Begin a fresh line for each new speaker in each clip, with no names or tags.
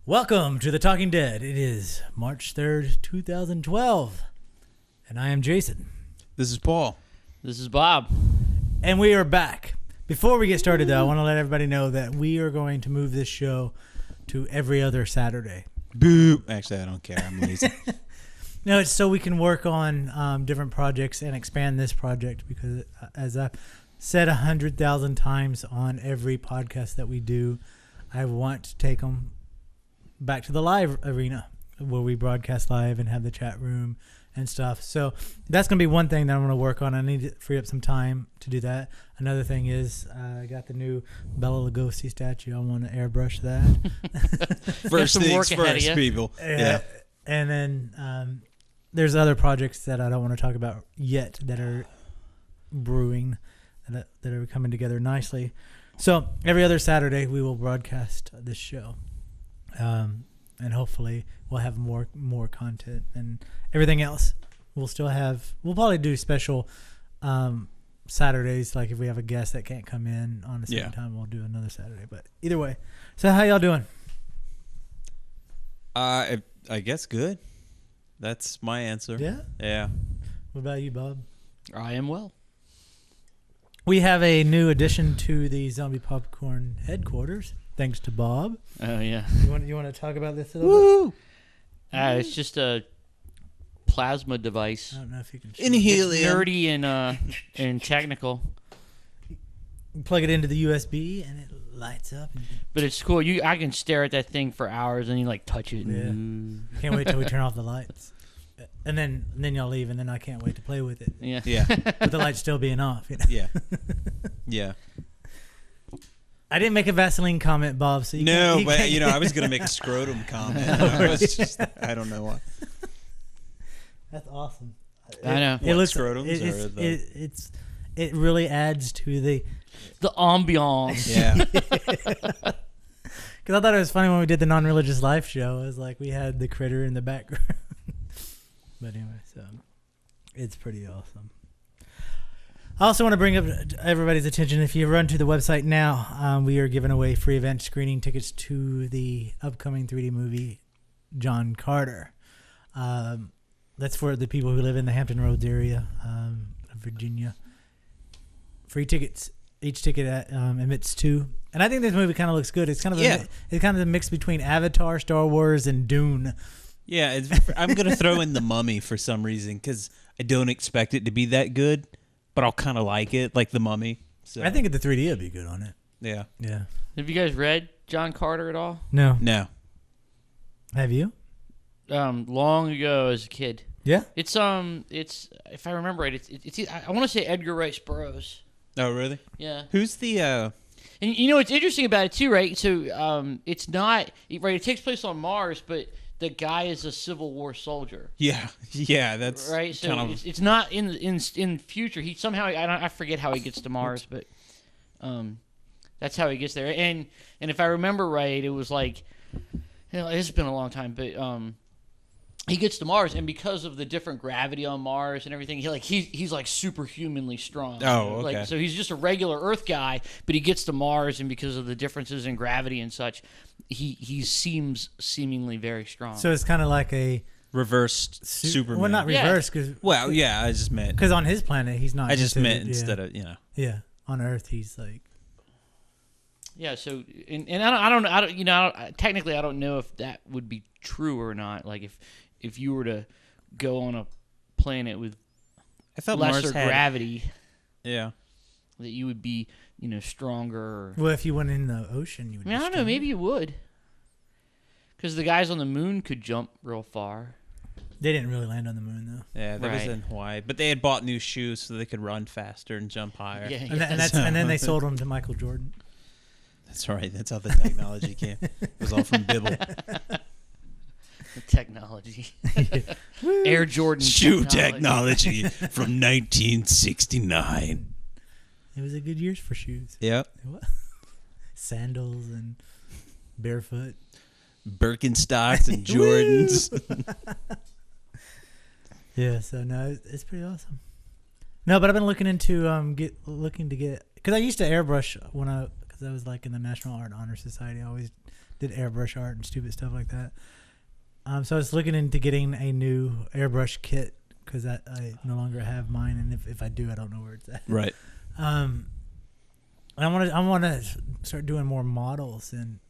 Welcome to The Talking Dead. It is March 3rd, 2012. And I am Jason.
This is Paul.
This is Bob.
And we are back. Before we get started, though, I want to let everybody know that we are going to move this show to every other Saturday.
Boo. Actually, I don't care. I'm lazy.
No, it's so we can work on different projects and expand this project because, as I've said 100,000 times on every podcast that we do, I want to take them back to the live arena where we broadcast live and have the chat room and stuff. So that's going to be one thing that I'm going to work on. I need to free up some time to do that. Another thing is I got the new Bela Lugosi statue. I want to airbrush that.
First things first, people. Yeah.
And then there's other projects that I don't want to talk about yet that are brewing, that are coming together nicely. So every other Saturday we will broadcast this show. And hopefully we'll have more content and everything else. We'll probably do special Saturdays, like if we have a guest that can't come in on the same time, we'll do another Saturday. But either way, so how y'all doing?
I guess good. That's my answer. Yeah.
What about you, Bob?
I am well.
We have a new addition to the Zombie Popcorn headquarters. Thanks to Bob.
Oh, yeah.
You want to talk about this a little bit?
It's just a plasma device.
I don't know if you can.
In helium.
Nerdy and technical.
You plug it into the USB and it lights up.
But it's cool. I can stare at that thing for hours and you like touch it.
Yeah. Can't wait till we turn off the lights. And then y'all leave and then I can't wait to play with it.
Yeah.
With the lights still being off. You know?
Yeah. Yeah.
I didn't make a Vaseline comment, Bob. So
but I was gonna make a scrotum comment. I don't know why.
That's awesome.
I know.
It looks
scrotums
it really adds to the
ambiance.
Yeah.
Because I thought it was funny when we did the non-religious life show. It was like we had the critter in the background. But anyway, so it's pretty awesome. I also want to bring up everybody's attention. If you run to the website now, we are giving away free event screening tickets to the upcoming 3D movie, John Carter. That's for the people who live in the Hampton Roads area of Virginia. Free tickets. Each ticket emits 2. And I think this movie kind of looks good. It's kind of a mix between Avatar, Star Wars, and Dune.
Yeah, I'm going to throw in The Mummy for some reason because I don't expect it to be that good. But I'll kind of like it, like The Mummy. So.
I think the 3D would be good on it.
Yeah.
Yeah.
Have you guys read John Carter at all?
No. Have you?
Long ago as a kid.
Yeah.
It's if I remember right, it's I want to say Edgar Rice Burroughs.
Oh, really?
Yeah.
Who's the?
And you know what's interesting about it too, right? So it's not right. It takes place on Mars, but the guy is a Civil War soldier.
Yeah, that's
right. So
kind of...
it's not in future. He somehow I forget how he gets to Mars, but that's how he gets there. And if I remember right, it was like it's been a long time, but he gets to Mars, and because of the different gravity on Mars and everything, he's like superhumanly strong.
Oh, okay.
Like, so he's just a regular Earth guy, but he gets to Mars, and because of the differences in gravity and such, he seems seemingly very strong.
So it's kind of like a
reversed Superman.
Well, not reversed because.
Well, yeah, I just meant
because on his planet he's not.
I just meant instead of
Yeah, on Earth he's like.
Yeah. So and I don't technically I don't know if that would be true or not. Like if you were to go on a planet with lesser
Mars
gravity,
that
you would be, stronger.
Well, if you went in the ocean, you would.
I don't know. Maybe you would, because the guys on the moon could jump real far.
They didn't really land on the moon though.
Yeah, that was in Hawaii, but they had bought new shoes so they could run faster and jump higher.
Yeah. And then they sold them to Michael Jordan.
That's right. That's how the technology came. It was all from Bibble.
The technology. Air Jordan
shoe technology from 1969.
It was a good years for shoes.
Yep.
Sandals and barefoot.
Birkenstocks and Jordans.
Yeah, so no, it's pretty awesome. No, but I've been looking into looking to get, because I used to airbrush because I was like in the National Art Honor Society. I always did airbrush art and stupid stuff like that. So I was looking into getting a new airbrush kit because I no longer have mine, and if I do, I don't know where it's at.
Right.
And I want to start doing more models and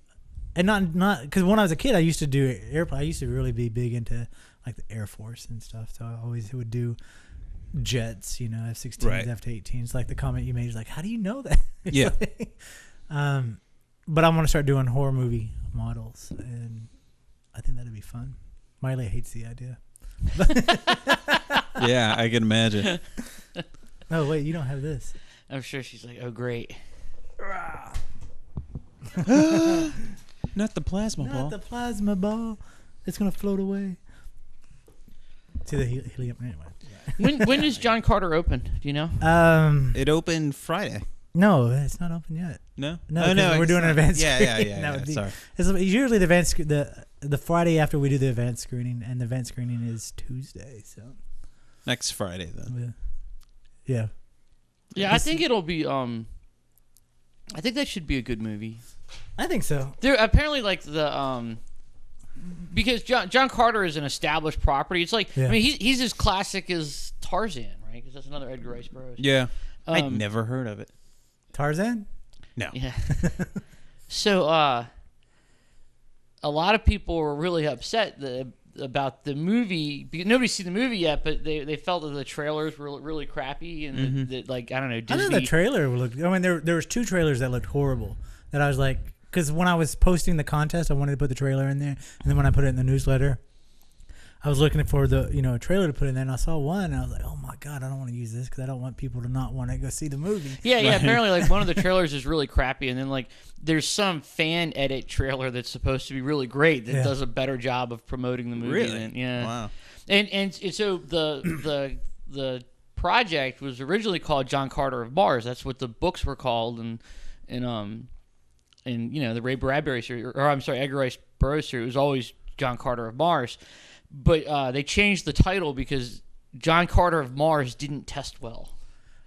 not because when I was a kid, I used to do airplane. I used to really be big into like the Air Force and stuff. So I always would do jets, F-16s,
Right.
F-18s. Like the comment you made is like, how do you know that? It's
Yeah.
like, but I want to start doing horror movie models, and I think that'd be fun. Miley hates the idea.
Yeah, I can imagine.
Oh wait, you don't have this.
I'm sure she's like, oh great.
Not the plasma ball.
Not the plasma ball. It's gonna float away. See the helium. Anyway.
When does John Carter open? Do you know?
It opened Friday.
No, it's not open yet.
No?
No,
Oh, no,
we're
it's
doing an
not.
advanced
Yeah,
screening.
yeah,
That
yeah.
would be-
Sorry.
It's usually the Friday after we do the advanced screening, and the advanced screening is Tuesday. So
Next Friday, then.
yeah.
Yeah, I think it'll be. I think that should be a good movie.
I think so.
There apparently like the because John Carter is an established property. It's like
Yeah.
I mean he's as classic as Tarzan, right? Because that's another Edgar Rice Burroughs.
Yeah. I'd
Um,
never heard of it.
Tarzan.
No.
Yeah. So a lot of people were really upset about the movie because nobody's seen the movie yet, but they felt that the trailers were really crappy and that like I don't know
I
Disney.
know the trailer looked. I mean, there was 2 trailers that looked horrible. That I was like, because when I was posting the contest, I wanted to put the trailer in there, and then when I put it in the newsletter, I was looking for the trailer to put in there, and I saw one, and I was like, oh my god, I don't want to use this because I don't want people to not want to go see the movie.
Yeah. Apparently, like one of the trailers is really crappy, and then like there's some fan edit trailer that's supposed to be really great that does a better job of promoting the movie.
Really?
Than, yeah.
Wow.
And so the project was originally called John Carter of Mars. That's what the books were called, and the Ray Bradbury series, or I'm sorry, Edgar Rice Burroughs series was always John Carter of Mars, but they changed the title because John Carter of Mars didn't test well.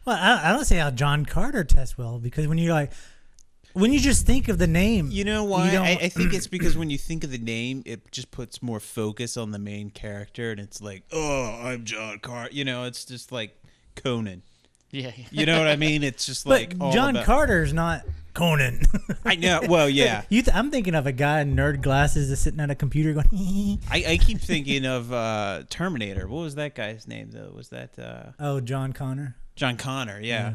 Well, I don't say how John Carter tests well because when you just think of the name,
You know why?
You don't-
I think it's because when you think of the name, it just puts more focus on the main character, and it's like, oh, I'm John Carter. It's just like Conan.
Yeah.
You know what I mean? It's just
but
like all
John
about-
Carter's not Conan.
I know. Well, yeah.
I'm thinking of a guy in nerd glasses that's sitting at a computer going.
I keep thinking of Terminator. What was that guy's name though? Was that
Oh, John Connor.
John Connor? Yeah.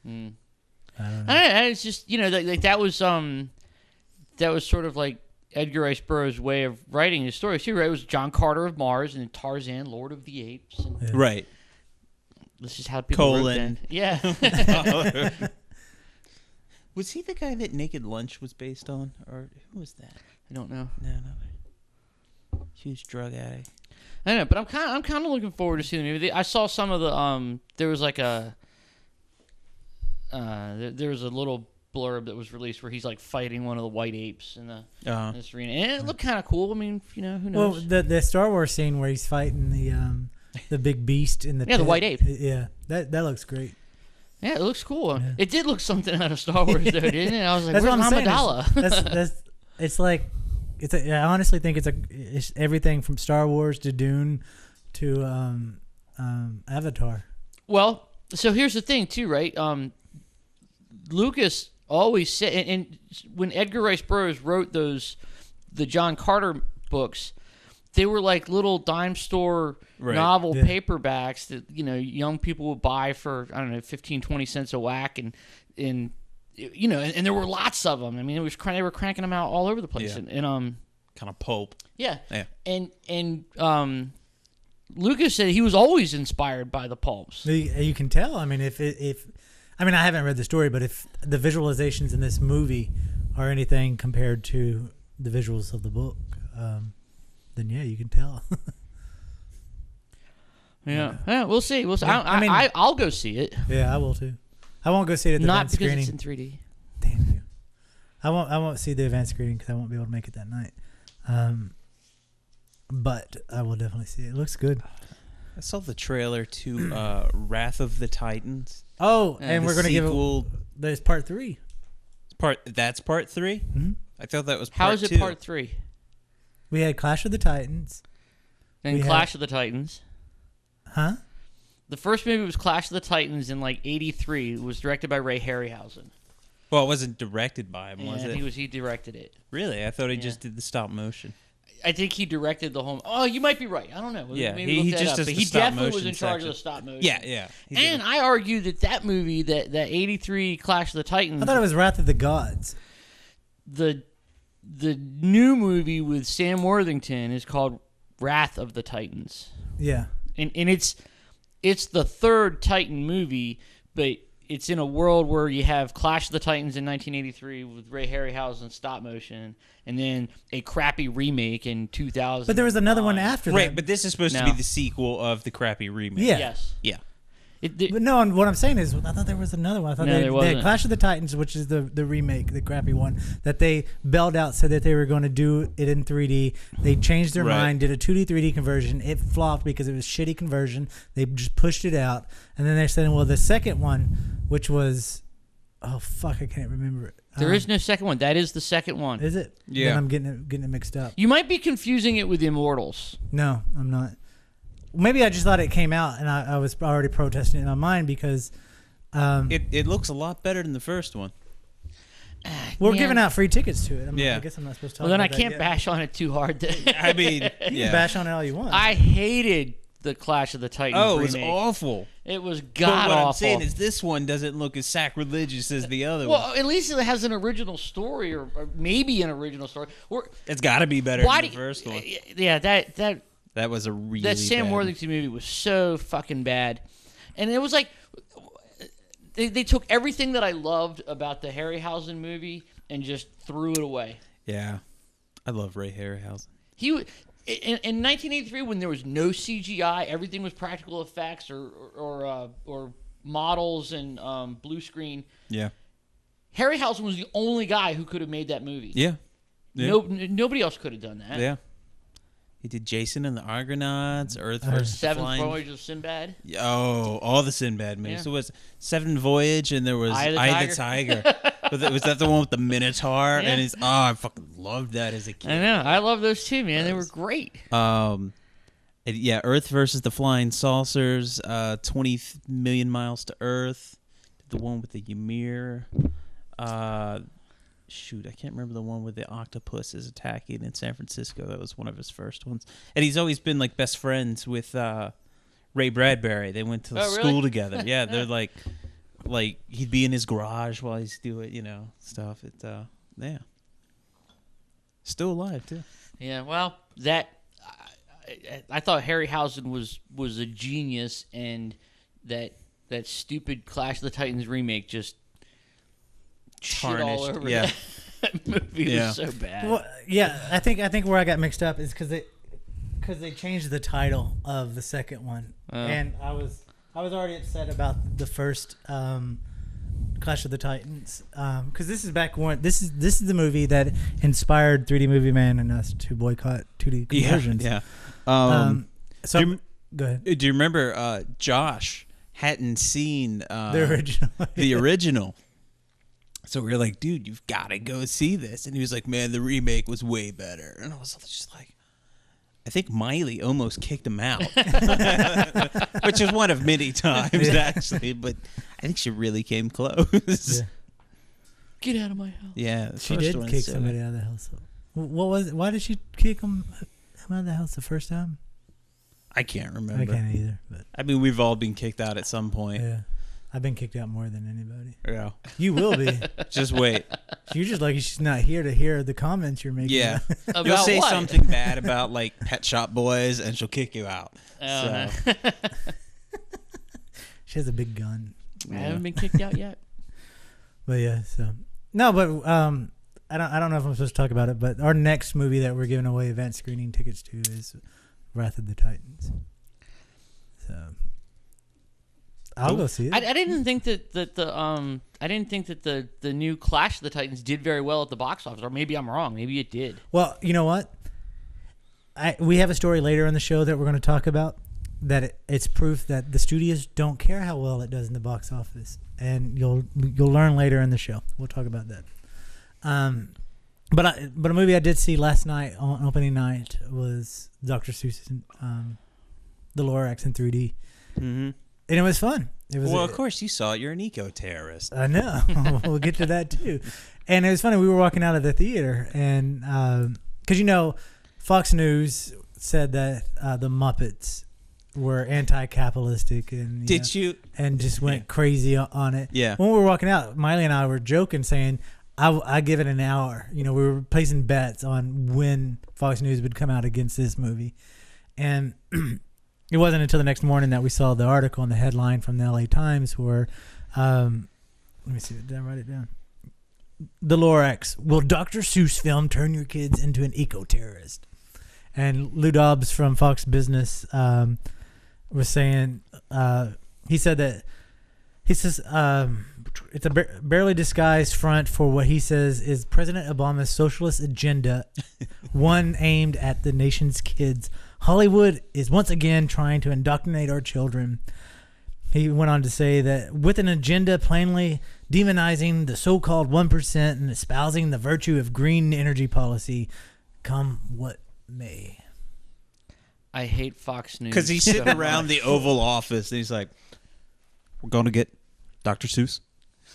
Mm.
I don't know.
I don't know, it's just like that was sort of like Edgar Rice Burroughs' way of writing his stories. It was John Carter of Mars and Tarzan, Lord of the Apes. And
Yeah.
Right.
this is how people wrote
Colon.
then. Yeah.
Was he the guy that Naked Lunch was based on, or who was that?
I don't know.
No. Huge drug addict.
I don't know, but I'm kind of looking forward to seeing the movie. I saw some of the there was like a there was a little blurb that was released where he's like fighting one of the white apes in
Uh-huh.
this arena, and it looked kind of cool. I mean, who
Well,
knows?
the Star Wars scene where he's fighting the big beast in the
Yeah, the
pit.
white ape.
Yeah, that looks great.
Yeah, it looks cool.
Yeah.
It did look something out of Star Wars, though, didn't it? I was like,
That's
where's
what I'm saying.
Amidala?
It's like I honestly think it's everything from Star Wars to Dune to Avatar.
Well, so here's the thing, too, right? Lucas always said, and when Edgar Rice Burroughs wrote the John Carter books, they were like little dime store
Right.
novel
Yeah.
paperbacks that young people would buy for 15, 20 cents a whack, and there were lots of them. I mean, they were cranking them out all over the place,
Yeah.
and
Kind of pulp.
yeah,
Yeah.
and Lucas said he was always inspired by the pulps.
You can tell. I mean, if I haven't read the story, but if the visualizations in this movie are anything compared to the visuals of the book, then yeah, you can tell.
Yeah, we'll see. We'll see.
Yeah, I mean-
I'll go see it.
Yeah, I will too. I won't go see it at the
Not
advanced
because
screening.
it's in 3D.
Damn you! I won't see the advanced screening because I won't be able to make it that night. But I will definitely see it. It looks good.
I saw the trailer to Wrath of the Titans.
Oh,
Yeah,
and
The
we're gonna give
sequel.
it. There's part 3.
That's part 3.
Mm-hmm.
I thought that was part
How is it
2.
part 3?
We had Clash of the Titans.
Then
We
Clash of the Titans.
Huh?
The first movie was Clash of the Titans in like '83. It was directed by Ray Harryhausen.
Well, it wasn't directed by him, was
And
it?
he directed it.
Really? I thought he
Yeah.
just did the stop motion.
I think he directed the whole. Oh, you might be right. I don't know.
Yeah,
Maybe
he
look that
just
up.
does
But
the
he
stop
definitely was
motion
in charge
section.
of the stop motion.
Yeah. He did
And
it.
I argue that movie, that '83 Clash of the Titans,
I thought it was Wrath of the Gods.
the new movie with Sam Worthington is called Wrath of the Titans,
Yeah.
and it's the third Titan movie, but it's in a world where you have Clash of the Titans in 1983 with Ray Harryhausen stop motion, and then a crappy remake in 2000.
But there was another one after
Right,
that.
but this is supposed to
No.
be the sequel of the crappy remake.
Yeah.
Yes.
Yeah.
But no, what I'm saying is, I thought there was another one. I thought
No, there
they had
wasn't.
Clash of the Titans, which is the remake, the crappy one, that they bailed out, said that they were going to do it in 3D. They changed their
Right.
mind, did a 2D, 3D conversion. It flopped because it was shitty conversion. They just pushed it out. And then they're saying, well, the second one, which was, oh, fuck, I can't remember it.
There is no second one. That is the second one.
Is it?
Yeah.
Then I'm getting it mixed up.
You might be confusing it with Immortals.
No, I'm not. Maybe I just thought it came out, and I was already protesting it in my mind because
It looks a lot better than the first one.
we're
Man.
giving out free tickets to it.
Yeah.
I guess I'm not supposed to talk
Well, then I
about that
can't
yet.
bash on it too hard.
I mean,
You can
yeah.
bash on it all you want.
I hated the Clash of the Titans
Oh, it was
remake.
awful.
It was
But
god
what
awful.
I'm saying is this one doesn't look as sacrilegious as the other one.
Well, at least it has an original story, or maybe an original story. Or
It's got to be better
why
than
do
the first one.
Yeah,
That was a really
that Sam
bad
Worthington movie was so fucking bad, and it was like they took everything that I loved about the Harryhausen movie and just threw it away.
Yeah. I love Ray Harryhausen.
He in 1983, when there was no CGI, everything was practical effects or models and blue screen.
Yeah.
Harryhausen was the only guy who could have made that movie.
Yeah.
Nobody else could have done that.
Yeah. He did Jason and the Argonauts, Earth
Uh,
versus
Seventh
Flying.
Voyage of Sinbad.
Oh, all the Sinbad movies.
Yeah.
There was Seven Voyage, and there was
Eye of the
Tiger. Was that the one with the Minotaur?
Yeah.
And I fucking loved that as a kid.
I know. I love those too, man. They were great.
Yeah, Earth versus the Flying Saucers, 20 million miles to Earth. The one with the Ymir. Shoot, I can't remember the one with the octopus is attacking in San Francisco. That was one of his first ones. And he's always been like best friends with Ray Bradbury. They went to
Oh, really?
school together. Yeah, they're like he'd be in his garage while he's doing, stuff. Yeah. Still alive too.
Yeah. Well, that I thought Harryhausen was a genius, and that stupid Clash of the Titans remake just shit all
Tarnished,
over
yeah.
that movie.
Yeah.
Was so bad.
Well, yeah, I think where I got mixed up is because they changed the title of the second one, and I was already upset about the first Clash of the Titans because this is back when this is the movie that inspired 3D Movie Man and us to boycott 2D conversions.
Yeah.
So go ahead.
Do you remember Josh hadn't seen
The original.
the original? So we were like, dude, you've got to go see this. And he was like, man, the remake was way better. And I was just like, I think Miley almost kicked him out, which is one of many times, actually. But I think she really came close.
Yeah.
Get out of my house.
Yeah, the
She
first
did
one's
kick
so
somebody out of the house. What was it? Why did she kick him out of the house the first time?
I can't remember.
I can't either. But
I mean, we've all been kicked out at some point.
yeah, I've been kicked out more than anybody.
Yeah.
You will be.
Just wait.
You're just lucky she's not here to hear the comments you're making.
Yeah.
About
You'll say
what?
something bad about like Pet Shop Boys, and she'll kick you out.
Oh,
So,
no.
She has a big gun.
I haven't been kicked out yet.
But yeah, so no, but I don't know if I'm supposed to talk about it, but our next movie that we're giving away advanced screening tickets to is Wrath of the Titans. So I'll go see it.
I didn't think that the new Clash of the Titans did very well at the box office, or maybe I'm wrong. Maybe it did.
Well, you know what? We have a story later in the show that we're going to talk about that it's proof that the studios don't care how well it does in the box office, and you'll learn later in the show. We'll talk about that. But a movie I did see last night on opening night was Dr. Seuss's The Lorax in 3D,
Mm-hmm.
and it was fun. It was
Well, of course you saw it. You're an eco-terrorist.
I know. We'll get to that too. And it was funny. We were walking out of the theater, and because Fox News said that the Muppets were anti-capitalistic, and and just went crazy on it.
Yeah.
When we were walking out, Miley and I were joking, saying, I give it an hour. We were placing bets on when Fox News would come out against this movie. And it wasn't until the next morning that we saw the article and the headline from the LA Times where, let me see, did I write it down? The Lorax, will Dr. Seuss film turn your kids into an eco-terrorist? And Lou Dobbs from Fox Business was saying, he says it's a barely disguised front for what he says is President Obama's socialist agenda, one aimed at the nation's kids. Hollywood is once again trying to indoctrinate our children. He went on to say that with an agenda plainly demonizing the so-called 1% and espousing the virtue of green energy policy, come what may.
I hate Fox News.
Because he's sitting around the Oval Office and he's like, we're going to get Dr. Seuss.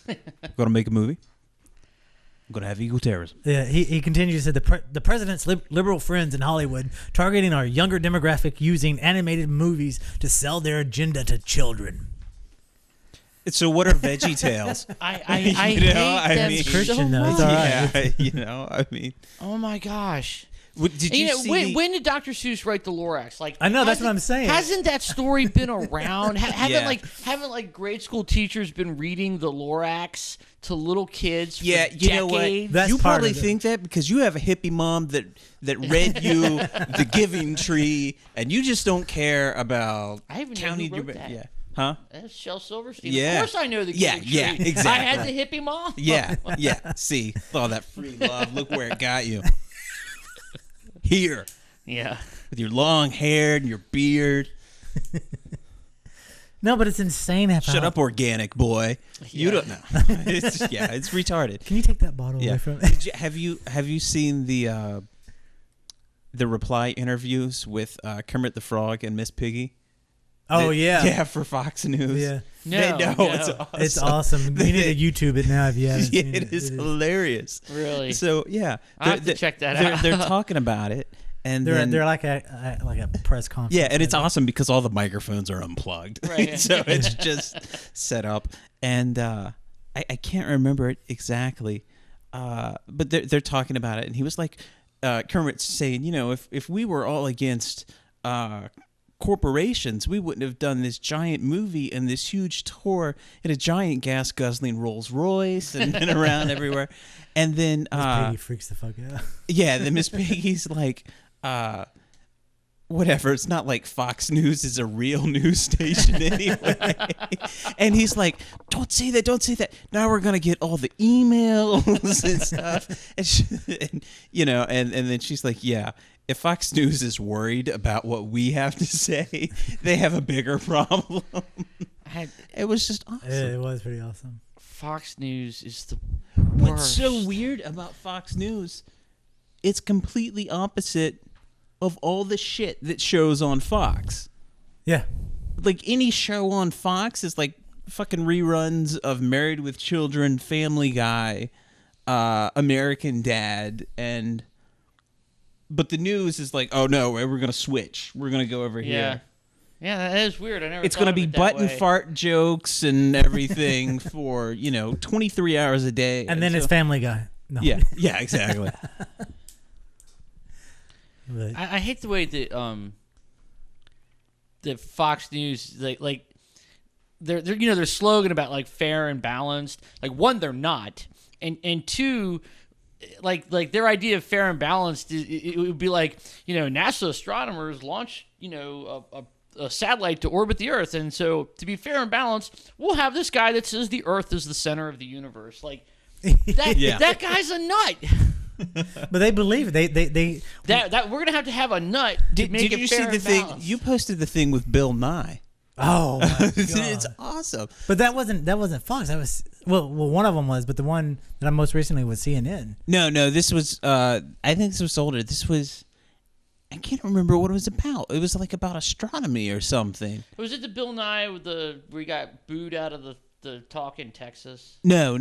We're going to make a movie. I'm going to have eco-terrorism.
Yeah, he continues to say the president's liberal friends in Hollywood targeting our younger demographic using animated movies to sell their agenda to children.
So what are Veggie Tales?
I hate them so
Christian, though.
much.
It's all right.
Yeah,
Oh my gosh.
Did you see
when did Dr. Seuss write the Lorax? Like,
I know, that's what I'm saying.
Hasn't that story been around?
Yeah.
Haven't grade school teachers been reading the Lorax to little kids for
Yeah, you know what?
decades?
That's
you
part
probably
of it.
think that because you have a hippie mom that read you The Giving Tree, and you just don't care about
I even know
counting
who
your
wrote that.
Yeah. Huh?
That's Shel Silverstein.
Yeah.
Of course I know the
Yeah,
Giving
yeah,
Tree.
exactly.
I had the hippie mom.
Yeah, yeah. See, all that free love. Look where it got you. Here,
Yeah.
with your long hair and your beard.
No, but it's insane.
Shut up, organic boy. You
Yeah.
don't know. It's retarded.
Can you take that bottle
Yeah.
away from me?
Have you seen the reply interviews with Kermit the Frog and Miss Piggy?
Oh, yeah.
Yeah, for Fox News.
Yeah.
No,
it's awesome.
It's awesome. You need to YouTube it now if you haven't
Yeah,
seen
it is hilarious.
Really?
So yeah,
I'll have to check that out.
They're talking about it, and
They're like a press conference.
yeah, and it's awesome because all the microphones are unplugged,
Right.
so it's just set up, and I can't remember it exactly, but they're talking about it, and he was like, Kermit's saying, if we were all against corporations, we wouldn't have done this giant movie and this huge tour in a giant gas guzzling Rolls Royce and been around everywhere. And then
Piggy freaks the fuck out.
yeah, then Miss Piggy's like, whatever, it's not like Fox News is a real news station anyway. And he's like, don't say that. Now we're gonna get all the emails and stuff. And then she's like, yeah, if Fox News is worried about what we have to say, they have a bigger problem. It was just awesome.
It was pretty awesome.
Fox News is the
What's
worst.
so weird about Fox News? It's completely opposite of all the shit that shows on Fox.
Yeah.
Like any show on Fox is like fucking reruns of Married with Children, Family Guy, American Dad, but the news is like, oh no, we're gonna switch. We're gonna go over here.
Yeah, that is weird. I never.
It's
thought
gonna
of
be
it that
butt and
way.
fart jokes and everything for 23 hours a day.
And then
so-
it's Family Guy. No.
yeah, exactly.
But
I hate the way that Fox News like their slogan about like fair and balanced. Like one, they're not, and two, like their idea of fair and balanced it would be like NASA astronomers launch a satellite to orbit the Earth, and so to be fair and balanced, we'll have this guy that says the Earth is the center of the universe. Like that that guy's a nut.
but they believe it. They
That we're gonna have a nut to make
Did
it
you
fair
see the
and
thing?
balanced.
You posted the thing with Bill Nye.
Oh, my God.
It's awesome.
But that wasn't Fox. That was well, one of them was, but the one that I most recently was CNN.
No, this was. I think this was older. This was. I can't remember what it was about. It was like about astronomy or something.
Was it the Bill Nye with where he got booed out of the talk in Texas?
No.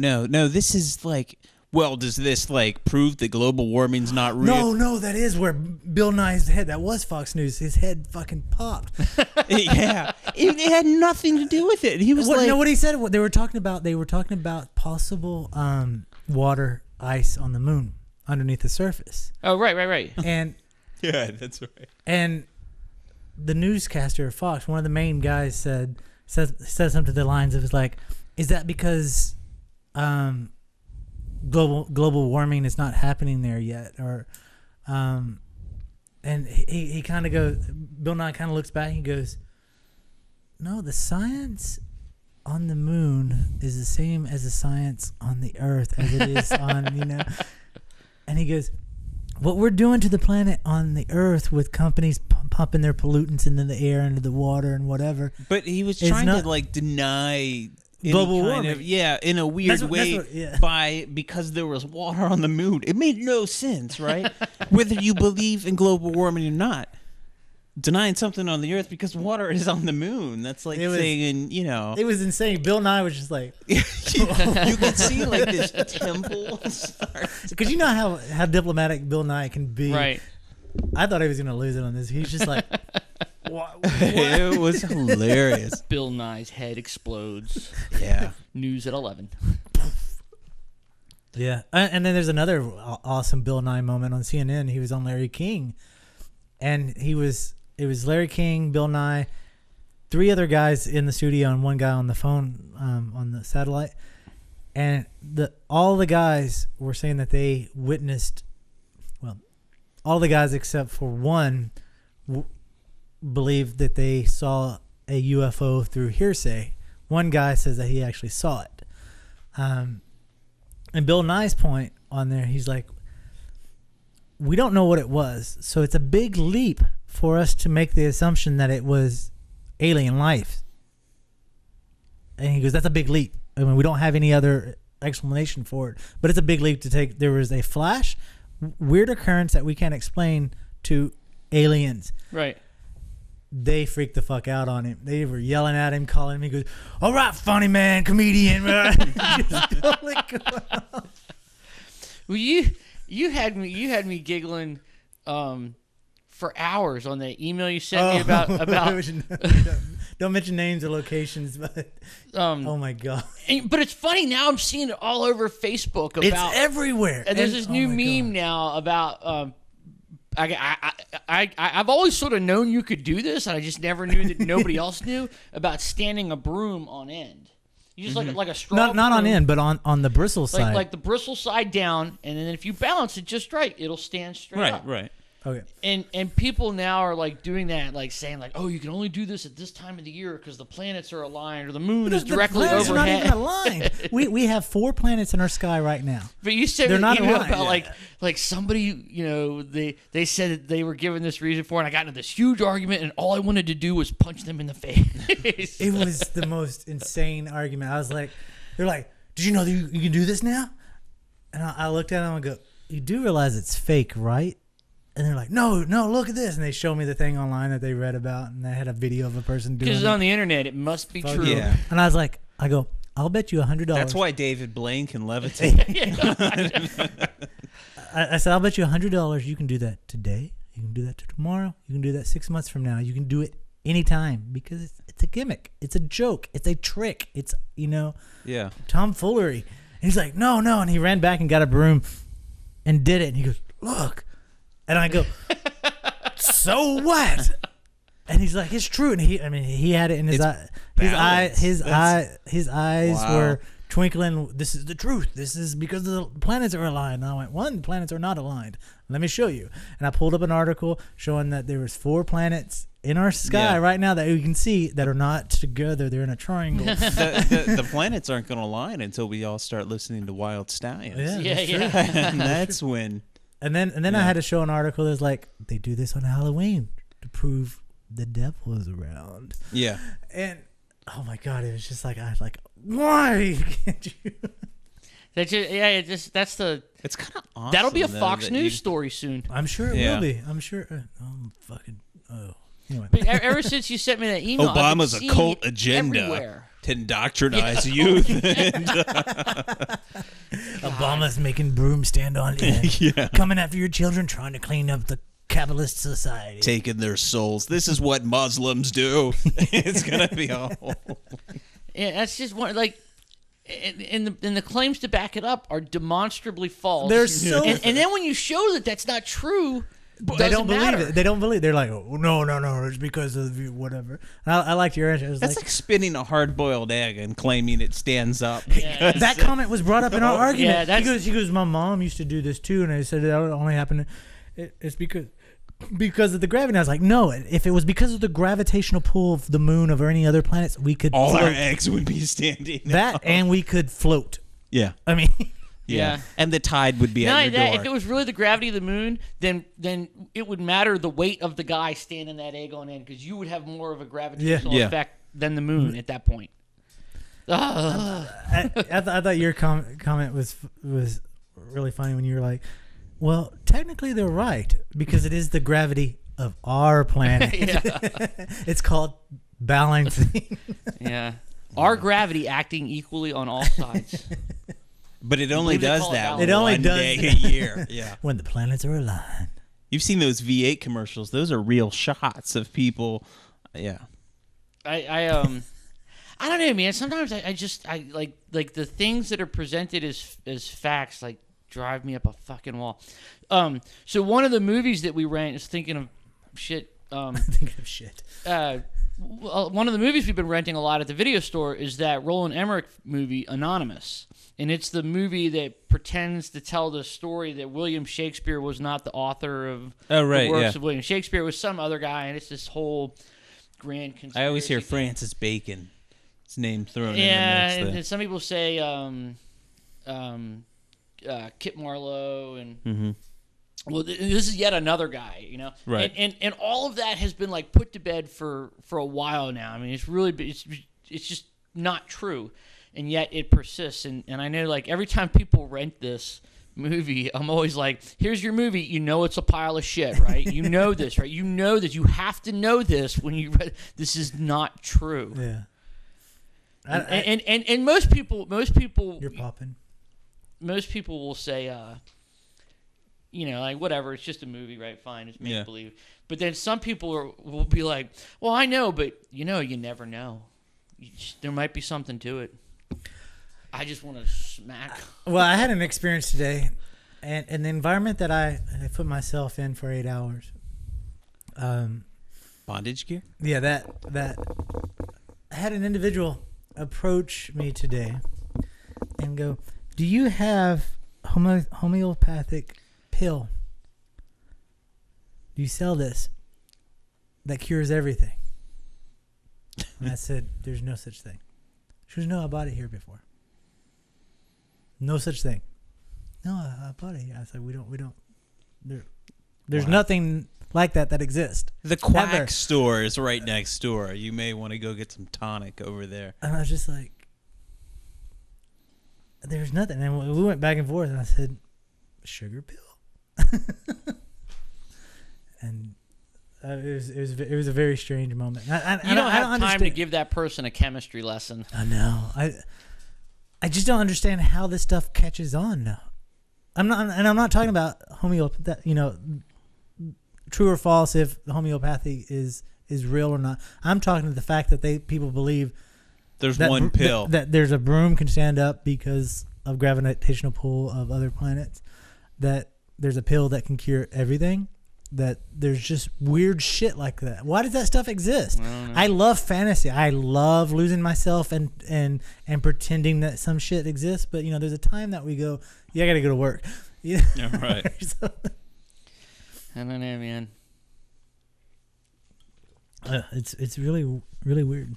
This is like. Well, does this like prove that global warming's not real?
No, that is where Bill Nye's head. That was Fox News. His head fucking popped.
Yeah, it had nothing to do with it. He was like,
no, what he said. What they were talking about. They were talking about possible water ice on the moon underneath the surface.
Oh, right.
And
yeah, that's right.
And the newscaster at Fox, one of the main guys, said something to the lines of, like, is that because global warming is not happening there yet, or and he kind of goes, Bill Nye kind of looks back and he goes, no, the science on the moon is the same as the science on the earth as it is on, and he goes, what we're doing to the planet on the earth with companies pumping their pollutants into the air, into the water and whatever.
But he was trying to like deny
global warming.
In a weird way because there was water on the moon. It made no sense, right? Whether you believe in global warming or not, denying something on the earth because water is on the moon. That's like saying,
It was insane. Bill Nye was just like...
you could see like this temple.
Because you know how diplomatic Bill Nye can be.
Right.
I thought he was going to lose it on this. He's just like... What?
It was hilarious.
Bill Nye's head explodes.
Yeah.
News at 11.
Yeah. And then there's another awesome Bill Nye moment on CNN. He was on Larry King. And it was Larry King, Bill Nye, 3 other guys in the studio and 1 guy on the phone on the satellite. And all the guys were saying that they witnessed, well, all the guys except for one believed that they saw a UFO through hearsay. One guy says that he actually saw it. And Bill Nye's point on there, he's like, we don't know what it was, so it's a big leap for us to make the assumption that it was alien life. And he goes, that's a big leap. I mean, we don't have any other explanation for it, but it's a big leap to take. There was a flash, weird occurrence that we can't explain to aliens.
Right.
They freaked the fuck out on him. They were yelling at him, calling him. He goes, all right, funny man, comedian. Just totally going off.
Well, you had me giggling for hours on that email you sent me about
don't mention names or locations, but oh my God.
But it's funny now. I'm seeing it all over Facebook.
It's everywhere.
And there's this new meme now about. I've always sort of known you could do this, and I just never knew that nobody else knew about standing a broom on end. You just like a straw.
Not on end, but on the bristle side.
Like the bristle side down, and then if you balance it just right, it'll stand straight up.
Right.
Okay.
And people now are like doing that, like saying like, oh, you can only do this at this time of the year because the planets are aligned or the moon is directly
the planets
overhead.
are not even aligned. we have 4 planets in our sky right now.
But you said
they're not
about
aligned.
like somebody, they said that they were given this reason for it, and I got into this huge argument, and all I wanted to do was punch them in the face.
It was the most insane argument. I was like, they're like, did you know that you can do this now? And I looked at them and go, you do realize it's fake, right? And they're like, no, look at this. And they show me the thing online that they read about, and they had a video of a person doing it.
Because on the internet, it must be true.
Yeah.
And I was like, I'll bet you $100.
That's why David Blaine can levitate.
I said, I'll bet you $100 you can do that today. You can do that tomorrow. You can do that 6 months from now. You can do it anytime because it's a gimmick. It's a joke. It's a trick. It's,
Yeah.
tomfoolery. And he's like, no. And he ran back and got a broom and did it. And he goes, look. And I go, so what? And he's like, it's true. And he had it in his eye. His eyes were twinkling. This is the truth. This is because the planets are aligned. And I went, 1, the planets are not aligned. Let me show you. And I pulled up an article showing that there was 4 planets in our sky right now that we can see that are not together. They're in a triangle.
The planets aren't going to align until we all start listening to Wild Stallions.
Yeah.
And that's when.
And then I had to show an article that's like, they do this on Halloween to prove the devil is around.
Yeah.
And oh my god, it was just like I was like, why can't you?
That's the.
It's kind of awesome.
That'll be a
though,
Fox
that
News
you-
story soon.
I'm sure it
Yeah.
will be. I'm sure. Fucking. Oh. Anyway.
But ever since you sent me that email, I've been
Obama's
seeing
occult
it
agenda
everywhere.
to indoctrinize youth.
Obama's making broom stand on end.
Yeah.
Coming after your children, trying to clean up the capitalist society.
Taking their souls. This is what Muslims do. It's gonna be awful.
Yeah, that's just one like. And the claims to back it up are demonstrably false.
They're so.
and then when you show that that's not true,
They don't believe
matter.
it. They don't believe. They're like, oh, no, it's because of whatever. And I liked your answer. It was
That's like spinning a hard-boiled egg and claiming it stands up.
Yeah,
that comment was brought up in our argument.
Yeah,
he goes, my mom used to do this too, and I said that would only happen. It's because of the gravity. And I was like, no, if it was because of the gravitational pull of the moon or any other planets, we could
All our
float.
eggs would be standing
That
up.
and we could float.
Yeah.
I mean,
Yeah.
And the tide would be
Not
at
only
your
that,
door.
if it was really the gravity of the moon, then it would matter the weight of the guy standing that egg on end because you would have more of a gravitational
Yeah.
effect than the moon at that point.
I thought your comment was really funny when you were like, well, technically they're right because it is the gravity of our planet. It's called balancing.
Yeah. Our gravity acting equally on all sides.
But it only
believe they
does
call it
that
balance.
It only
one
does
day
that.
a year. Yeah.
When the planets are aligned.
You've seen those V8 commercials. Those are real shots of people. Yeah.
I don't know, man. Sometimes I like the things that are presented as facts like drive me up a fucking wall. So one of the movies that we rent is thinking of shit.
Thinking of shit.
One of the movies we've been renting a lot at the video store is that Roland Emmerich movie Anonymous. And it's the movie that pretends to tell the story that William Shakespeare was not the author of the works of William Shakespeare. It was some other guy, and it's this whole grand conspiracy.
I always hear
thing.
Francis Bacon. His name thrown
Yeah,
in the mix.
and some people say Kit Marlowe, and well, this is yet another guy, you know.
Right.
And all of that has been like put to bed for a while now. I mean, it's just not true. And yet it persists, and I know like every time people rent this movie, I'm always like, here's your movie, you know it's a pile of shit, right? You know this, right? You know this, you have to know this when you read this is not true.
Yeah.
And most people
You're popping.
most people will say you know, like whatever, it's just a movie, right? Fine, it's make believe. But then some people will be like, well, I know, but you never know. There might be something to it. I just want to smack.
Well, I had an experience today, and the environment that I put myself in for 8 hours.
Bondage gear?
Yeah, that I had an individual approach me today and go, "Do you have homeopathic pill? Do you sell this that cures everything?" And I said, "There's no such thing." She goes, "No, I bought it here before." No such thing. No, I bought it here. I said, we don't. There's nothing like that exists.
The Quack
Ever.
store is right next door. You may want to go get some tonic over there.
And I was just like, there's nothing. And we went back and forth, and I said, sugar pill? And it was a very strange moment.
You don't have time to give that person a chemistry lesson.
I know. I just don't understand how this stuff catches on now. I'm not talking about homeopathy, true or false if homeopathy is real or not. I'm talking to the fact that people believe
There's
that
one pill.
that there's a broom can stand up because of gravitational pull of other planets. That there's a pill that can cure everything. That there's just weird shit like that. Why does that stuff exist? I love fantasy. I love losing myself and pretending that some shit exists. But there's a time that we go, I got to go to work.
Yeah, right.
I don't know, man.
It's really really weird.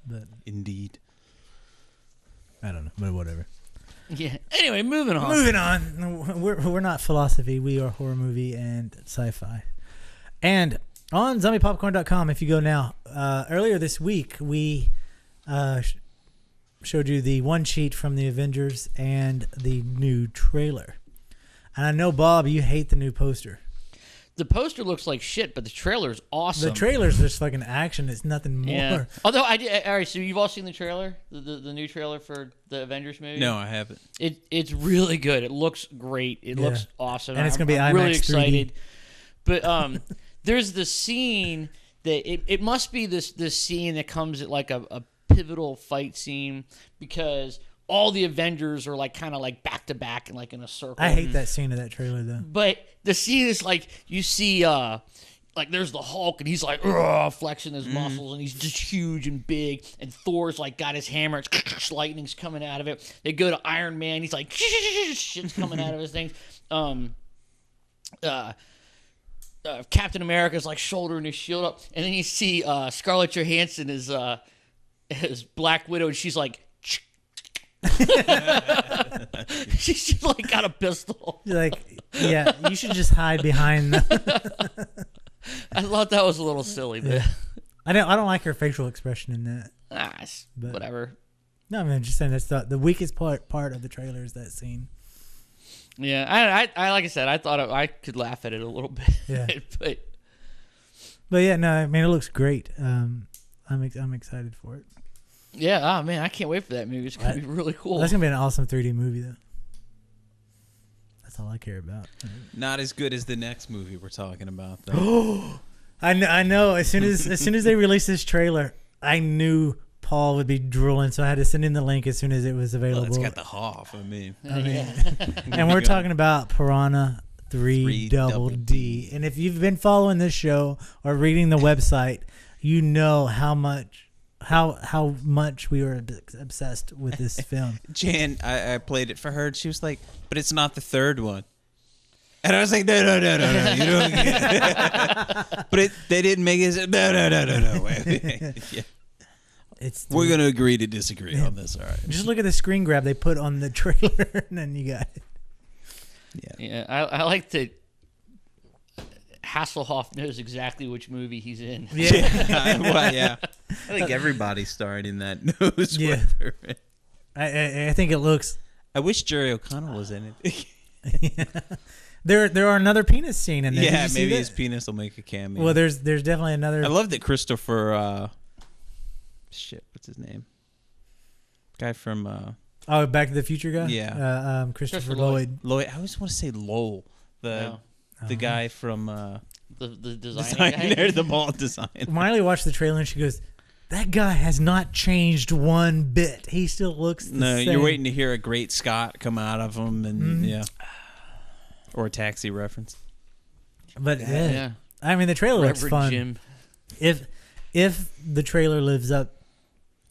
But
Indeed.
I don't know. But whatever.
Yeah. Anyway, moving on.
Moving on. We're not philosophy. We are horror movie and sci-fi. And On zombiepopcorn.com, if you go now, earlier this week, we showed you the one sheet from the Avengers and the new trailer. And I know, Bob, you hate the new poster.
The poster looks like shit, but the trailer's awesome.
The trailer's just fucking action. It's nothing more.
Yeah. Although I did. All right, so you've all seen the trailer, the new trailer for the Avengers movie?
No, I haven't.
It's really good. It looks great. It looks awesome.
And it's gonna be
I'm really
IMAX 3D.
excited. But there's the scene that it must be this scene that comes at like a pivotal fight scene because all the Avengers are like kind of like back to back and like in a circle.
I hate that scene of that trailer, though.
But the scene is like you see like there's the Hulk and he's like flexing his muscles and he's just huge and big, and Thor's like got his hammer, it's lightning's coming out of it. They go to Iron Man, he's like shit's coming out of his things. Captain America's like shouldering his shield up, and then you see Scarlett Johansson is Black Widow, and she's like she's just like got a pistol.
You're like, yeah, you should just hide behind them.
I thought that was a little silly, but
I don't like her facial expression in that. But
whatever.
No, I mean, I'm just saying that's the weakest part of the trailer is that scene.
Yeah, I like I said, I thought I could laugh at it a little bit.
Yeah.
but
yeah, no, I mean, it looks great. I'm excited for it.
Yeah, oh man, I can't wait for that movie. It's gonna be really cool.
That's gonna be an awesome 3D movie, though. That's all I care about.
Not as good as the next movie we're talking about, though.
I know. As soon as they released this trailer, I knew Paul would be drooling, so I had to send in the link as soon as it was available.
Well, it's got the Hoff. I mean,
and we're talking about Piranha 3 Double D. And if you've been following this show or reading the website, you know how much we were obsessed with this film.
Jan, I played it for her, and she was like, "But it's not the third one." And I was like, no, you don't get it. But they didn't make it. No. Yeah. We're going to agree to disagree on this, all right.
Just look at the screen grab they put on the trailer, and then you got it.
Yeah, I like that Hasselhoff knows exactly which movie he's in.
Yeah.
Well, yeah. I think everybody starring in that knows what they're in.
I think it looks...
I wish Jerry O'Connell was in it.
Yeah. There are another penis scene in there.
Yeah, maybe his penis will make a cameo.
Well, there's definitely another...
I love that Christopher... what's his name? Guy from...
Back to the Future guy?
Yeah.
Christopher Lloyd.
I always want to say Lowell. The guy from...
the designer guy?
The Maul design.
Miley watched the trailer and she goes, that guy has not changed one bit. He still looks the same.
You're waiting to hear a Great Scott come out of him, and yeah. Or a Taxi reference.
But yeah. I mean, the trailer looks fun.
Jim.
If the trailer lives up,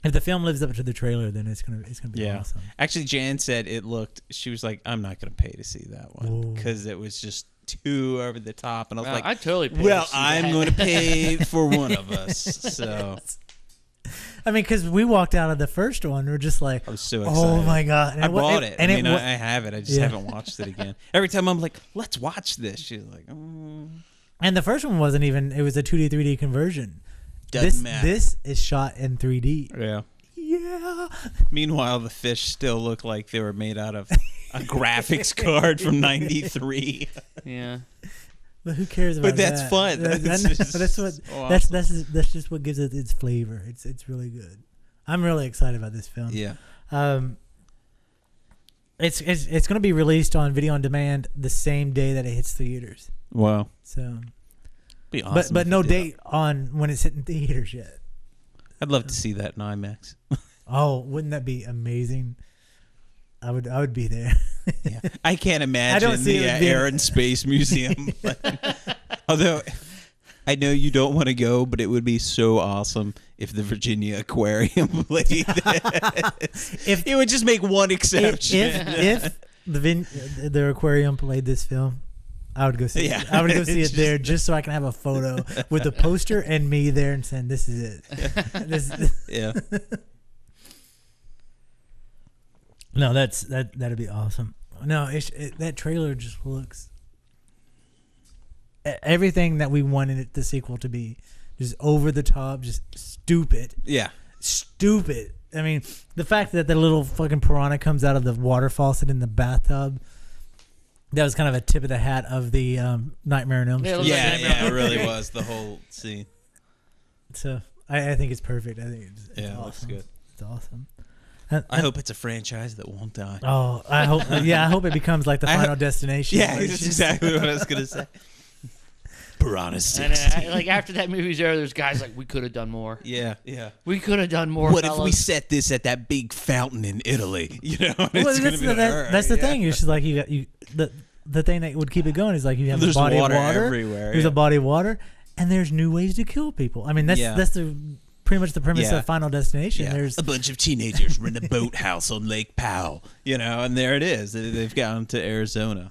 if the film lives up to the trailer, then it's gonna be awesome.
Actually, Jan said it looked. She was like, "I'm not gonna pay to see that one because it was just too over the top." And I was like,
"I totally pay
well,
to see
I'm going to pay for one of us." So.
I mean, because we walked out of the first one, we're just like,
I was so excited.
Oh my god!
And I bought it. I have it. I just haven't watched it again. Every time I'm like, let's watch this. She's like,
And the first one wasn't even. It was a 2D 3D conversion.
Doesn't matter.
This is shot in 3D.
Yeah.
Yeah.
Meanwhile, the fish still look like they were made out of a graphics card from '93.
Yeah.
But who cares about that?
But that's fun.
That's just what gives it its flavor. It's really good. I'm really excited about this film.
Yeah.
It's going to be released on video on demand the same day that it hits theaters.
Wow.
So.
Be awesome.
But no date on when it's hitting theaters yet.
I'd love to see that in IMAX.
Oh, wouldn't that be amazing? I would be there.
Yeah. I can't imagine the Air and Space Museum. Although I know you don't want to go, but it would be so awesome if the Virginia Aquarium played this. It would just make one exception.
If the aquarium played this film, I would go see it. I would go see it there just so I can have a photo with the poster and me there and saying, "This is it."
Yeah.
No, that'd be awesome. No, that trailer just looks everything that we wanted the sequel to be. Just over the top, just stupid.
Yeah.
Stupid. I mean, the fact that the little fucking piranha comes out of the water faucet in the bathtub, that was kind of a tip of the hat of the Nightmare on Elm Street.
Yeah, it really was, the whole scene.
So I think it's perfect. I think it's
Yeah, it
awesome.
looks good.
It's awesome.
I hope it's a franchise that won't die.
Oh, I hope. Yeah, I hope it becomes like the Final Destination.
Yeah,
where it's
that's
just-
exactly what I was gonna say. Piranha
And
60.
like after that movie's over, there's guys like, we could have done more.
Yeah.
We could have done more.
What if we
fellas.
set this at that big fountain in Italy? You know, and
Well,
it's gonna be like, all right,
that's the
yeah.
thing. It's just like the thing that would keep it going is like you have
There's
a body
water
of water
everywhere,
There's
yeah.
a body of water, and there's new ways to kill people. I mean, that's the pretty much the premise
Yeah.
of Final Destination.
Yeah.
There's
a bunch of teenagers rent a boathouse on Lake Powell, you know, and there it is. They've gotten to Arizona.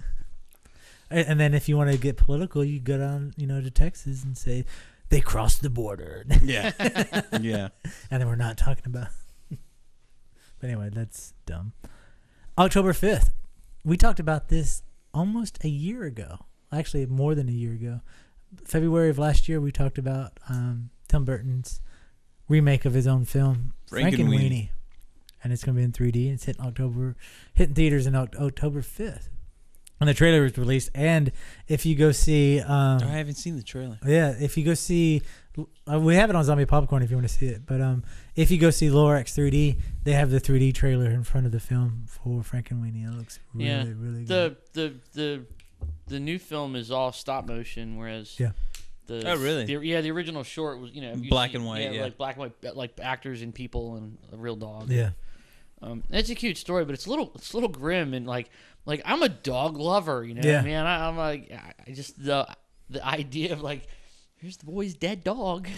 and then if you want to get political, you go down, to Texas and say they crossed the border.
Yeah, yeah.
And then we're not talking about. But anyway, that's dumb. October 5th, we talked about this almost a year ago. Actually, more than a year ago. February of last year, we talked about Tim Burton's remake of his own film, Frankenweenie. And it's going to be in 3D. It's hitting theaters in October 5th. And the trailer was released. And if you go see...
I haven't seen the trailer.
Yeah, if you go see... we have it on Zombie Popcorn if you want to see it. But if you go see Lorax 3D, they have the 3D trailer in front of the film for Frankenweenie. It looks really, really good.
The new film is all stop motion, whereas
Oh, really?
The original short was
Black and white,
like black and white, like actors and people and a real dog.
Yeah.
It's a cute story, but it's a little grim and like I'm a dog lover,
Yeah.
man. I'm like I just the idea of like here's the boy's dead dog.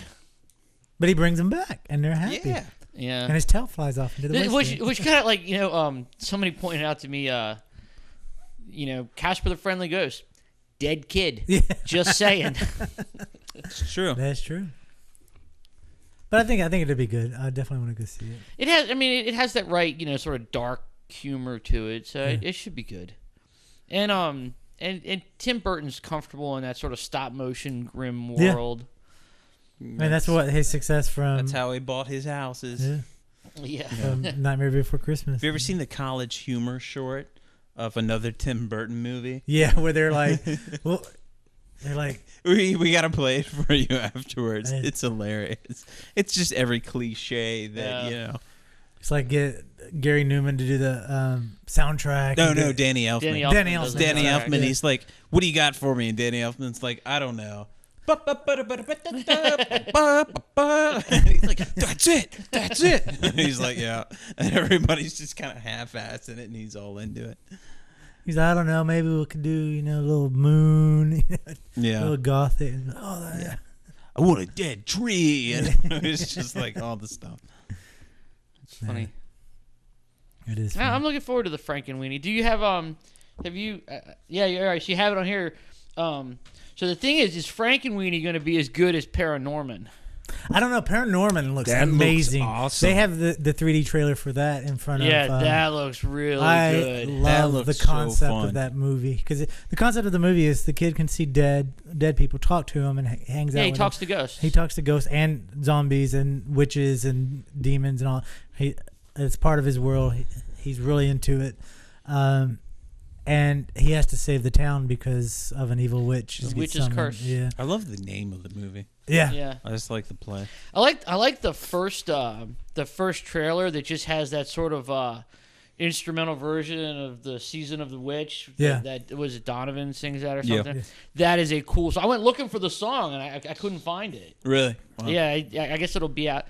But he brings them back, and they're happy.
Yeah.
Yeah.
And his tail flies off into the wasteland.
Which kind of like somebody pointed out to me Casper the Friendly Ghost, dead kid.
Yeah.
Just saying.
It's true.
That's true. But I think it'd be good. I definitely want to go see it.
It has that right, sort of dark humor to it, so it should be good. And Tim Burton's comfortable in that sort of stop motion grim world.
And that's what his success from.
That's how he bought his houses.
Yeah.
Nightmare Before Christmas.
Have you ever seen the college humor short of another Tim Burton movie?
Yeah, where they're like, well, they're like,
we gotta play it for you afterwards.
Right.
It's hilarious. It's just every cliche that
it's like get Gary Newman to do the soundtrack.
No, Danny Elfman.
Danny
does
Elfman.
the
Danny
soundtrack.
Elfman. He's like, "What do you got for me?" And Danny Elfman's like, "I don't know." He's like, "That's it." He's like, "Yeah," and everybody's just kind of half-assing it, and he's all into it.
He's like, I don't know, maybe we could do, a little moon, a
Yeah.
little gothic. Oh,
Yeah. I want a dead tree, and it's just like all the stuff.
It's funny.
It is.
Yeah,
Fun.
I'm looking forward to the Frankenweenie. Do you have yeah, you're right. So you have it on here. So the thing is Frankenweenie going to be as good as ParaNorman?
I don't know. ParaNorman looks
That looks
amazing.
awesome.
They have the 3D trailer for that in front of.
That looks really
I
good.
That
love
looks
the
so
concept
fun.
of that movie because the concept of the movie is the kid can see dead people, talk to him, and hangs out.
Yeah, he
with
talks
them.
to ghosts.
He talks to ghosts and zombies and witches and demons and all. It's part of his world. He's really into it. And he has to save the town because of an evil witch.
The
gets
witch's
summoned.
curse.
Yeah.
I love the name of the movie.
Yeah.
Yeah.
I just like the play.
I like the first trailer that just has that sort of instrumental version of the Season of the Witch.
Yeah.
That was it Donovan sings that or
Yeah.
something.
Yeah.
That is a cool. So I went looking for the song and I couldn't find it.
Really? Wow.
Yeah, I guess it'll be out.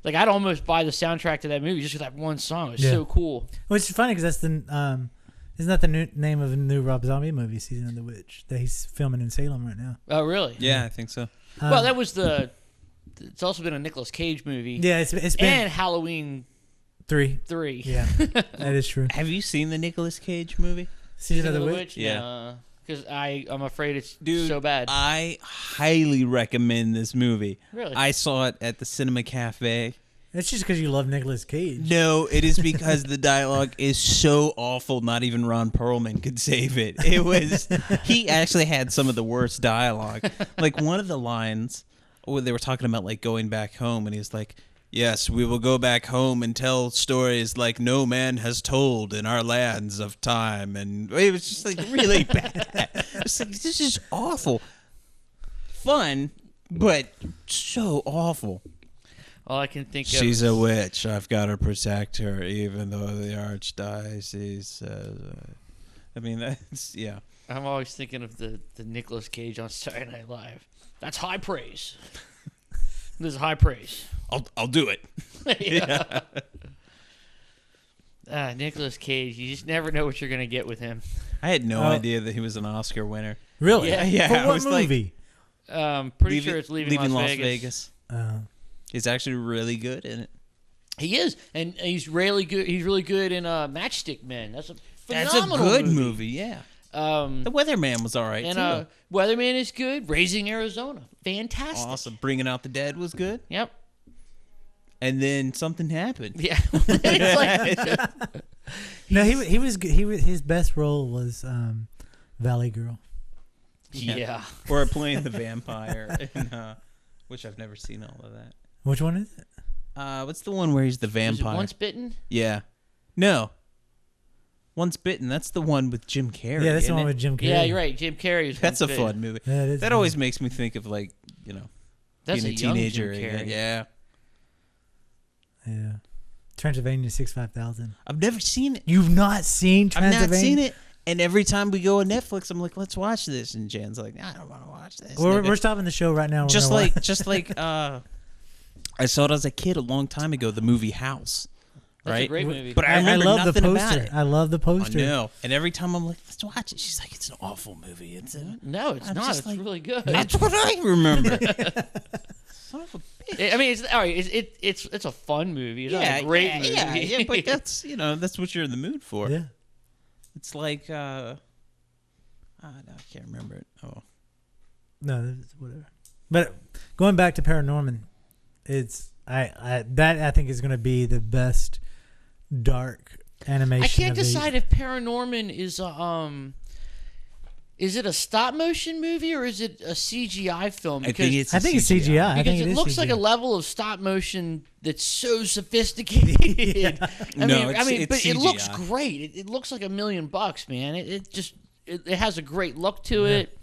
Like I'd almost buy the soundtrack to that movie just for that one song. It's
Yeah.
so cool.
Which is funny because that's the isn't that the new name of a new Rob Zombie movie, Season of the Witch, that he's filming in Salem right now?
Oh, really?
Yeah, I think so.
Well, that was the. It's also been a Nicolas Cage movie.
Yeah, it's been
And Halloween
3.
3.
Yeah, that is true.
Have you seen the Nicolas Cage movie?
Season of the Witch.
Yeah.
Because I'm afraid it's
Dude,
so bad.
I highly recommend this movie.
Really?
I saw it at the Cinema Cafe
It's just because you love Nicolas Cage.
No, it is because the dialogue is so awful. Not even Ron Perlman could save it. It was he actually had some of the worst dialogue. Like one of the lines where they were talking about like going back home, and he was like, "Yes, we will go back home and tell stories like no man has told in our lands of time." And it was just like really bad. It's like this is awful. Fun, but so awful.
All I can think of.
She's a witch. I've got to protect her, even though the archdiocese says. I mean, that's
I'm always thinking of the Nicolas Cage on Saturday Night Live. That's high praise. This is high praise.
I'll do it.
Yeah. Nicolas Cage. You just never know what you're gonna get with him.
I had no idea that he was an Oscar winner.
Really?
Yeah.
For
I
what
was
movie?
Pretty sure it's Leaving Las Vegas.
He's actually really good in it.
He is, and he's really good. He's really good in Matchstick Men. That's a phenomenal
good movie. Yeah. The Weatherman was all right
and
too.
Weatherman is good. Raising Arizona, fantastic.
Awesome. Bringing Out the Dead was good.
Yep.
And then something happened.
Yeah. It's like,
No, he was good. His best role was Valley Girl.
yeah.
Or playing the vampire, which I've never seen all of that.
Which one is it?
What's the one where he's the
Was
vampire?
it Once Bitten?
Yeah. No. Once Bitten. That's the one with Jim Carrey.
Yeah, that's the
isn't
one
it?
with Jim Carrey.
Yeah, you're right. Jim Carrey is.
That's
Once
a
Bitten.
fun movie.
Yeah, it is
That
good.
always makes me think of like,
That's
being a
young
teenager.
Jim Carrey.
Yeah.
Yeah. Transylvania 65000.
I've never seen it.
You've not seen
I've
Transylvania?
not seen it. And every time we go on Netflix, I'm like, let's watch this. And Jan's like, I don't want to watch this.
We're stopping the show right now. We're
just
gonna
like,
watch-
just like, I saw it as a kid a long time ago, the movie House.
That's
right?
a great movie.
But I remember
love the
nothing about
poster.
it.
I love the
I
poster.
know. And every time I'm like, let's watch it. She's like, it's an awful movie. It's
No, it's
I'm
not.
just
It's
like,
really good.
That's what I remember. Son of a bitch.
I mean, it's all right. It's a fun movie. It's not a great movie.
Yeah, but that's that's what you're in the mood for.
Yeah.
It's like no, I can't remember it. Oh,
No, it's whatever. But going back to ParaNorman, it's I think is going to be the best dark animation.
I can't
of the-
decide if ParaNorman is it a stop motion movie or is it a CGI film?
I think it's
CGI. I
because
think
it
is
looks like
CGI.
a level of stop motion that's so sophisticated. I mean,
it's
but it looks
CGI.
great. It looks like $1 million, man. It has a great look to it.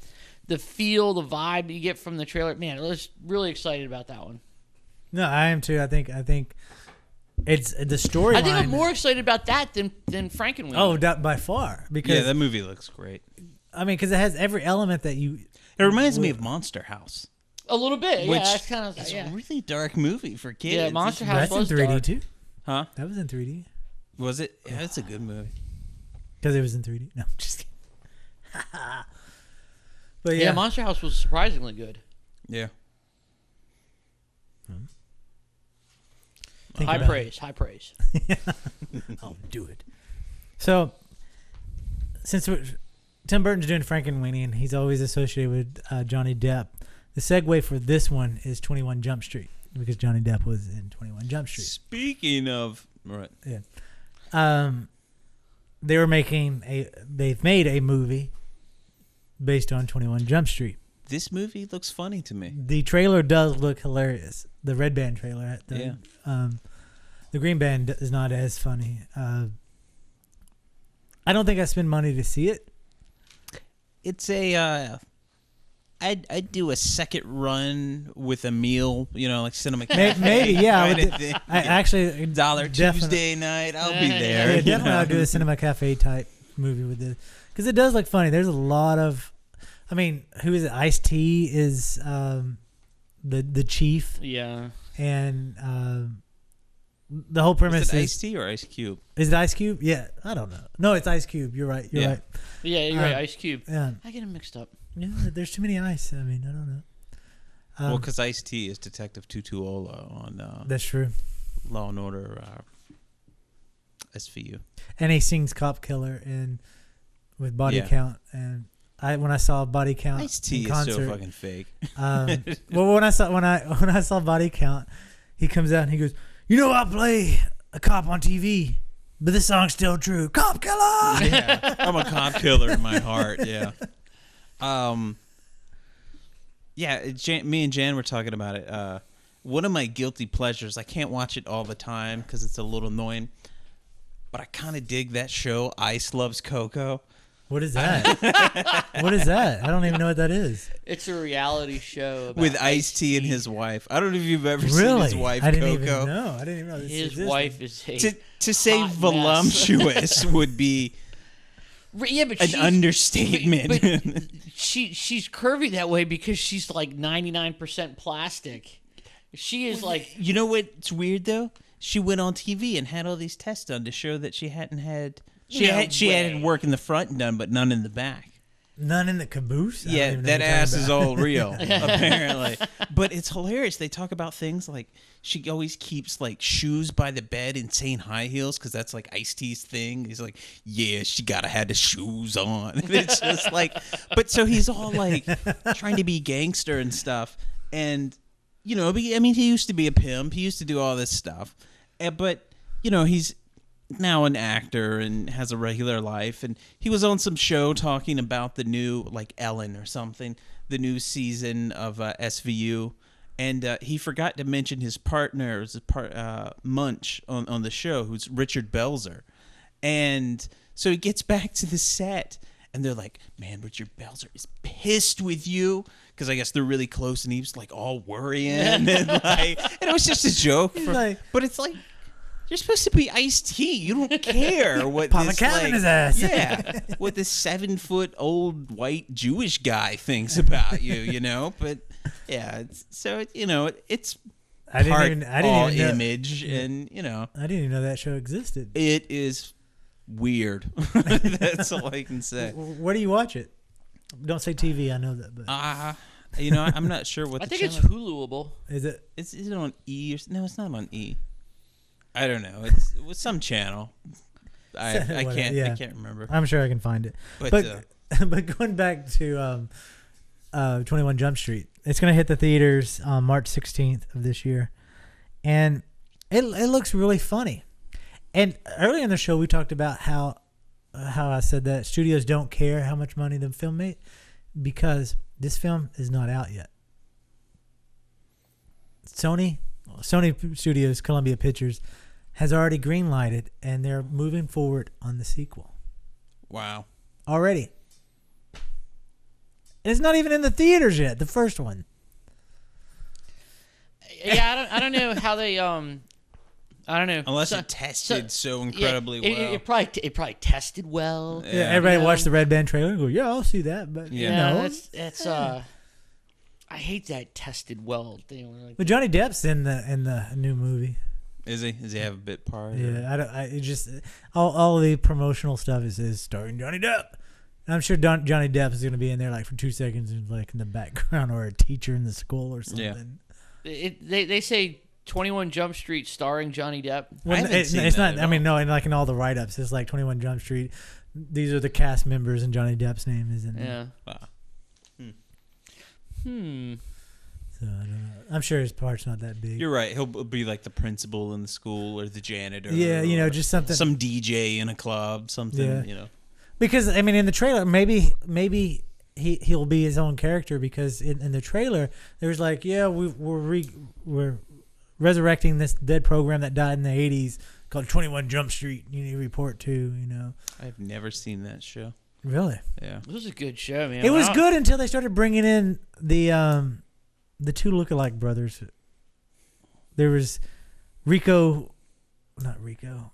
The feel, the vibe you get from the trailer, man. I was really excited about that one.
No, I am too. I think it's the storyline.
I think I'm more excited about that than Frankenweenie.
Oh, by far, because
that movie looks great.
I mean, because it has every element that you.
It reminds me of Monster House,
a little bit.
which
Yeah, that's kind of
is a really dark movie for kids.
Yeah, Monster House
That's in
was
3D
dark.
too.
Huh?
That was in 3D
Was it? Yeah, it's a good movie.
because it was in 3D. No, I'm just kidding. But
Yeah, Monster House was surprisingly good.
Yeah.
Think
High
about
praise. High praise.
I'll do it. So, since Tim Burton's doing Frankenweenie and he's always associated with Johnny Depp, the segue for this one is 21 Jump Street because Johnny Depp was in 21 Jump Street.
Speaking of, right?
Yeah. They've made a movie based on 21 Jump Street.
This movie looks funny to me.
The trailer does look hilarious. The red band trailer. The green band is not as funny. I don't think I spend money to see it.
It's a. I'd do a second run with a meal, like cinema cafe.
Maybe, yeah. I,
kind
would
of thing.
I actually
Dollar Tuesday night, I'll be there.
Yeah, definitely I'll do a cinema cafe type movie with this because it does look funny. There's a lot of, I mean, who is it? Ice-T is the chief,
Yeah.
and the whole premise
Is it
is
Ice-T or Ice Cube?
Is it Ice Cube? Yeah, I don't know. No, it's Ice Cube. You're right. You're
Yeah.
right.
Yeah, you're right. Ice Cube.
Yeah,
I get them mixed up.
yeah. There's too many ice. I mean, I don't know.
Well, because Ice-T is Detective Tutuola on
That's true.
Law and Order SVU.
And he sings "Cop Killer" and with Body
Yeah.
Count. And when I saw Body Count
Ice-T
in
is
concert,
so fucking fake.
well, when I saw Body Count, he comes out and he goes, You know, I play a cop on TV, but this song's still true. Cop killer.
Yeah, I'm a cop killer in my heart. Yeah. Me and Jan were talking about it. One of my guilty pleasures. I can't watch it all the time because it's a little annoying, but I kind of dig that show. Ice Loves Coco.
What is that? What is that? I don't even know what that is.
It's a reality show about
With Ice-T and his wife. I don't know if you've ever seen his wife,
I didn't
Coco.
even know. I didn't even know this
his
existed.
wife is a
To say
hot mess.
voluptuous would be
Yeah, but
an
she's,
understatement.
But she's curvy that way because she's like 99% plastic. She is like.
You know what's weird though? She went on TV and had all these tests done to show that she hadn't had. She had work in the front done, but none in the back.
None in the caboose? I don't
Yeah,
even know
that
what you're
ass
talking
is
about.
all real, apparently. But it's hilarious. They talk about things like she always keeps like shoes by the bed, insane high heels, because that's like Ice-T's thing. He's like, yeah, she gotta have the shoes on. And it's just like, but so he's all like trying to be gangster and stuff. And, you know, I mean, he used to be a pimp. He used to do all this stuff. But, you know, he's now an actor and has a regular life, and he was on some show talking about the new, like Ellen or something, the new season of SVU, and he forgot to mention his partner, Munch on the show, who's Richard Belzer, and so he gets back to the set, and they're like, man, Richard Belzer is pissed with you, because I guess they're really close, and he's like all worrying, and it was just a joke, but it's like, you're supposed to be Ice-T. You don't care what
Pop a
this,
cat in his ass.
Yeah, what this 7-foot old white Jewish guy thinks about you, you know. But yeah, it's
I didn't even know.
image, and you know,
I didn't even know that show existed.
it is weird. That's all I can say.
Where do you watch it? Don't say TV. I know that, but
You know, I'm not sure what
I
the
think it's
channel
Huluable.
is it?
is it on E or no? It's not on E. I don't know. It's with some channel. I can't remember.
I'm sure I can find it.
But
But going back to 21 Jump Street, it's going to hit the theaters on March 16th of this year, and it looks really funny. And earlier in the show, we talked about how I said that studios don't care how much money the film made because this film is not out yet. Sony Studios, Columbia Pictures, has already greenlighted, and they're moving forward on the sequel
wow.
already. And it's not even in the theaters yet, the first one.
Yeah, I don't know how they I don't know.
Unless it tested so incredibly well.
It probably tested well.
Yeah, everybody watched the Red Band trailer and go, yeah, I'll see that. But
That's I hate that tested well thing. Like,
but Johnny Depp's in the new movie.
Is he? Does he have a bit part?
Yeah, it just all the promotional stuff is starring Johnny Depp. And I'm sure Johnny Depp is going to be in there like for 2 seconds, like in the background, or a teacher in the school or something.
Yeah.
They say 21 Jump Street starring Johnny Depp.
Well, it's not. I mean, no, and like in all the write-ups, it's like 21 Jump Street. These are the cast members, and Johnny Depp's name is in there.
Yeah.
Wow.
So I don't know. I'm sure his part's not that big.
You're right. He'll be like the principal in the school or the janitor.
Yeah, just something.
Some DJ in a club, something,
Because I mean, in the trailer, maybe he'll be his own character, because in the trailer there's like, we're resurrecting this dead program that died in the 80s called 21 Jump Street. You need to report to.
I've never seen that show.
Really?
Yeah.
It was a good show, man.
It was good until they started bringing in the two lookalike brothers. There was not Rico.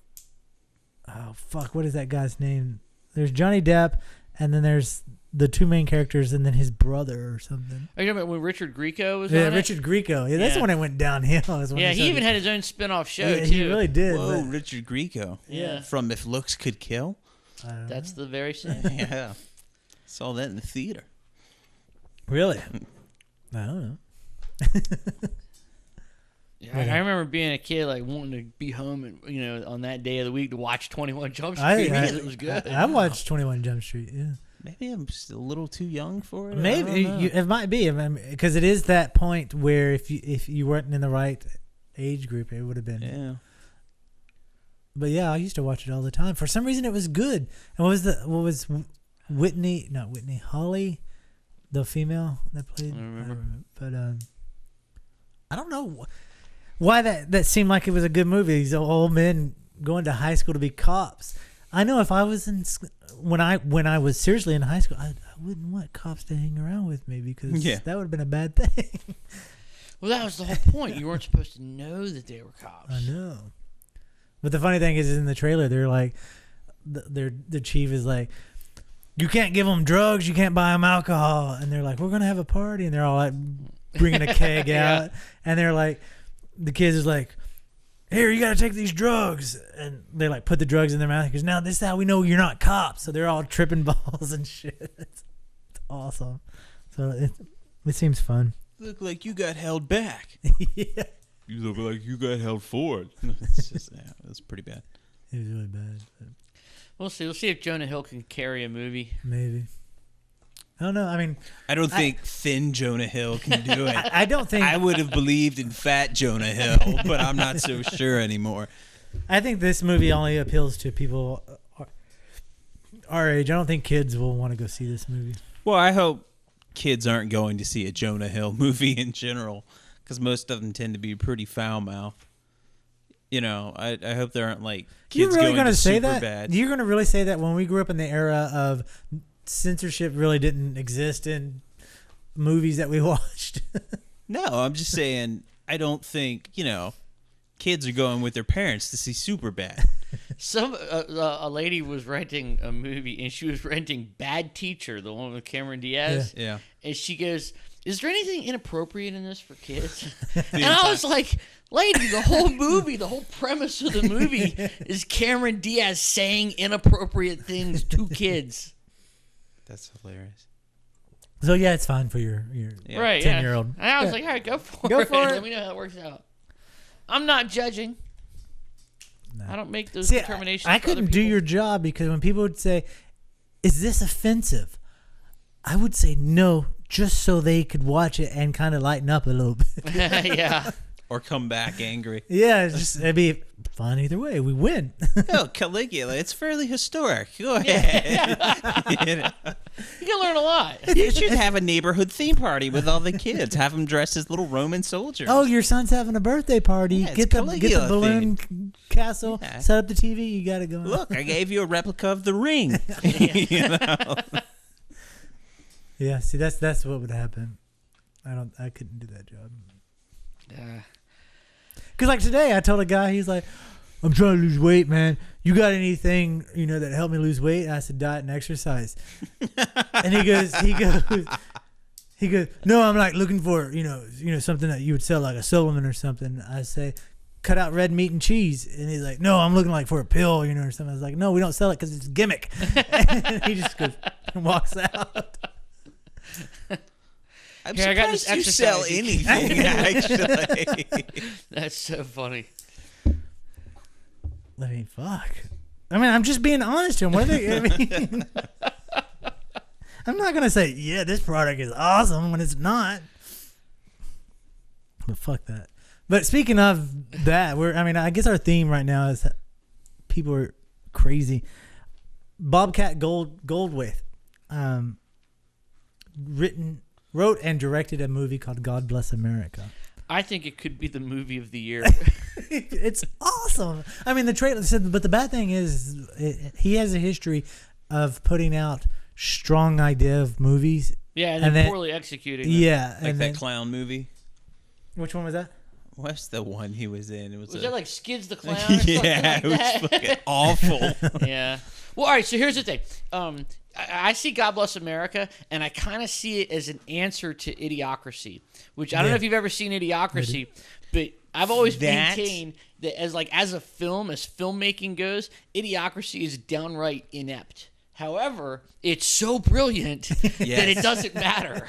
Oh fuck! What is that guy's name? There's Johnny Depp, and then there's the two main characters, and then his brother or something.
Are you talking about when Richard Grieco was
Yeah,
on
Richard Grieco. Yeah, that's when it went downhill.
He even had his own spin-off show,
yeah,
too.
He really did.
Whoa, Richard Grieco.
Yeah.
From If Looks Could Kill.
That's the very same.
Yeah. Saw that in the theater.
Really? I don't know.
Yeah, I remember being a kid, like wanting to be home, and on that day of the week to watch 21 Jump Street because it was good.
I watched 21 Jump Street. Yeah.
Maybe I'm just a little too young for it.
Maybe it might be, because it is that point where if you weren't in the right age group, it would have been.
Yeah.
But yeah, I used to watch it all the time. For some reason, it was good. And what was Whitney? Not Whitney. Holly, the female that played.
I don't remember.
But I don't know why that seemed like it was a good movie. These old men going to high school to be cops. I know if I was when I was seriously in high school, I wouldn't want cops to hang around with me because that would have been a bad thing.
Well, that was the whole point. You weren't supposed to know that they were cops.
I know. But the funny thing is in the trailer, they're like, the chief is like, you can't give them drugs, you can't buy them alcohol, and they're like, we're gonna have a party, and they're all like bringing a keg out, and they're like, the kids is like, here, you got to take these drugs. And they like put the drugs in their mouth. Because now this is how we know you're not cops. So they're all tripping balls and shit. It's awesome. So it seems fun.
Look like you got held back.
Yeah.
You look like you got held forward. It's just, that's pretty bad.
It was really bad. But
We'll see. We'll see if Jonah Hill can carry a movie.
maybe. I don't know. I mean,
I don't think thin Jonah Hill can do it.
I don't think.
I would have believed in fat Jonah Hill, but I'm not so sure anymore.
I think this movie only appeals to people our age. I don't think kids will want to go see this movie.
Well, I hope kids aren't going to see a Jonah Hill movie in general, because most of them tend to be pretty foul-mouthed. You know, I hope there aren't like kids
You're really
going to
say
super
that?
bad.
You're going to really say that when we grew up in the era of censorship really didn't exist in movies that we watched?
No, I'm just saying I don't think, kids are going with their parents to see Superbad.
A lady was renting a movie, and she was renting Bad Teacher, the one with Cameron Diaz.
Yeah.
And she goes, is there anything inappropriate in this for kids? And I was like, lady, the whole movie, the whole premise of the movie is Cameron Diaz saying inappropriate things to kids.
That's hilarious.
So yeah, it's fine for your
Right,
10-year-old.
And I was like, all right, go for
Go
it.
for it.
Let me know how it works out. I'm not judging.
No.
I don't make those
See,
determinations.
I
for other
couldn't do
people.
your job because when people would say, "Is this offensive?" I would say no, just so they could watch it and kind of lighten up a little bit.
Yeah.
Or come back angry.
Yeah, it'd be fun either way. We win.
Oh, Caligula, it's fairly historic. Go ahead.
You can learn a lot.
You should have a neighborhood theme party with all the kids. Have them dressed as little Roman soldiers.
Oh, your son's having a birthday party.
Yeah, it's
get the
Caligula
balloon castle.
Yeah.
Set up the TV. You got to go.
Look, I gave you a replica of the ring.
Yeah. See, that's what would happen. I couldn't do that job. Because like today, I told a guy, he's like, I'm trying to lose weight, man. You got anything, that helped me lose weight? And I said, diet and exercise. And he goes, no, I'm like looking for, something that you would sell like a supplement or something. I say, cut out red meat and cheese. And he's like, no, I'm looking like for a pill, or something. I was like, no, we don't sell it because it's a gimmick. And he just goes and walks out.
I'm
Here, I got
surprised
this
you sell
exercise.
anything, actually.
That's so funny.
I mean, fuck. I mean, I'm just being honest to him. What are they? I mean, I'm not gonna say, yeah, this product is awesome when it's not. But fuck that. But speaking of that, I guess our theme right now is people are crazy. Bobcat Goldthwait, wrote and directed a movie called God Bless America.
I think it could be the movie of the year.
It's awesome. I mean, the trailer said, but the bad thing is he has a history of putting out strong idea of movies.
Yeah, and then poorly executing them.
Yeah.
Like that clown movie.
Which one was that?
What's the one he was in?
Was that like Skids the Clown? Or
yeah,
something like
it was
that?
fucking awful.
Yeah. Well, all right, so here's the thing. I see God Bless America, and I kind of see it as an answer to Idiocracy, which I don't know if you've ever seen Idiocracy, but I've always maintained that as a film, as filmmaking goes, Idiocracy is downright inept. However, it's so brilliant that it doesn't matter.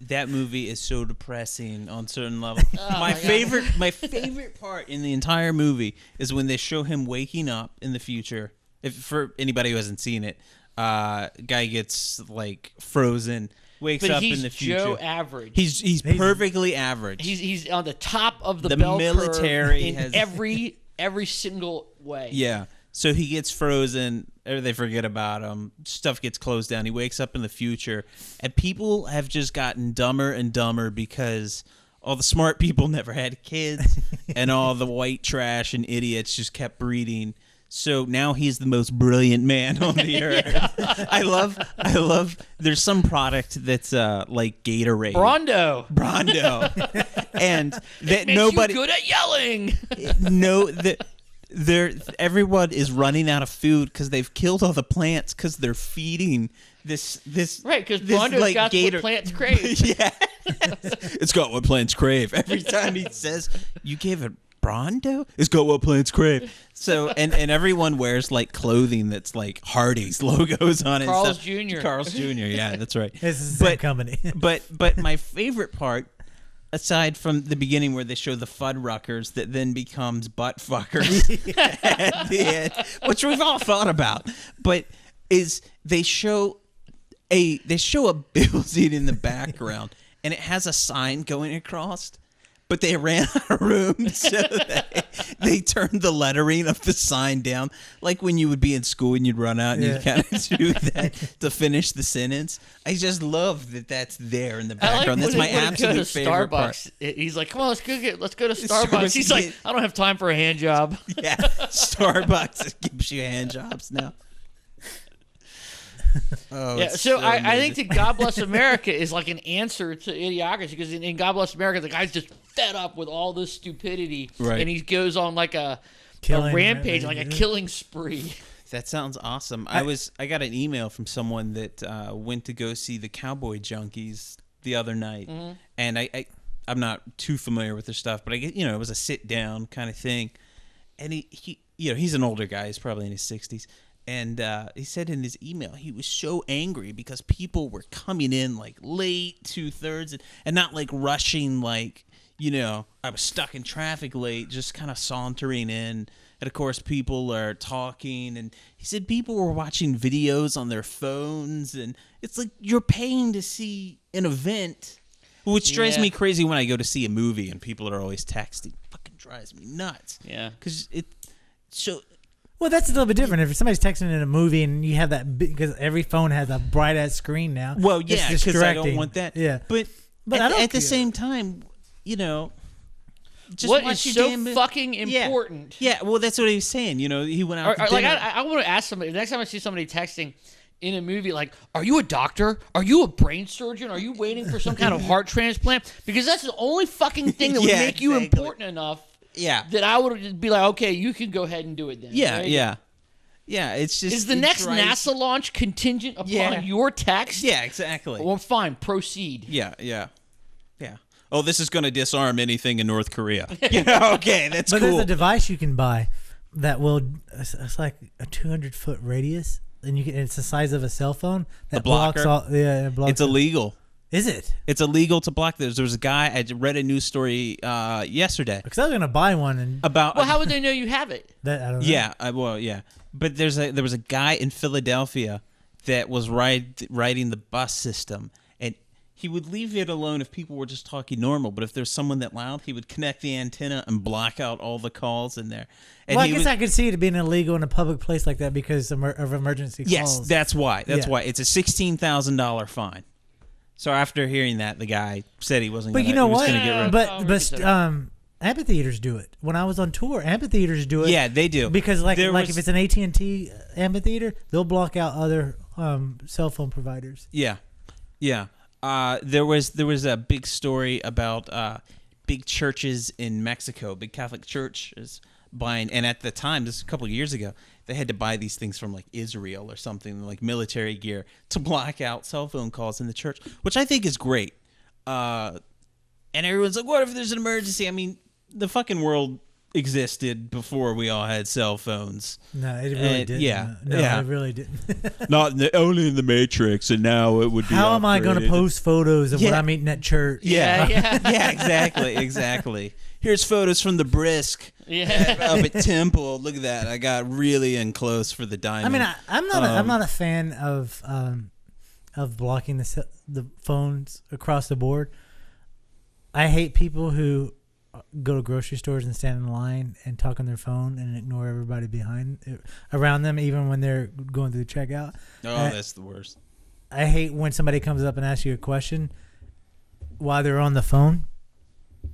That movie is so depressing on certain levels. My favorite part in the entire movie is when they show him waking up in the future. If for anybody who hasn't seen it, guy gets like frozen wakes
but
up
he's
in the future.
Joe average.
He's perfectly average.
He's on the top of the,
The
bell
military
curve in
has-
every single way.
Yeah. So he gets frozen, or they forget about him. Stuff gets closed down. He wakes up in the future, and people have just gotten dumber and dumber because all the smart people never had kids, and all the white trash and idiots just kept breeding. So now he's the most brilliant man on the earth. I love. There's some product that's like Gatorade,
Brondo
and that
makes
nobody
you good at yelling.
Everyone is running out of food because they've killed all the plants because they're feeding this
Right, because
this,
Brondo's
like,
got
gator.
what plants crave.
Yeah, it's got what plants crave. Every time he says, "You gave it Brondo," it's got what plants crave. So and everyone wears like clothing that's like Hardee's logos on it.
Carl's
and stuff.
Jr.
Carl's Jr. Yeah, that's right.
This is the same company.
But my favorite part, aside from the beginning where they show the Fuddruckers that then becomes butt fuckers at the end, which we've all thought about, but is they show a building in the background and it has a sign going across, but they ran out of room, so they turned the lettering of the sign down, like when you would be in school and you'd run out and you'd kind of do that to finish the sentence. I just love that that's there in the background. That's my absolute favorite part.
He's like, "Come on, let's go to Starbucks." He's like, "I don't have time for a hand job."
Yeah, Starbucks gives you hand jobs now. Oh,
Yeah, so I
amazing.
think that God Bless America is like an answer to Idiocracy, because in God Bless America, the guy's just fed up with all this stupidity,
Right.
and he goes on like a rampage, like a killing spree.
That sounds awesome. I got an email from someone that went to go see the Cowboy Junkies the other night, and I'm not too familiar with their stuff, but it was a sit down kind of thing, and he he's an older guy. He's probably in his 60s. And he said in his email he was so angry because people were coming in like late 2/3 and not like rushing, like, I was stuck in traffic late, just kind of sauntering in. And of course people are talking, and he said people were watching videos on their phones, and it's like you're paying to see an event, which drives me crazy when I go to see a movie and people are always texting. Fucking drives me nuts.
Yeah.
Because
Well, that's a little bit different. If somebody's texting in a movie and you have that, because every phone has a bright ass screen now.
Well,
it's
yeah, because I don't
distracting.
want that.
Yeah,
but at the same time, just
What
watch
is
your
so
damn
fucking important?
Yeah, well, that's what he was saying. He went out.
Like I want to ask somebody, the next time I see somebody texting in a movie, like, "Are you a doctor? Are you a brain surgeon? Are you waiting for some kind of heart transplant?" Because that's the only fucking thing that would make you important enough.
Yeah.
That I would just be like, "Okay, you can go ahead and do it then."
Yeah,
right?
yeah. It's just
Is the next NASA launch contingent upon your text?
Yeah, exactly.
Well, fine, proceed.
Yeah. Oh, this is going to disarm anything in North Korea. Okay, that's
but
cool.
there's a device you can buy that will. It's like a 200-foot radius, and it's the size of a cell phone. That
blocker?
blocks all. Yeah, it blocks
It's illegal.
Is it?
It's illegal to block this. There was a guy, I read a news story yesterday
Because I was gonna buy one and
about.
Well, how would they know you have it?
that I don't know.
Yeah. But there was a guy in Philadelphia that was riding the bus system, and he would leave it alone if people were just talking normal. But if there's someone that loud, he would connect the antenna and block out all the calls in there. And
Well, I guess I could see it being illegal in a public place like that because of emergency calls.
Yes, that's why.
Yeah.
Why it's a $16,000 fine. So after hearing that, the guy said he wasn't.
But you know what?
Get rid of
But amphitheaters do it. When I was on tour, amphitheaters do it.
Yeah, they do.
Because if it's an AT&T amphitheater, they'll block out other cell phone providers.
Yeah. There was a big story about big churches in Mexico, big Catholic churches buying, and at the time, this is a couple of years ago, they had to buy these things from like Israel or something, like military gear, to block out cell phone calls in the church, which I think is great. And everyone's like, what if there's an emergency? I mean, the fucking world existed before we all had cell phones.
No, it really didn't.
Yeah.
No,
Yeah.
it really didn't.
Not only in the Matrix, and now it would be.
How am I going to post photos of when I'm eating at church?
Yeah,
Yeah.
exactly. Here's photos from the brisk
Yeah.
up at Temple. Look at that. I got really in close for the diamond.
I mean, I'm not a fan of blocking the phones across the board. I hate people who go to grocery stores and stand in line and talk on their phone and ignore everybody around them, even when they're going through the checkout.
Oh, that's the worst.
I hate when somebody comes up and asks you a question while they're on the phone.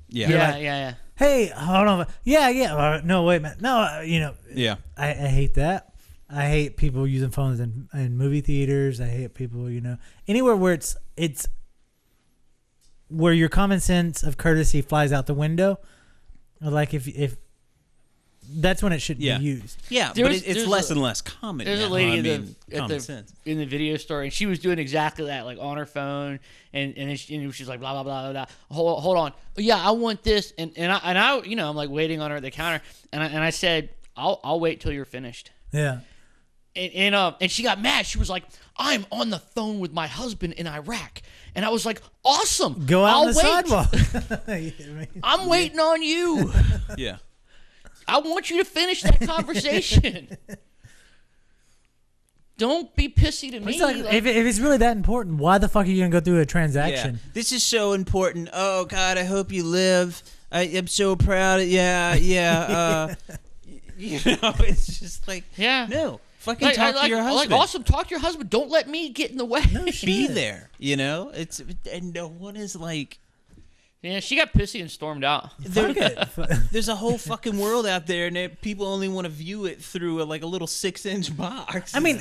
Yeah.
Hey, hold on. Yeah. No, wait, man. No,
Yeah.
I hate that. I hate people using phones in movie theaters. I hate people, anywhere where it's where your common sense of courtesy flies out the window. Like if that's when it should be used.
Yeah, but it's less and less common.
There's
now.
a lady
in
the video store, and she was doing exactly that, like on her phone, and she's like blah blah blah blah blah. Hold on, yeah, I want this, and I I'm like waiting on her at the counter, and I said I'll wait till you're finished.
Yeah.
And she got mad. She was like, "I'm on the phone with my husband in Iraq," and I was like, "Awesome,
go out
I'll
on the
wait.
sidewalk."
I'm waiting on you.
Yeah.
I want you to finish that conversation. Don't be pissy to me.
It's like, if it's really that important, why the fuck are you gonna go through a transaction?
Yeah. This is so important. Oh God, I hope you live. I am so proud. Yeah. It's just like, no. Fucking talk to your husband.
Like, awesome, talk to your husband. Don't let me get in the way.
No shit.
Be there. And no one is like.
Yeah, she got pissy and stormed out.
There's a whole fucking world out there, and people only want to view it through a little 6-inch box.
I mean,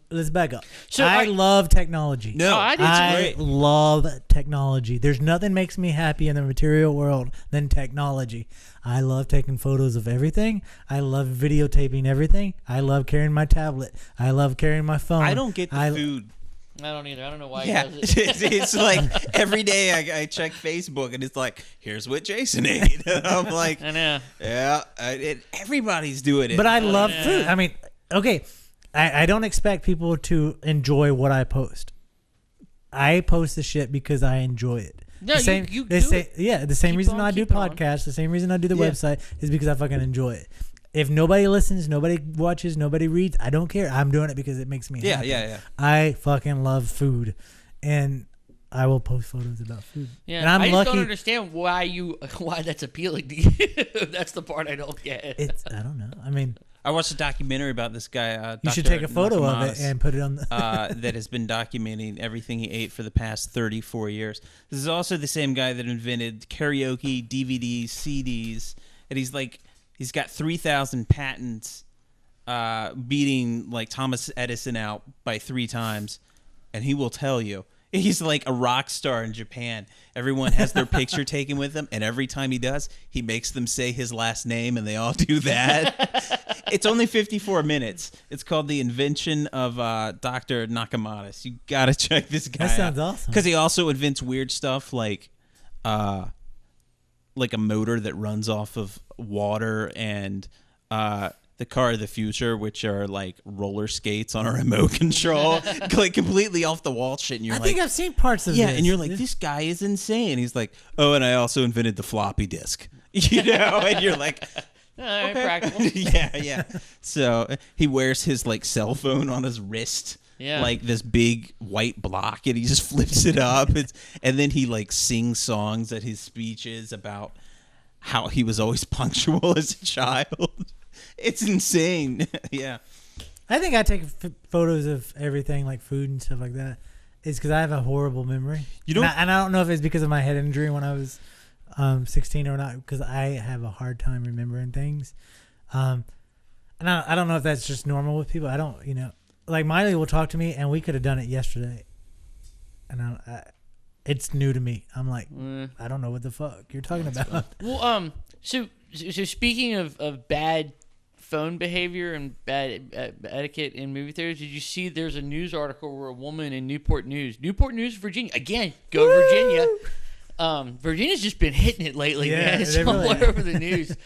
let's back up.
So
I love technology.
No,
I love technology. There's nothing makes me happy in the material world than technology. I love taking photos of everything. I love videotaping everything. I love carrying my tablet. I love carrying my phone.
I don't get the food.
I don't either. I don't know why
Yeah,
he does it.
it's like every day I check Facebook and it's like, here's what Jason ate. And I'm like,
I know.
Yeah, everybody's doing it.
But I love food. I mean, okay, I don't expect people to enjoy what I post. I post the shit because I enjoy it.
No,
the same,
you
the
do
same,
it.
Yeah, the same
Keep
reason
on,
I do
keep on.
podcasts, the same reason I do the website is because I fucking enjoy it. If nobody listens, nobody watches, nobody reads, I don't care. I'm doing it because it makes me happy.
Yeah.
I fucking love food, and I will post photos about food.
Yeah,
and I'm
I just
lucky.
don't understand why that's appealing to you. That's the part I don't get.
I don't know. I mean,
I watched a documentary about this guy.
you should take a photo of it and put it on the
that has been documenting everything he ate for the past 34 years. This is also the same guy that invented karaoke, DVDs, CDs, and he's got 3,000 patents, beating Thomas Edison out by 3 times, and he will tell you. He's like a rock star in Japan. Everyone has their picture taken with him, and every time he does, he makes them say his last name, and they all do that. It's only 54 minutes. It's called The Invention of Dr. Nakamoto's. You got to check this guy out.
That sounds awesome.
Because he also invents weird stuff like a motor that runs off of water and the car of the future, which are like roller skates on a remote control, completely off the wall shit. And you're
I think I've seen parts of
this.
this.
And you're like, this guy is insane. He's like, oh, and I also invented the floppy disk. And you're like, okay.
Practical.
Yeah. So he wears his cell phone on his wrist.
Yeah.
Like this big white block, and he just flips it up. And then he sings songs at his speeches about how he was always punctual as a child. It's insane. Yeah.
I think I take photos of everything, like food and stuff like that. It's because I have a horrible memory. And I don't know if it's because of my head injury when I was 16 or not, because I have a hard time remembering things. And I don't know if that's just normal with people. I don't, like Miley will talk to me, and we could have done it yesterday. And it's new to me. I'm like, I don't know what the fuck you're talking about.
Well, so speaking of bad phone behavior and bad etiquette in movie theaters, did you see there's a news article where a woman in Newport News, Virginia, again, go Virginia. Virginia's just been hitting it lately, man. It's all over the news.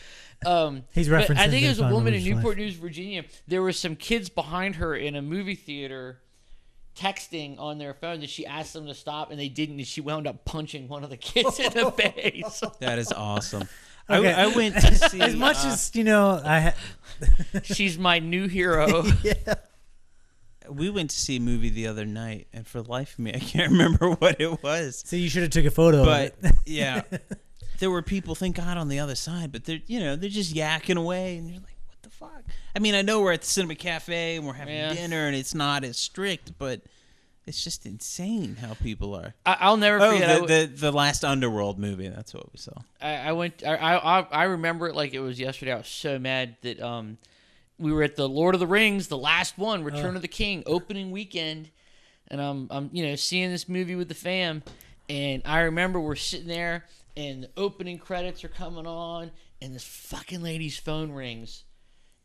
He's referencing.
I think it was a woman in Newport News, Virginia. There were some kids behind her in a movie theater texting on their phone that she asked them to stop, and they didn't, and she wound up punching one of the kids in the face.
That is awesome.
Okay.
I went to see...
As much as,
She's my new hero.
We went to see a movie the other night, and for the life of me, I can't remember what it was.
So you should have took a photo
But
of it.
yeah, there were people, thank God, on the other side, but they're just yakking away, and you're like, what the fuck? I mean, I know we're at the Cinema Cafe and we're having dinner, and it's not as strict, but it's just insane how people are.
I'll never forget.
The last Underworld movie. That's what we saw.
I went. I remember it like it was yesterday. I was so mad that we were at the Lord of the Rings, the last one, Return of the King, opening weekend, and I'm seeing this movie with the fam, and I remember we're sitting there, and the opening credits are coming on, and this fucking lady's phone rings.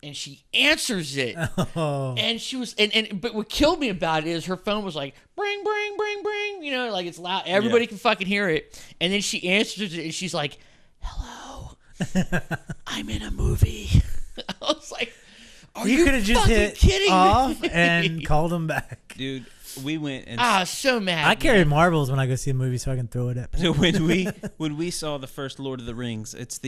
And she answers it, and she was, but what killed me about it is her phone was like, bring, bring, bring, bring, like it's loud, everybody can fucking hear it, and then she answers it, and she's like, hello, I'm in a movie. I was like, are you
could have just hit
kidding
off
me?
and called him back.
Dude, we went and
So mad.
I carry marbles when I go see a movie so I can throw it at people.
when we saw the first Lord of the Rings, it's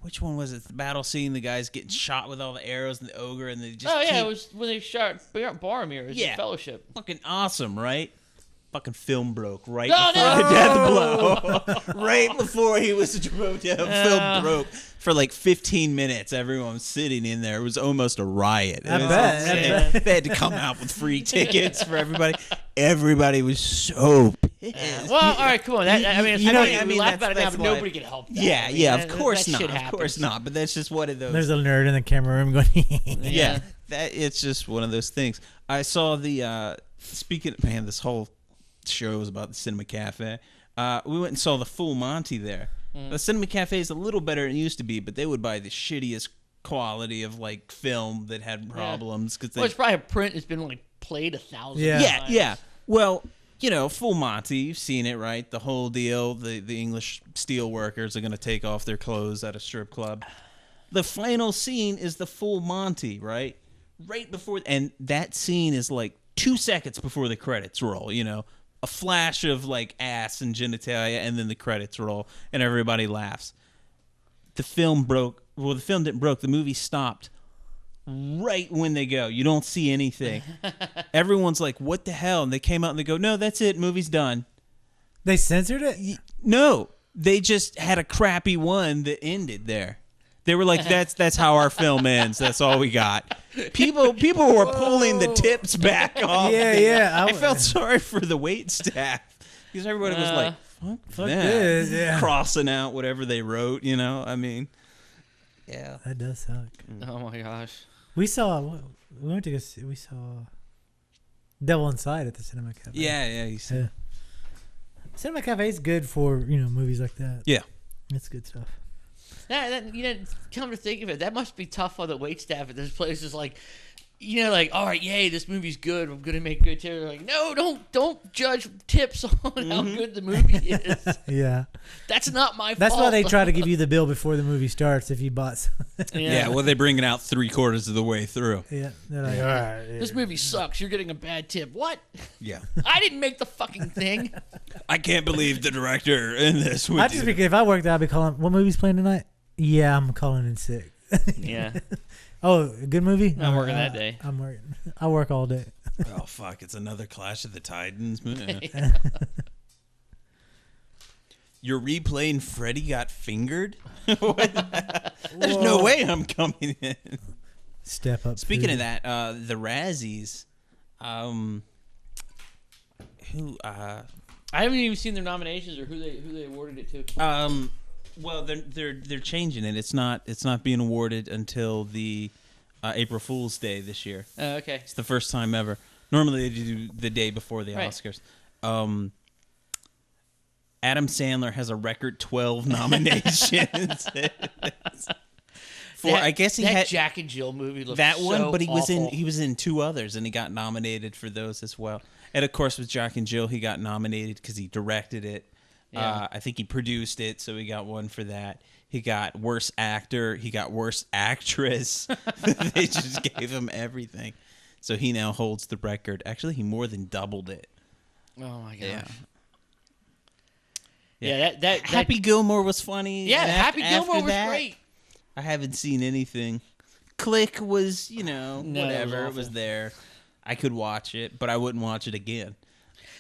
which one was it? The battle scene, the guys getting shot with all the arrows and the ogre, and they just
it was when they shot Boromir. It was the Fellowship.
Fucking awesome, right? Fucking film broke right
No,
before
no!
the death blow. Right before he was film broke for like 15 minutes. Everyone was sitting in there. It was almost a riot.
I bet.
They had to come out with free tickets for everybody. Everybody was so pissed.
Well, all right, come on. We laugh about it now,
that's
but nobody can help that.
Yeah, of course
that
not.
shit
Of
happens.
course not. But that's just one of those.
There's a nerd in the camera room going,
Yeah, it's just one of those things. I saw the speaking. Man, this whole show was about the Cinema Cafe. We went and saw the Full Monty there. The Cinema Cafe is a little better than it used to be, but they would buy the shittiest quality of like film that had problems because
it's probably a print that's been like played 1,000 times.
Yeah. Well, Full Monty, you've seen it, right? The whole deal. The English steel workers are going to take off their clothes at a strip club. The final scene is the Full Monty, right? Right before, and that scene is like 2 seconds before the credits roll. A flash of like ass and genitalia, and then the credits roll, and everybody laughs. The film broke. Well, the film didn't broke. The movie stopped right when they go. You don't see anything. Everyone's like, "What the hell?" And they came out and they go, "No, that's it. Movie's done."
They censored it?
No, they just had a crappy one that ended there. They were like, "That's how our film ends. That's all we got." People were pulling the tips back off.
Yeah.
I felt sorry for the wait staff because everybody was like, "Fuck
this," yeah.
crossing out whatever they wrote." I mean, yeah,
That does suck.
Oh my gosh.
We saw Devil Inside at the Cinema Cafe.
yeah. You said,
Cinema Cafe is good for movies like that.
yeah.
It's good stuff.
Come to think of it, that must be tough on the wait staff at this place. It's like, all right, yay, this movie's good. I'm gonna make good tips. Like, no, don't judge tips on how good the movie is.
Yeah,
that's not my fault.
That's why they try to give you the bill before the movie starts if you bought something.
Yeah. Well, they bring it out 3/4 of the way through.
Yeah, they're like, all right. Yeah.
This movie sucks. You're getting a bad tip. What?
Yeah.
I didn't make the fucking thing.
I can't believe the director in this.
If I worked out, I'd be calling. What movie's playing tonight? Yeah, I'm calling in sick.
Yeah.
Oh, a good movie?
I'm working that day.
I'm working. I work all day.
Oh fuck! It's another Clash of the Titans movie. You're replaying Freddy Got Fingered? There's no way I'm coming in.
Step up.
Speaking of that, the Razzies,
I haven't even seen their nominations or who they awarded it to.
well, they're changing it. It's not being awarded until the April Fool's Day this year.
Oh, okay.
It's the first time ever. Normally they do the day before the Oscars. Adam Sandler has a record 12 nominations. I guess he had
Jack and Jill movie. Looked
that one,
so
but
awful.
he was in 2 others, and he got nominated for those as well. And of course, with Jack and Jill, he got nominated because he directed it.
Yeah.
I think he produced it, so he got one for that. He got worst actor. He got worst actress. They just gave him everything. So he now holds the record. Actually, he more than doubled it.
Oh my gosh.
Yeah.
Yeah, that
Happy Gilmore was funny.
Yeah,
and
Happy Gilmore
after
was
that,
great.
I haven't seen anything. Click was,
No,
whatever.
it
It
was
was
awful.
there. I could watch it, but I wouldn't watch it again.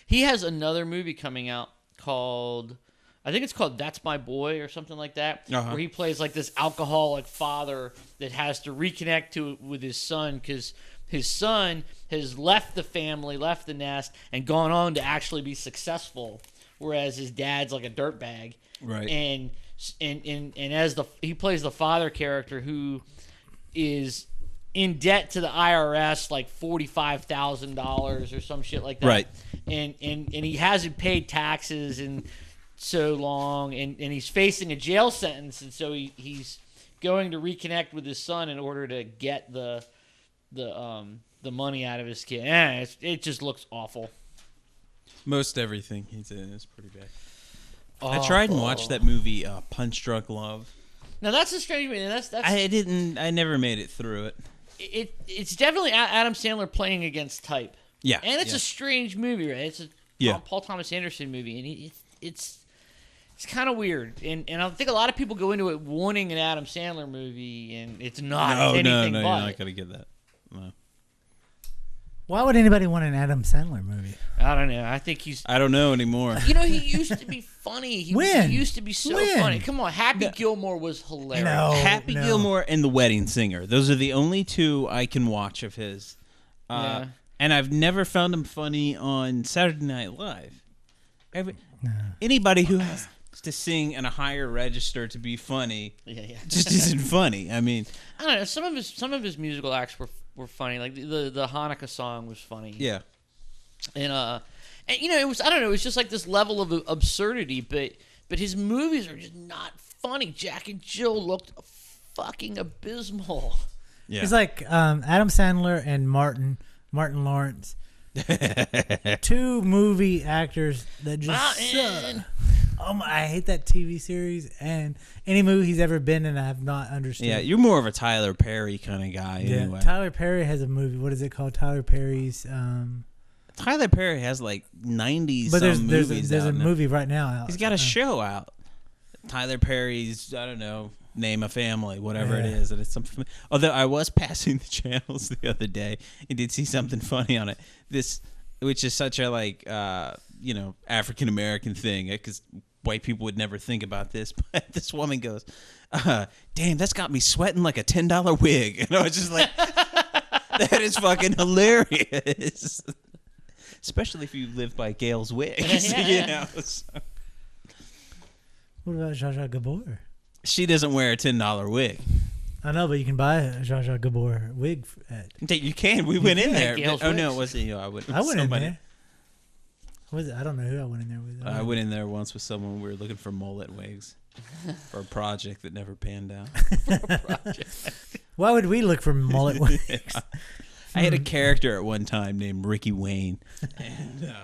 He has another movie coming out called, I think it's called That's My Boy or something like that,
Uh-huh.
where he plays like this alcoholic father that has to reconnect with his son because his son has left the family, left the nest, and gone on to actually be successful, whereas his dad's like a dirtbag.
Right.
And as he plays the father character who is in debt to the IRS like $45,000 or some shit like that.
Right.
And he hasn't paid taxes in so long, and he's facing a jail sentence, and so he's going to reconnect with his son in order to get the money out of his kid. It just looks awful.
Most everything he's in is pretty bad.
Awful.
I tried and watched that movie, Punch Drunk Love.
Now that's a strange movie. That's
I never made it through it.
It's definitely Adam Sandler playing against type.
Yeah.
And it's
yeah.
a strange movie, right? It's a Paul Thomas Anderson movie, and it's kind of weird. And I think a lot of people go into it wanting an Adam Sandler movie, and it's not anything
no,
but.
you're not gonna get that. No.
Why would anybody want an Adam Sandler movie?
I don't know. I think he's.
I don't know anymore.
He used to be funny. He used to be so
When?
funny. Come on, Happy Gilmore was hilarious.
No.
Happy Gilmore and The Wedding Singer. Those are the only two I can watch of his.
Yeah.
And I've never found him funny on Saturday Night Live. Anybody who has to sing in a higher register to be funny
Yeah.
just isn't funny. I mean,
I don't know. Some of his musical acts were funny. Like the Hanukkah song was funny.
yeah.
And it was, I don't know, it was just like this level of absurdity, but his movies are just not funny. Jack and Jill looked fucking abysmal.
Yeah.
It's like Adam Sandler and Martin Lawrence. Two movie actors that just suck. I hate that TV series and any movie he's ever been in I have not understood.
Yeah, you're more of a Tyler Perry kind of guy anyway.
Tyler Perry has a movie. What is it called? Tyler Perry's
Tyler Perry has like 90
but
some
there's
movies
a
out now.
movie right now out.
He's got a show out. Tyler Perry's, I don't know, Name a Family, whatever it
Yeah.
is. And it's something. Although I was passing the channels the other day and did see something funny on it. This, which is such a African American thing because white people would never think about this. But this woman goes, "Damn, that's got me sweating like a $10 wig," and I was just like, "That is fucking hilarious." Especially if you live by Gail's wigs,
Yeah.
So.
What about Zsa Zsa Gabor?
She doesn't wear a $10 wig.
I know, but you can buy a Zsa Zsa Gabor wig at.
You can. We went in there.
Gail's
Oh no,
wigs.
it wasn't you. I went
in
somebody.
there. Was it? I don't know who I went in there with.
I went in there once with someone. We were looking for mullet wigs for a project that never panned out.
Why would we look for mullet wigs?
I had a character at one time named Ricky Wayne, and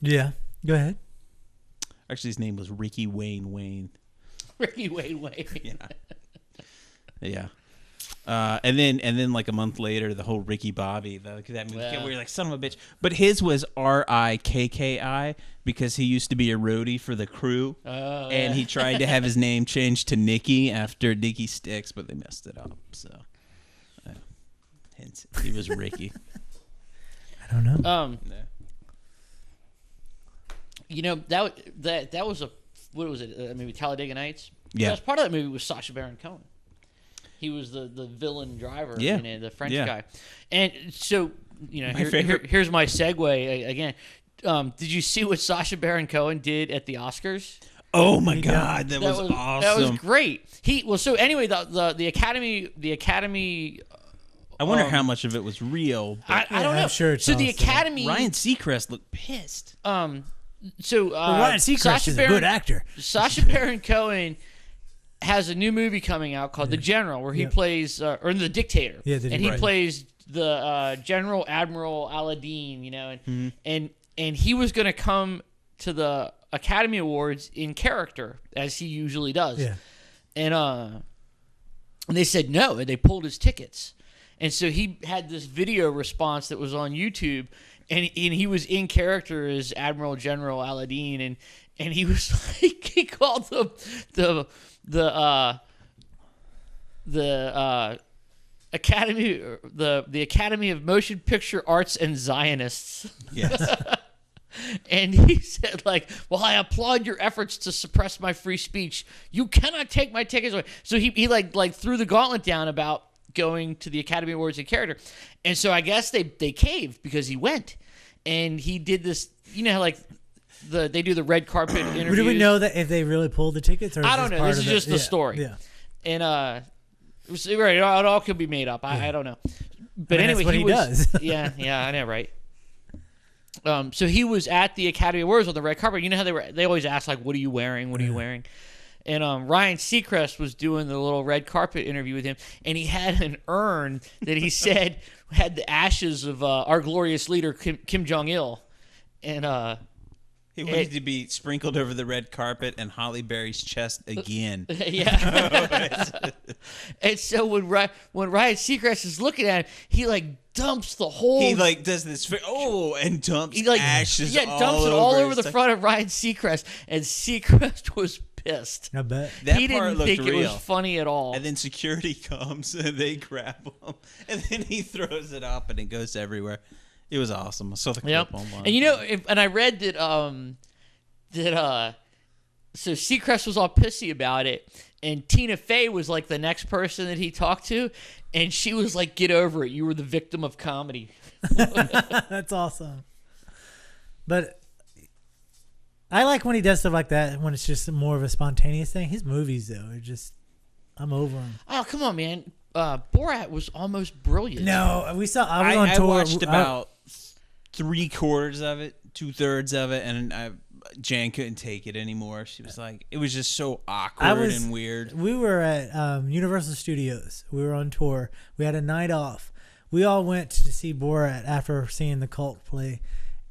Yeah. Go ahead.
actually his name was Ricky Wayne.
Ricky Wayne.
Yeah. And then like a month later, the whole Ricky Bobby, that movie,
Yeah.
where you're like, son of a bitch. But his was RIKKI because he used to be a roadie for the Crew, and he tried to have his name changed to Nicky after Nicky Sticks, but they messed it up. So, hence he was Ricky.
I don't know.
Yeah.
You know that was a, what was it? Maybe Talladega Nights.
Yeah.
Yes, part of that movie was Sacha Baron Cohen. He was the villain driver,
Yeah.
the French
Yeah.
guy. And so,
My favorite.
here's my segue again. Did you see what Sacha Baron Cohen did at the Oscars?
Oh my God, that was awesome.
That was great. So anyway, the Academy.
I wonder how much of it was real. But
I don't know.
I'm sure it's
so the
awesome.
Academy.
Ryan Seacrest looked pissed.
So
Ryan Seacrest is a good actor.
Sacha Baron Cohen has a new movie coming out called The General, where he plays, or The Dictator,
Yeah,
and he
Right.
plays the General Admiral Aladdin, and he was going to come to the Academy Awards in character as he usually does,
Yeah.
and they said no, and they pulled his tickets, and so he had this video response that was on YouTube. And he was in character as Admiral General Aladdin, and he was like, he called the the Academy the Academy of Motion Picture Arts and Zionists.
Yes.
And he said, like, well, I applaud your efforts to suppress my free speech. You cannot take my tickets away. So he like threw the gauntlet down about going to the Academy Awards and character. And so I guess they caved because he went. And he did this, you know, how like they do the red carpet interviews.
Do we know that if they really pulled the tickets? Or
I don't know. This is just the story.
Yeah.
And it was, right, it all could be made up. I don't know. But anyway,
that's what he does.
yeah, I know, right? So he was at the Academy Awards on the red carpet. You know how they always ask, like, what are you wearing? What are you wearing? And Ryan Seacrest was doing the little red carpet interview with him, and he had an urn that he said had the ashes of our glorious leader, Kim Jong-il. And
he wanted to be sprinkled over the red carpet and Holly Berry's chest again.
Yeah. And so when Ryan Seacrest is looking at him, he like dumps the whole.
He like does this. And dumps ashes.
Dumps it all over the front of Ryan Seacrest, and Seacrest was pissed.
I bet
He didn't think it was funny at all.
And then security comes and they grab him, and then he throws it up and it goes everywhere. It was awesome. I saw the clip online.
And you know, and I read that so Seacrest was all pissy about it, and Tina Fey was like the next person that he talked to, and she was like, "Get over it. You were the victim of comedy."
that's awesome. But I like when he does stuff like that when it's just more of a spontaneous thing. His movies though are just, I'm over them.
Oh, come on, man. Borat was almost brilliant.
No, I was on tour.
I watched about 3/4 of it, 2/3 of it, and Jan couldn't take it anymore. She was like, it was just so awkward and weird.
We were at Universal Studios. We were on tour. We had a night off. We all went to see Borat after seeing the cult play,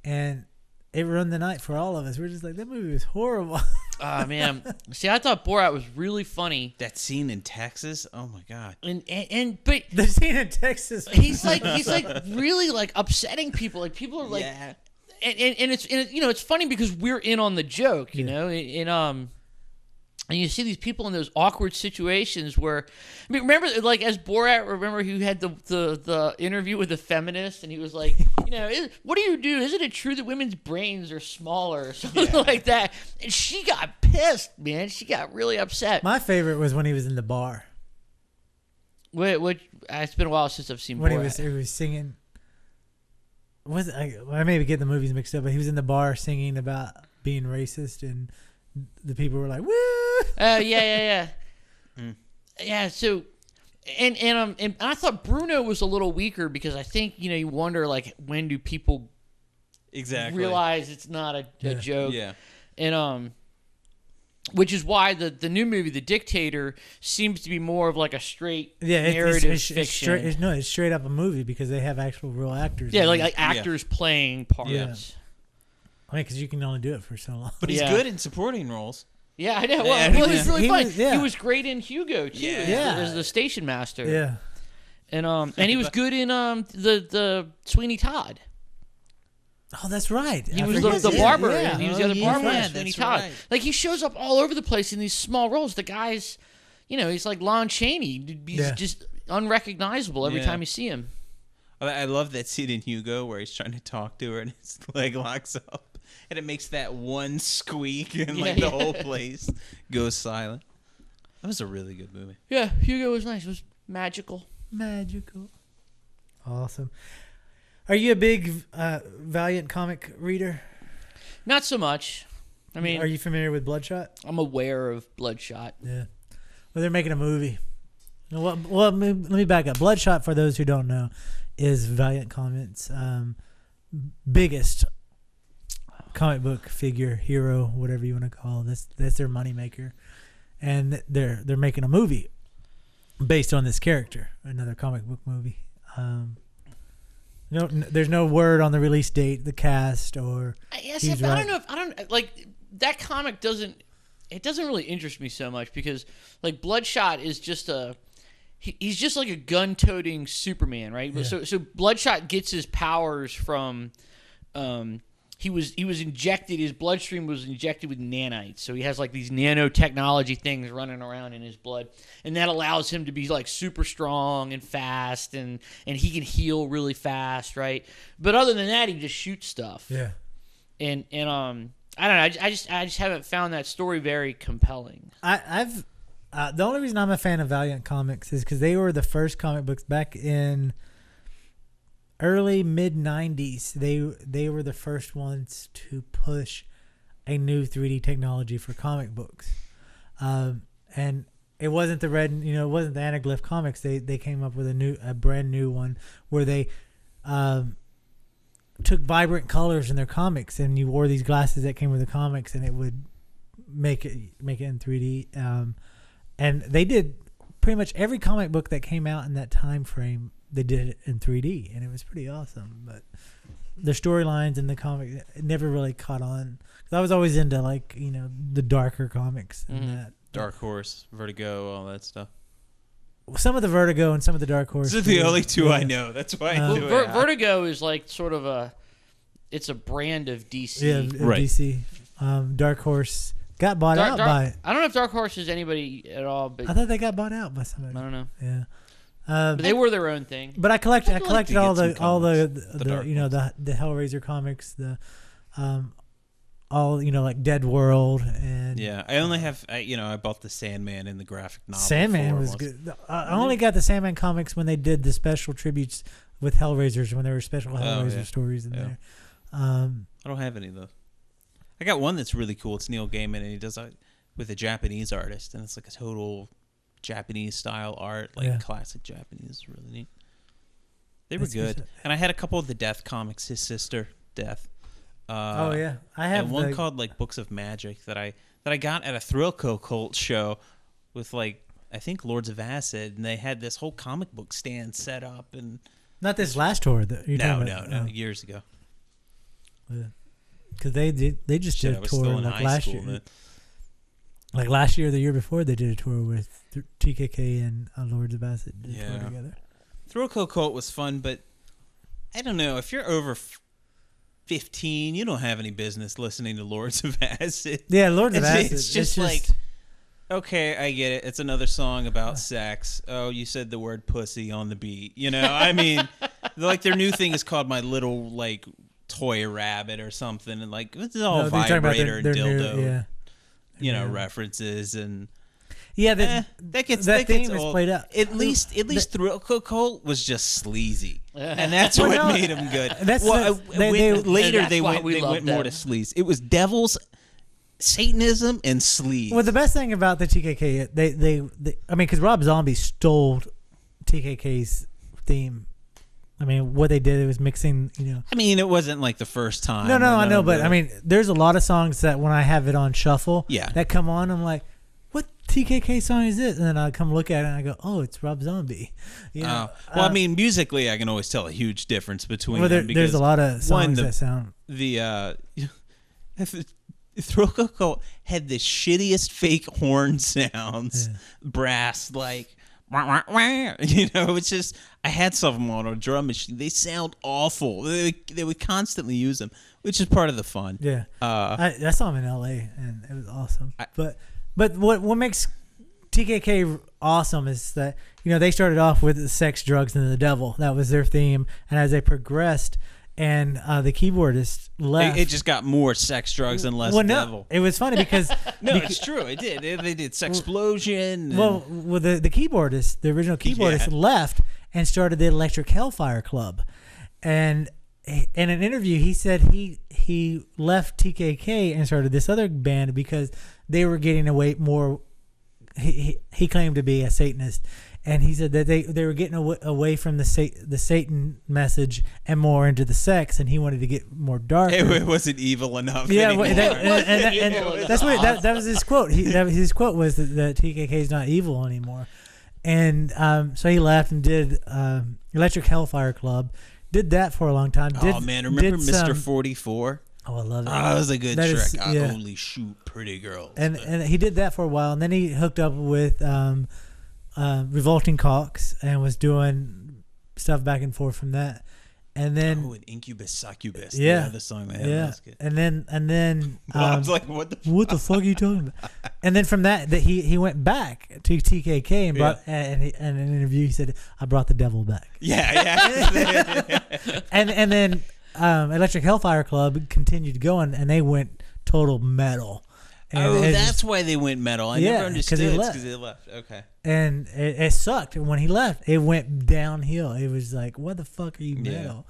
and it ruined the night for all of us. We're just like, that movie was horrible.
Oh, man. See, I thought Borat was really funny.
That scene in Texas, oh my god.
But
the scene in Texas.
He's like really like upsetting people. Like people are like,
Yeah.
and it's you know, it's funny because we're in on the joke, you know, and you see these people in those awkward situations where, I mean, remember, like, as Borat, remember he had the interview with the feminist, and he was like, you know, what do you do? Isn't it true that women's brains are smaller or something like that? And she got pissed, man. She got really upset.
My favorite was when he was in the bar.
It's been a while since I've seen
when
Borat.
he was singing. I maybe get the movies mixed up, but he was in the bar singing about being racist, and the people were like, "Woo!"
Yeah. Yeah. So, and I thought Bruno was a little weaker because I think, you know, you wonder, like, when do people realize it's not a joke?
Yeah.
And which is why the new movie, The Dictator, seems to be more of like a straight narrative fiction.
It's straight up a movie because they have actual real actors.
Yeah, like actors playing parts.
Yeah. I mean, because you can only do it for so long.
But he's good in supporting roles.
Yeah, I know. Well, he was really funny. He was great in Hugo too, as the station master.
Yeah,
and he was good in the Sweeney Todd.
Oh, that's right.
He was the barber. And he was the other barber in
Yeah,
Sweeney
that's
Todd.
right.
Like, he shows up all over the place in these small roles. The guy's, you know, he's like Lon Chaney. He's just unrecognizable every time you see him.
I love that scene in Hugo where he's trying to talk to her and his leg locks up, and it makes that one squeak, and the whole place goes silent. That was a really good movie.
Yeah, Hugo was nice. It was magical.
Awesome. Are you a big Valiant comic reader?
Not so much. I mean,
are you familiar with Bloodshot?
I'm aware of Bloodshot.
Yeah. Well, they're making a movie. Well, let me back up. Bloodshot, for those who don't know, is Valiant Comics' biggest comic book figure, hero, whatever you want to call it. That's their moneymaker. And they're making a movie based on this character, another comic book movie. No, there's no word on the release date, the cast, or
I don't know if I don't like that comic. Doesn't really interest me so much because, like, Bloodshot is just he's just like a gun-toting Superman, right?
Yeah.
So Bloodshot gets his powers from he was injected. His bloodstream was injected with nanites, so he has like these nanotechnology things running around in his blood, and that allows him to be like super strong and fast, and he can heal really fast, right? But other than that, he just shoots stuff.
Yeah.
And I don't know. I just haven't found that story very compelling.
I've the only reason I'm a fan of Valiant Comics is because they were the first comic books back in early mid 90s. They were the first ones to push a new 3D technology for comic books, and it wasn't the red, it wasn't the Anaglyph Comics. They came up with a brand new one where they took vibrant colors in their comics, and you wore these glasses that came with the comics, and it would make it in 3D. And they did pretty much every comic book that came out in that time frame. They did it in 3D, and it was pretty awesome. But the storylines in the comic never really caught on. 'Cause I was always into the darker comics and that.
Dark Horse, Vertigo, all that stuff.
Some of the Vertigo and some of the Dark Horse.
These are the only two I know. That's why I do it.
Vertigo is like sort of it's a brand of DC.
Yeah,
right.
DC. Dark Horse got bought out by.
I don't know if Dark Horse is anybody at all, but
I thought they got bought out by somebody.
I don't know.
Yeah.
But they were their own thing.
But I collected all the Hellraiser comics, like Dead World and
yeah. I only have I bought the Sandman in the graphic novel.
Sandman was good. I only got the Sandman comics when they did the special tributes with Hellraisers, when there were special Hellraiser stories in there.
I don't have any of those. I got one that's really cool. It's Neil Gaiman, and he does it with a Japanese artist, and it's like a total Japanese style art, like classic Japanese. Really neat. They were good. And I had a couple of the Death comics. His sister, Death.
I have
and one called like Books of Magic that I got at a Thrill Cult show with I think Lords of Acid, and they had this whole comic book stand set up. And
not this last tour.
No, years ago.
Because they just did a tour last year. Like last year or the year before, they did a tour with TKK and Lords of Acid. Did a tour together.
Thrill Cult was fun, but I don't know. If you're over 15, you don't have any business listening to Lords of Acid.
Yeah, Lords of Acid.
It's just like, okay, I get it. It's another song about sex. Oh, you said the word pussy on the beat. I mean, their new thing is called My Little Toy Rabbit or something, and it's all vibrator and dildo. References and
that theme is played out.
At least Thrill Cult was just sleazy, and that's what made him good. Later they went more to sleaze. It was devils, Satanism, and sleaze.
Well, the best thing about the TKK, because Rob Zombie stole TKK's theme. I mean, what they did, it was mixing,
I mean, it wasn't like the first time.
No, I know, but I mean, there's a lot of songs that when I have it on shuffle, that come on, I'm like, what TKK song is this? And then I come look at it and I go, oh, it's Rob Zombie.
I mean, musically, I can always tell a huge difference between them.
There's a lot of songs that sound.
Thrill Cult had the shittiest fake horn sounds, brass, it's just, I had some of them on a drum machine. They sound awful. They would constantly use them, which is part of the fun.
Yeah. I saw them in LA and it was awesome. But what makes TKK awesome is that, they started off with the sex, drugs, and the devil. That was their theme. And as they progressed and the keyboardist left.
It just got more sex, drugs, and less devil.
It was funny because...
it's true. It did. They did Sexplosion.
The keyboardist, the original keyboardist, left and started the Electric Hellfire Club. And in an interview, he said he left TKK and started this other band because they were getting away more... He claimed to be a Satanist. And he said that they were getting away from the Satan message and more into the sex, and he wanted to get more dark.
It wasn't evil enough.
Yeah, that's what that was his quote. His quote was that TKK is not evil anymore, and so he left and did Electric Hellfire Club. Did that for a long time.
Remember Mr. 44?
Oh, I love it.
That was a good trick. I only shoot pretty girls.
And he did that for a while, and then he hooked up with. Revolting Cocks and was doing stuff back and forth from that, And then
an Incubus Succubus.
Yeah.
The other song they had.
yeah,
That's good.
and then
I was like, what the
what the fuck are you talking about? And then from that he went back to TKK and brought and in an interview he said, I brought the devil back.
Yeah.
And then Electric Hellfire Club continued going, and they went total metal. And
that's why they went metal. I never understood it because they left. Okay.
And it sucked. And when he left, it went downhill. It was like, what the fuck are you metal?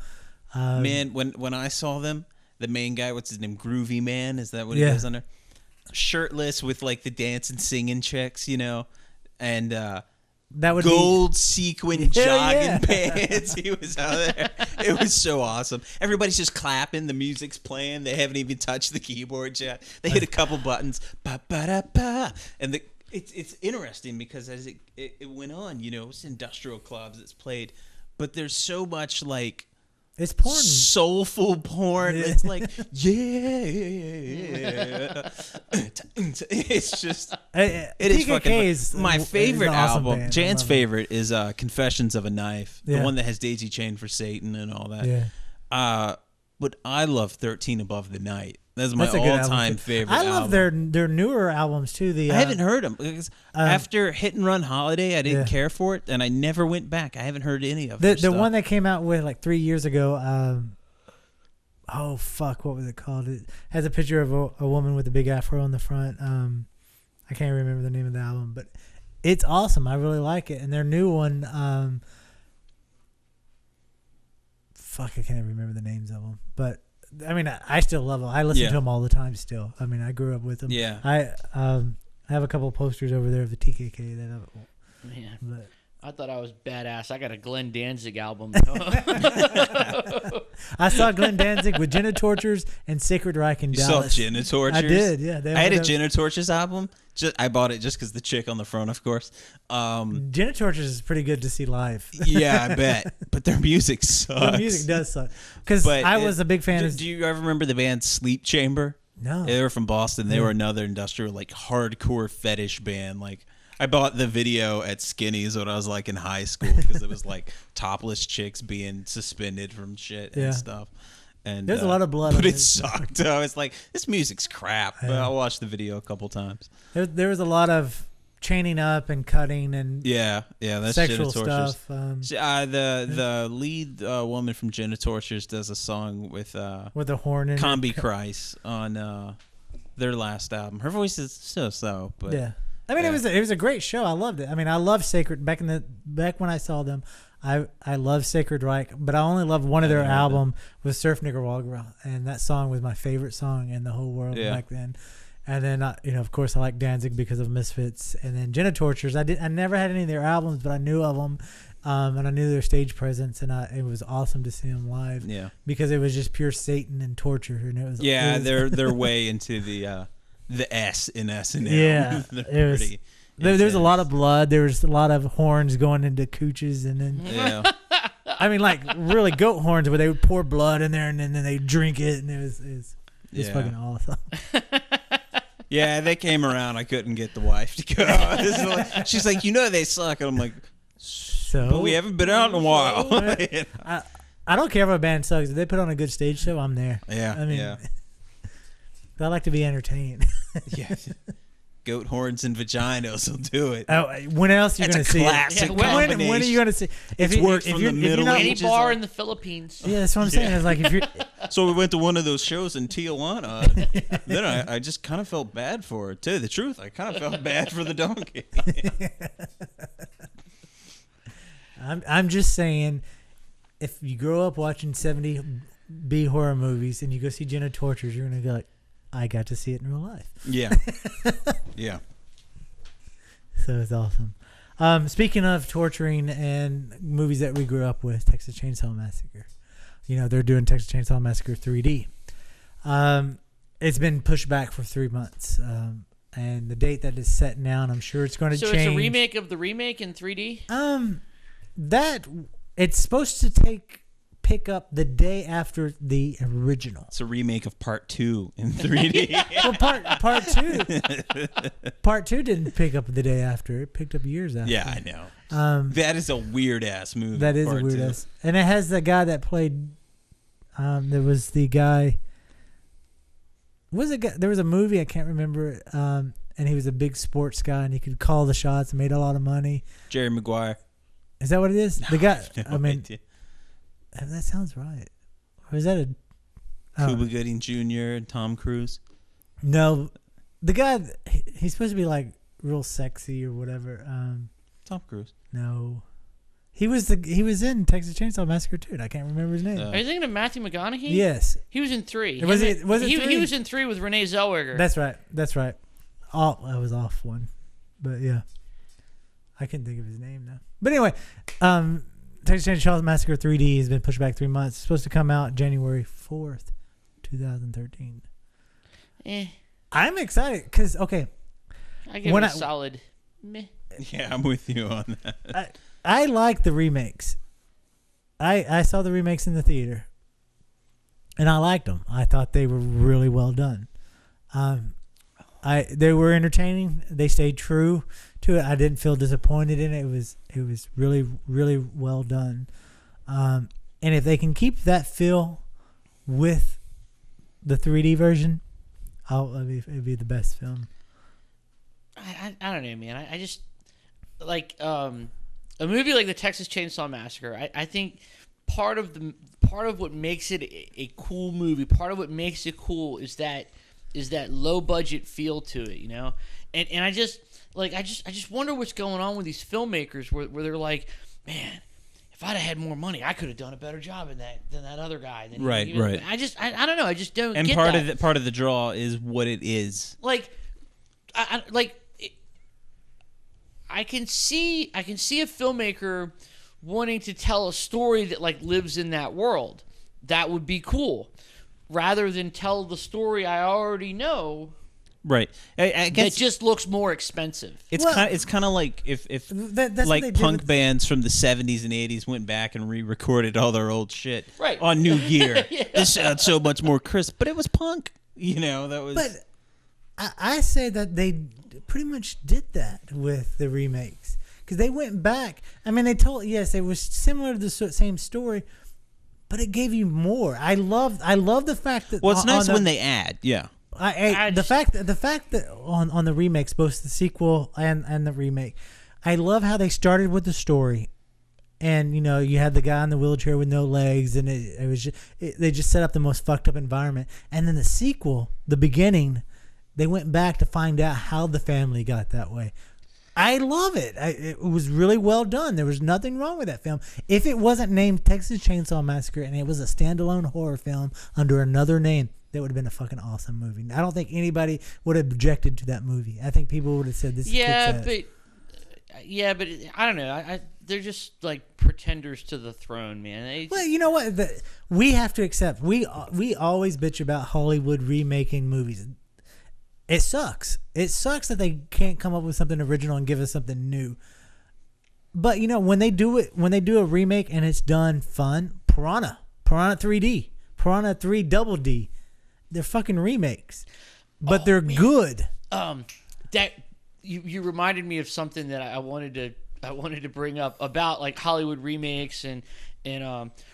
Man, when I saw them, the main guy, what's his name? Groovy Man? Is that what he goes under? Shirtless with like the dancing, singing chicks, and
that would
gold sequin jogging pants. He was out there. It was so awesome. Everybody's just clapping. The music's playing. They haven't even touched the keyboard yet. They hit a couple buttons. Ba ba da ba. And it's interesting because as it went on, it's industrial clubs. It's played, but there's so much like.
It's porn.
Soulful porn. Yeah. It's like, it's just, it is fucking. My favorite
awesome
album,
band.
Jan's favorite, is Confessions of a Knife, the
Yeah.
one that has Daisy Chain for Satan and all that.
Yeah.
But I love 13 Above the Night. That's my
That's a good
all-time
album.
favorite
I love
album.
their newer albums too.
I haven't heard them. After Hit and Run Holiday, I didn't care for it, and I never went back. I haven't heard any of it.
The one that came out with like 3 years ago. Oh fuck, what was it called? It has a picture of a woman with a big afro on the front. I can't remember the name of the album, but it's awesome. I really like it. And their new one, fuck, I can't remember the names of them, but. I mean, I still love them. I listen to them all the time still. I mean, I grew up with them.
Yeah.
I have a couple of posters over there of the TKK that
Man,
but
I thought I was badass. I got a Glenn Danzig album.
I saw Glenn Danzig with Jenna Tortures and Sacred Reich in Dallas.
You saw Jenna Tortures?
I did, yeah.
I had a Jenna Tortures album. I bought it just because the chick on the front, of course.
Jenna Tortures is pretty good to see live.
Yeah, I bet. But their music sucks.
Their music does suck. Because I was a big fan of...
Do you ever remember the band Sleep Chamber?
No.
They were from Boston. They were another industrial, like, hardcore fetish band. Like, I bought the video at Skinny's when I was, like, in high school because it was, like, topless chicks being suspended from shit and stuff. And
there's a lot of blood
but
on
it sucked. I was like, this music's crap. But I watched the video a couple times.
There was a lot of chaining up and cutting and
that's
sexual
Jenna Tortures.
stuff.
The lead woman from Jenna Tortures does a song with
a horn in
Combi Christ on their last album. Her voice is so, but
yeah. I mean, it was a great show. I loved it. I mean, I loved Sacred back when I saw them. I love Sacred Reich, but I only loved one of their album was Surf Nicaragua, and that song was my favorite song in the whole world back then. And then of course I like Danzig because of Misfits, and then Jenna Tortures. I never had any of their albums, but I knew of them, and I knew their stage presence, and it was awesome to see them live. Yeah, because it was just pure Satan and torture, and it was
they're way into the S in S&M.
Yeah, it was. There's a lot of blood. There was a lot of horns going into cooches, and then I mean, like really goat horns where they would pour blood in there and then they drink it, and it was fucking awesome.
Yeah, they came around. I couldn't get the wife to go. She's like, they suck, and I'm like, but we haven't been out in a while.
I don't care if a band sucks. If they put on a good stage show, I'm there.
Yeah,
I mean, I like to be entertained.
Yeah. Goat horns and vaginas will do it.
Oh, when else are you going to see
it?
When are you going to see?
It's worked from the Middle
Any
Ages.
bar in the Philippines.
Yeah, that's what I'm saying. It's like if you're.
So we went to one of those shows in Tijuana. Then I just kind of felt bad for her. To tell you the truth, I kind of felt bad for the donkey.
I'm just saying, if you grow up watching 70 B horror movies and you go see Jenna Tortures, you're going to go like, I got to see it in real life. Yeah.
Yeah.
So it's awesome. Speaking of torturing and movies that we grew up with, Texas Chainsaw Massacre. They're doing Texas Chainsaw Massacre 3D. It's been pushed back for 3 months. And the date that is set now, and I'm sure it's going to change.
So it's a remake of the remake in 3D?
It's supposed to pick up the day after the original.
It's a remake of Part 2 in 3D.
Well, Part 2 didn't pick up the day after. It picked up years after.
Yeah, I know. That is a weird ass movie.
That is a weird ass. And it has the guy that played There was the guy. There was a movie I can't remember. And he was a big sports guy, and he could call the shots and made a lot of money.
Jerry Maguire.
Is that what it is?
No,
the guy.
no
I mean,
idea.
that sounds right. Or is that a
Cuba Gooding Jr. and Tom Cruise?
No, the guy. He's supposed to be like real sexy or whatever.
Tom Cruise.
No, he was in Texas Chainsaw Massacre 2. I can't remember his name.
Are you thinking of Matthew McConaughey?
Yes,
he was in 3.
Was it 3?
He was in 3 with Renee Zellweger.
That's right. Oh, I was off one, but yeah, I can't think of his name now. But anyway, Texas Chainsaw Massacre 3D has been pushed back 3 months. It's supposed to come out January 4th, 2013. I'm excited because I
give it a solid meh.
Yeah, I'm with you on that.
I like the remakes. I saw the remakes in the theater, and I liked them. I thought they were really well done. They were entertaining. They stayed true to it. I didn't feel disappointed in it. It was really, really well done. And if they can keep that feel with the 3D version, it'd be the best film.
I don't know, man. I just like a movie like the Texas Chainsaw Massacre. I think part of what makes it a cool movie, part of what makes it cool is that low budget feel to it, you know? And I just wonder what's going on with these filmmakers where they're like, man, if I'd have had more money, I could have done a better job than that other guy.
Right.
I don't know. I just don't
and
get
part
that.
of part of the draw is what it is.
I can see a filmmaker wanting to tell a story that like lives in that world. That would be cool. Rather than tell the story I already know,
right? I guess
it just looks more expensive.
It's kind of like if
that's
like punk bands from the 70s and 80s went back and re-recorded all their old shit
right.
on new gear. Yeah. This sounds so much more crisp, but it was punk. You know, that was.
But I say that they pretty much did that with the remakes because they went back. I mean, it was similar to the same story. But it gave you more. I love the fact that.
Well, it's nice when they add. Yeah.
The fact that on the remakes, both the sequel and the remake, I love how they started with the story, and you had the guy in the wheelchair with no legs, and it was they just set up the most fucked up environment, and then the sequel, the beginning, they went back to find out how the family got that way. I love it. It was really well done. There was nothing wrong with that film. If it wasn't named Texas Chainsaw Massacre and it was a standalone horror film under another name, that would have been a fucking awesome movie. I don't think anybody would have objected to that movie. I think people would have said this is kicks ass.
But I don't know. They're just like pretenders to the throne, man.
Well, you know what? We have to accept. We always bitch about Hollywood remaking movies. It sucks. It sucks that they can't come up with something original and give us something new. But when they do a remake and it's done fun, Piranha 3D, Piranha 3 Double D, they're fucking remakes, but they're good.
That you reminded me of something that I wanted to bring up about like Hollywood remakes and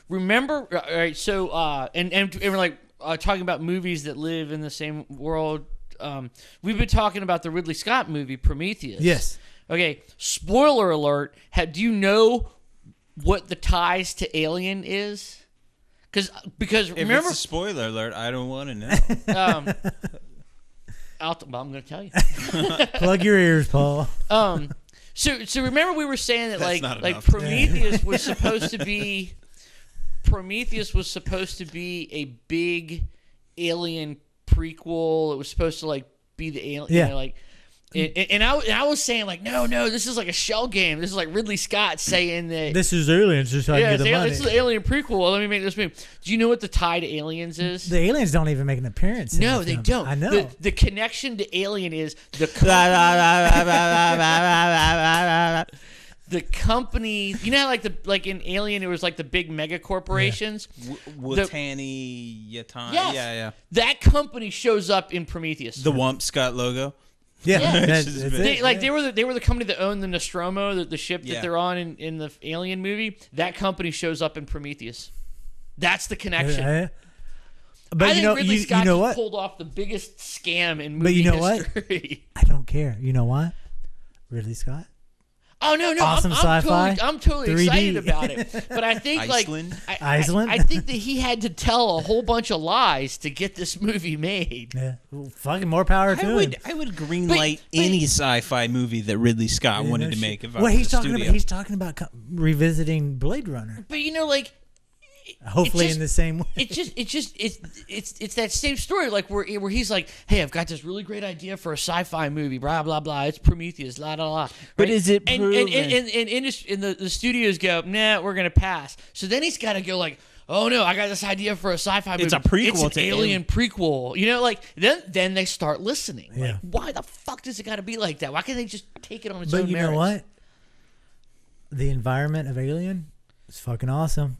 remember, all right? So and we're like talking about movies that live in the same world. We've been talking about the Ridley Scott movie Prometheus.
Yes.
Okay. Spoiler alert. Do you know what the ties to Alien is? Because
if
remember,
it's a spoiler alert, I don't want to know.
I'm going to tell you.
Plug your ears, Paul.
So remember we were saying that like
Prometheus
was supposed to be a big alien prequel. It was supposed to like be the alien, and I was saying like no, this is like a shell game. This is like Ridley Scott saying that
this is Aliens just so I can get the money.
This is the Alien prequel. Let me make this movie. Do you know what the tie to Aliens is?
The aliens don't even make an appearance.
No, they don't.
I know.
The connection to Alien is the company. You know how like in Alien it was like the big mega corporations.
Watani Yatan.
Yes.
Yeah.
That company shows up in Prometheus.
The Wump Scott logo.
Yeah.
They were the company that owned the Nostromo, the ship that they're on in the Alien movie. That company shows up in Prometheus. That's the connection.
But
I think Ridley Scott
you know
just
what?
pulled off the biggest scam in movie
But you know
history.
what? I don't care. You know what? Ridley Scott.
Oh no,
Awesome sci-fi,
I'm totally
3D.
excited about it. But I think
Iceland?
Iceland?
I think that he had to tell a whole bunch of lies to get this movie made.
Yeah, well, fucking more power to him.
I would greenlight any sci-fi movie that Ridley Scott wanted to make. If I was
he's
the
talking
studio.
about. He's talking about revisiting Blade Runner.
But you know, like
Hopefully in the same way.
It's that same story, like where he's like, hey, I've got this really great idea for a sci-fi movie, blah blah blah. It's Prometheus, la la la.
But is it
and
proven?
and the studios go, nah, we're gonna pass. So then he's got to go like, oh no, I got this idea for a sci-fi movie.
It's a prequel
It's an
to
Alien prequel. You know, like then they start listening.
Yeah.
Like, why the fuck does it got to be like that? Why can't they just take it on its
But
own
you
merits?
know what? The environment of Alien is fucking awesome.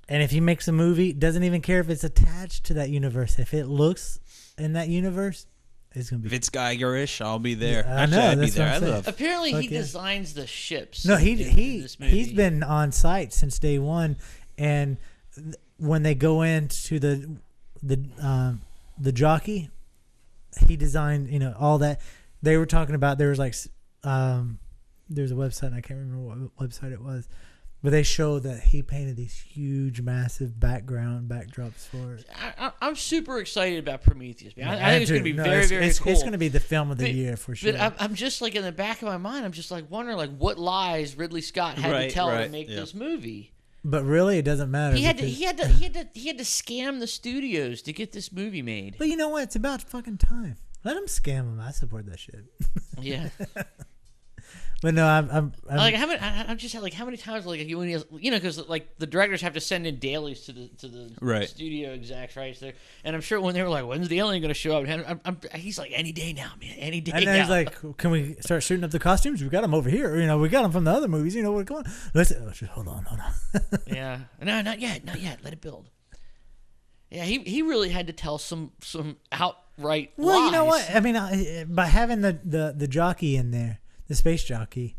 And if he makes a movie, doesn't even care if it's attached to that universe. If it looks in that universe, it's gonna be.
If it's Geigerish, I'll be there.
Yeah, I
Actually,
know,
I'd be
that's
there.
what
I
I'm saying.
love.
Apparently,
Fuck
he
yeah.
designs the ships.
No,
in this movie.
he's been on site since day one, and when they go into the jockey, he designed all that. They were talking about there's a website, and I can't remember what website it was, but they show that he painted these huge, massive backdrops for it.
I'm super excited about Prometheus, man. I think it's going to be very cool.
It's going to be the film of the year for sure.
But I'm just like in the back of my mind, I'm just like wondering like what lies Ridley Scott had to tell to make this movie.
But really, it doesn't matter.
He had to scam the studios to get this movie made.
But you know what? It's about fucking time. Let him scam them. I support that shit.
Yeah.
But no, I'm
like I'm just like how many times like because like the directors have to send in dailies to the studio execs, right? So, and I'm sure when they were like, when's the alien going to show up? He's like, any day now, man, any day.
And then he's like, can we start shooting up the costumes? We got them over here. We got them from the other movies. We're going. Let's hold on.
Yeah, no, not yet. Let it build. Yeah, he really had to tell some outright
Well,
lies.
you know what? I mean, by having the jockey in there. The space jockey.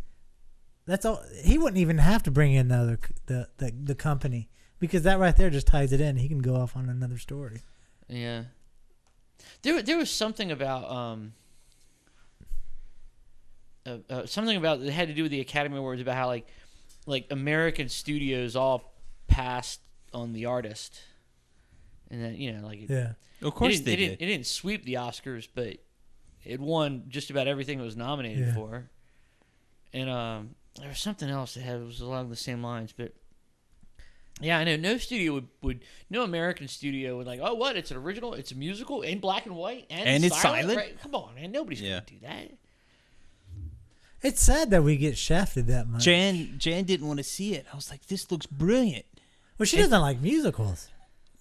That's all. He wouldn't even have to bring in the company because that right there just ties it in. He can go off on another story.
Yeah. There was something about it had to do with the Academy Awards about how like American studios all passed on the artist, and then
yeah.
Of course they did.
It didn't sweep the Oscars, but it won just about everything it was nominated for. And there was something else that was along the same lines, but yeah, I know no American studio would like, oh, what? It's an original, it's a musical in black and white, and
it's silent.
Right? Come on, man, nobody's gonna do that.
It's sad that we get shafted that much.
Jan didn't want to see it. I was like, this looks brilliant.
Well, she doesn't like musicals.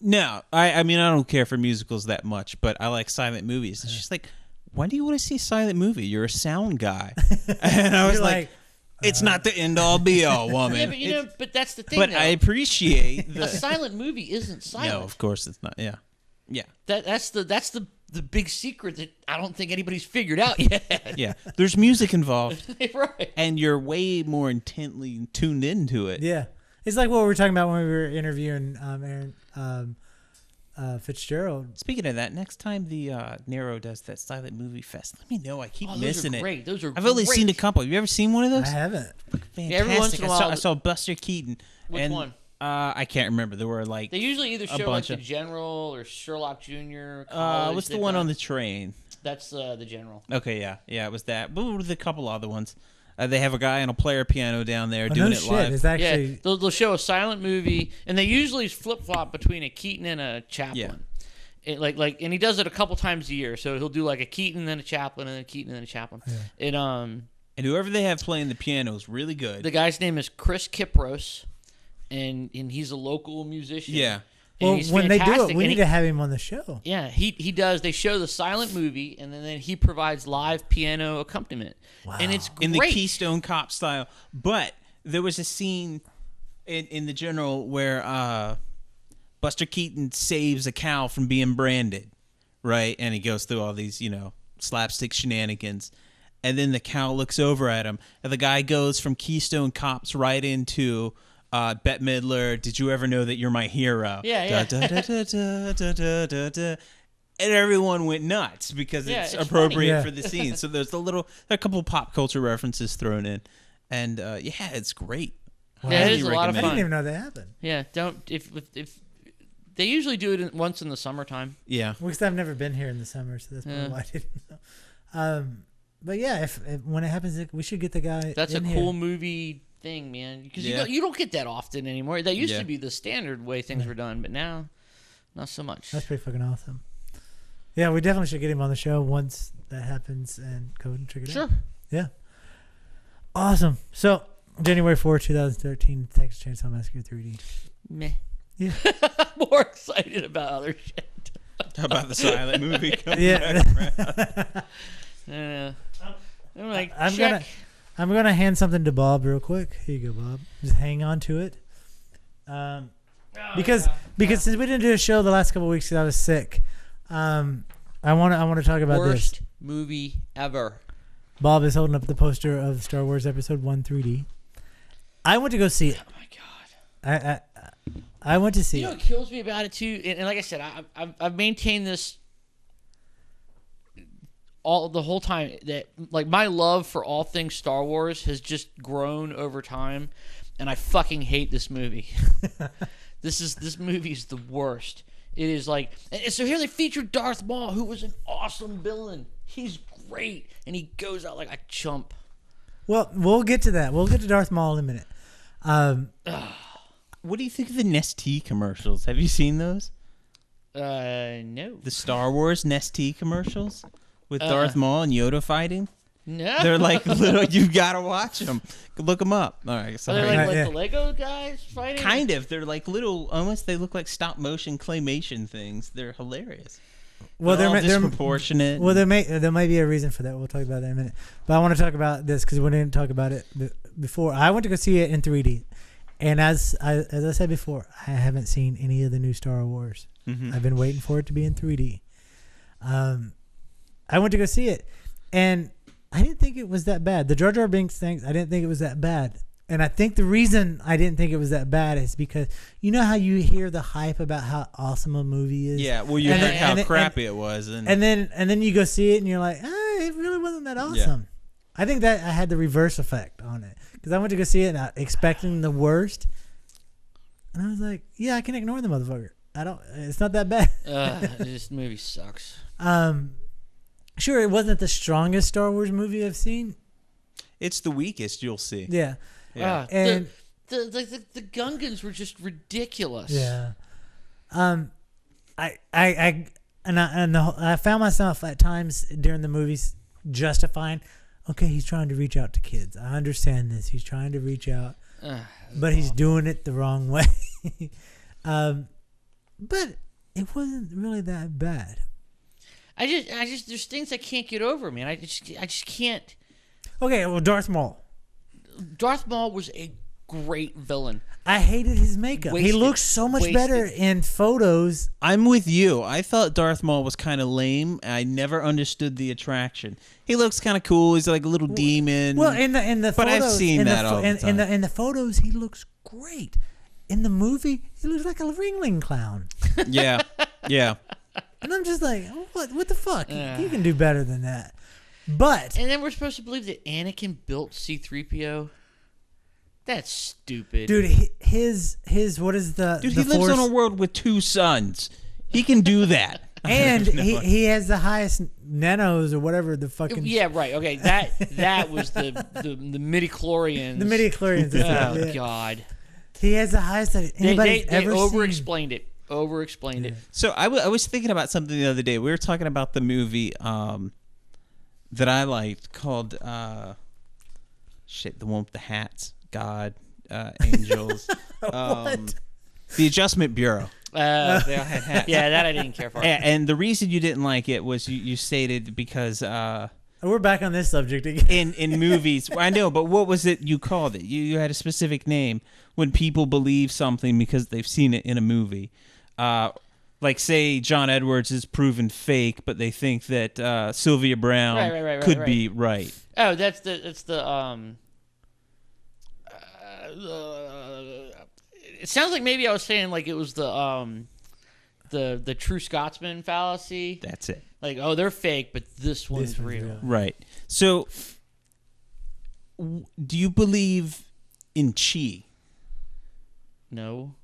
No, I mean I don't care for musicals that much, but I like silent movies. It's just like, why do you want to see a silent movie? You're a sound guy. And I was like, it's not the end all be all, woman.
Yeah, but that's the thing.
But
though.
I appreciate
a silent movie isn't silent.
No, of course it's not. Yeah.
That's the big secret that I don't think anybody's figured out yet.
Yeah, there's music involved,
right?
And you're way more intently tuned into it.
Yeah, it's like what we were talking about when we were interviewing Aaron Fitzgerald.
Speaking of that, next time the Nero does that silent movie fest, let me know. I keep missing
those are great.
it.
Those are
I've only seen a couple. Have you ever seen one of those?
I haven't.
Fantastic.
Yeah, every once in a while,
I saw Buster Keaton.
Which one?
I can't remember. There were like
they usually either show like the General or Sherlock Jr.
What's the one on the train?
That's the General.
Okay, yeah, it was that. But with a couple other ones. They have a guy on a player piano down there doing it live.
It's actually...
Yeah, they'll show a silent movie, and they usually flip flop between a Keaton and a Chaplin. Yeah. And he does it a couple times a year. So he'll do like a Keaton, then a Chaplin, and then a Keaton, and then a Chaplin. Yeah.
And whoever they have playing the piano is really good.
The guy's name is Chris Kipros, and he's a local musician.
Yeah.
Well, when they do it, we need to have him on the show.
Yeah, he does. They show the silent movie, and then he provides live piano accompaniment.
Wow.
And it's great.
In the Keystone Cop style. But there was a scene in the General where Buster Keaton saves a cow from being branded, right? And he goes through all these, slapstick shenanigans. And then the cow looks over at him, and the guy goes from Keystone Cops right into Bette Midler, did you ever know that you're my hero?
Yeah.
And everyone went nuts because
Yeah,
it's
it's
appropriate
funny.
for the scene. So there's a couple pop culture references thrown in, and it's great.
Yeah, it
Highly
is a lot of
I
recommend.
didn't even know that happened.
Yeah, don't if they usually do it once in the summertime.
Yeah,
Because I've never been here in the summer, so that's probably
Yeah.
why I didn't know. But yeah, if when it happens, we should get the guy.
That's a
in
cool
here.
movie thing, man. Because
Yeah.
you don't get that often anymore. That used
Yeah.
to be the standard way things were done, but now, not so much.
That's pretty fucking awesome. Yeah, we definitely should get him on the show once that happens and go and check it
Sure.
out. Yeah. Awesome. So, January 4, 2013, Texas Chainsaw Massacre 3D.
Meh.
Yeah.
I'm more excited about other shit.
how about the silent movie? Coming
Yeah.
back?
I'm like,
I'm
check.
gonna hand something to Bob real quick. Here you go, Bob. Just hang on to it. Because since we didn't do a show the last couple of weeks because I was sick, I want to talk about
Worst
this.
movie ever.
Bob is holding up the poster of Star Wars Episode 1 3D. I went to go see it.
Oh my god.
I went to see
You know
it.
what kills me about it too, and like I said, I've maintained this the whole time that like my love for all things Star Wars has just grown over time, and I fucking hate this movie. This movie is the worst. It is like, and so here they featured Darth Maul, who was an awesome villain. He's great, and he goes out like a chump.
Well, we'll get to that. We'll get to Darth Maul in a minute.
What do you think of the Nestea commercials? Have you seen those?
No.
The Star Wars Nestea commercials with Darth Maul and Yoda fighting?
No.
They're like little. You gotta watch them. Look them up. All right,
Are
sorry.
they like
Yeah.
the Lego guys fighting?
Kind of. They're like little. Almost. They look like stop motion claymation things. They're hilarious.
Well,
They're all
they're
disproportionate.
well, there might be a reason for that. We'll talk about that in a minute. But I want to talk about this because we didn't talk about it before. I went to go see it in 3D, and as I said before, I haven't seen any of the new Star Wars.
Mhm.
I've been waiting for it to be in 3D. I went to go see it, and I didn't think it was that bad. The Jar Jar Binks things, I didn't think it was that bad. And I think the reason I didn't think it was that bad is because you know how you hear the hype about how awesome a movie is.
Yeah. Well, you
And
heard
then-
how
and then-
crappy it was, and
And then you go see it and you're like, it really wasn't that awesome. I think that I had the reverse effect on it because I went to go see it and expecting the worst, and I was like, yeah, I can ignore the motherfucker. It's not that bad.
This movie sucks.
Sure, it wasn't the strongest Star Wars movie I've seen.
it's the weakest. You'll see.
Yeah,
Yeah.
and
The Gungans were just ridiculous.
yeah. I found myself at times during the movies justifying, okay, he's trying to reach out to kids. I understand this. He's trying to reach out, but he's doing it the wrong way. But it wasn't really that bad.
I just there's things I can't get over, man. I just can't.
Okay, well, Darth Maul.
Darth Maul was a great villain.
I hated his makeup. He
Wasted.
looks so much better in photos.
I'm with you. I thought Darth Maul was kind of lame. I never understood the attraction. He looks kind of cool. He's like a little demon.
Well, in the
But
photos,
I've seen
in
that
the,
all the time.
in the photos, he looks great. In the movie, he looks like a ringling clown.
yeah, yeah.
And I'm just like, what the fuck? You can do better than that. But
And then we're supposed to believe that Anakin built C-3PO. That's stupid.
dude, his what is the
Dude,
the
he lives
force?
on a world with 2 suns. He can do that.
And he has the highest nanos or whatever the fucking
Yeah, right. Okay, that was the midichlorians.
the midichlorians.
Oh God.
He has the highest that
They
anybody's ever seen.
over-explained it. Over-explained it.
So I was thinking about something the other day. We were talking about the movie that I liked called the one with the hats, God, angels, the Adjustment Bureau. They all had hats.
Yeah, that I didn't care for.
And the reason you didn't like it was you stated because
We're back on this subject again.
in movies, I know, but what was it you called it? You had a specific name when people believe something because they've seen it in a movie. Like, say, John Edwards is proven fake, but they think that Sylvia Brown could be right.
Oh, that's the It sounds like maybe I was saying like it was the true Scotsman fallacy.
That's it.
Like, oh, they're fake, but this one's real.
Right. So, do you believe in chi?
No.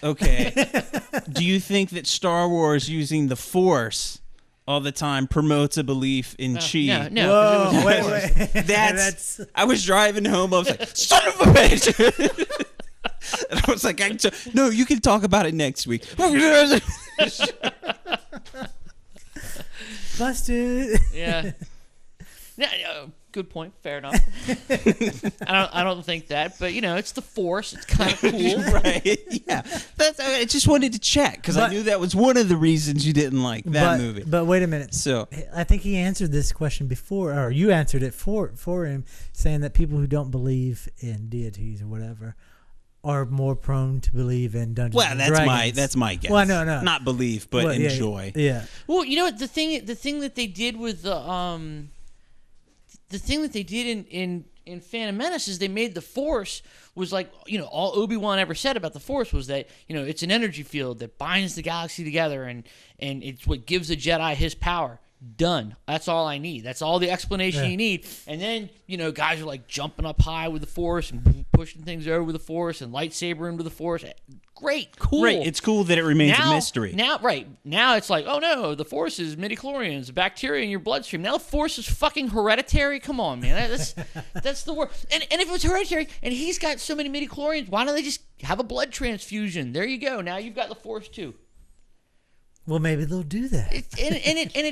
Okay. Do you think that Star Wars using the Force all the time promotes a belief in chi?
No.
Whoa, wait.
That's. I was driving home. I was like, son of a bitch. And I was like, no, you can talk about it next week.
Busted.
Yeah. No, good point. Fair enough. I don't think that, but it's the Force. It's kind of cool,
right? Yeah. I just wanted to check because I knew that was one of the reasons you didn't like that movie.
But wait a minute.
So
I think he answered this question before, or you answered it for him, saying that people who don't believe in deities or whatever are more prone to believe in Dungeons and Dragons.
That's my guess.
Well, no.
Not believe, but enjoy.
Yeah.
Well, the thing that they did with the thing that they did in Phantom Menace is they made the Force was like, all Obi-Wan ever said about the Force was that, it's an energy field that binds the galaxy together and it's what gives a Jedi his power. Done. That's all I need. That's all the explanation you need. And then, guys are like jumping up high with the Force and pushing things over with the Force and lightsaber into the Force. Great. Cool.
Right. It's cool that it remains a mystery.
Now it's like, oh no, the Force is midichlorians, bacteria in your bloodstream. Now the Force is fucking hereditary. Come on, man. That's the word. And if it was hereditary and he's got so many midichlorians, why don't they just have a blood transfusion? There you go. Now you've got the Force too.
Well, maybe they'll do that.
It's
no,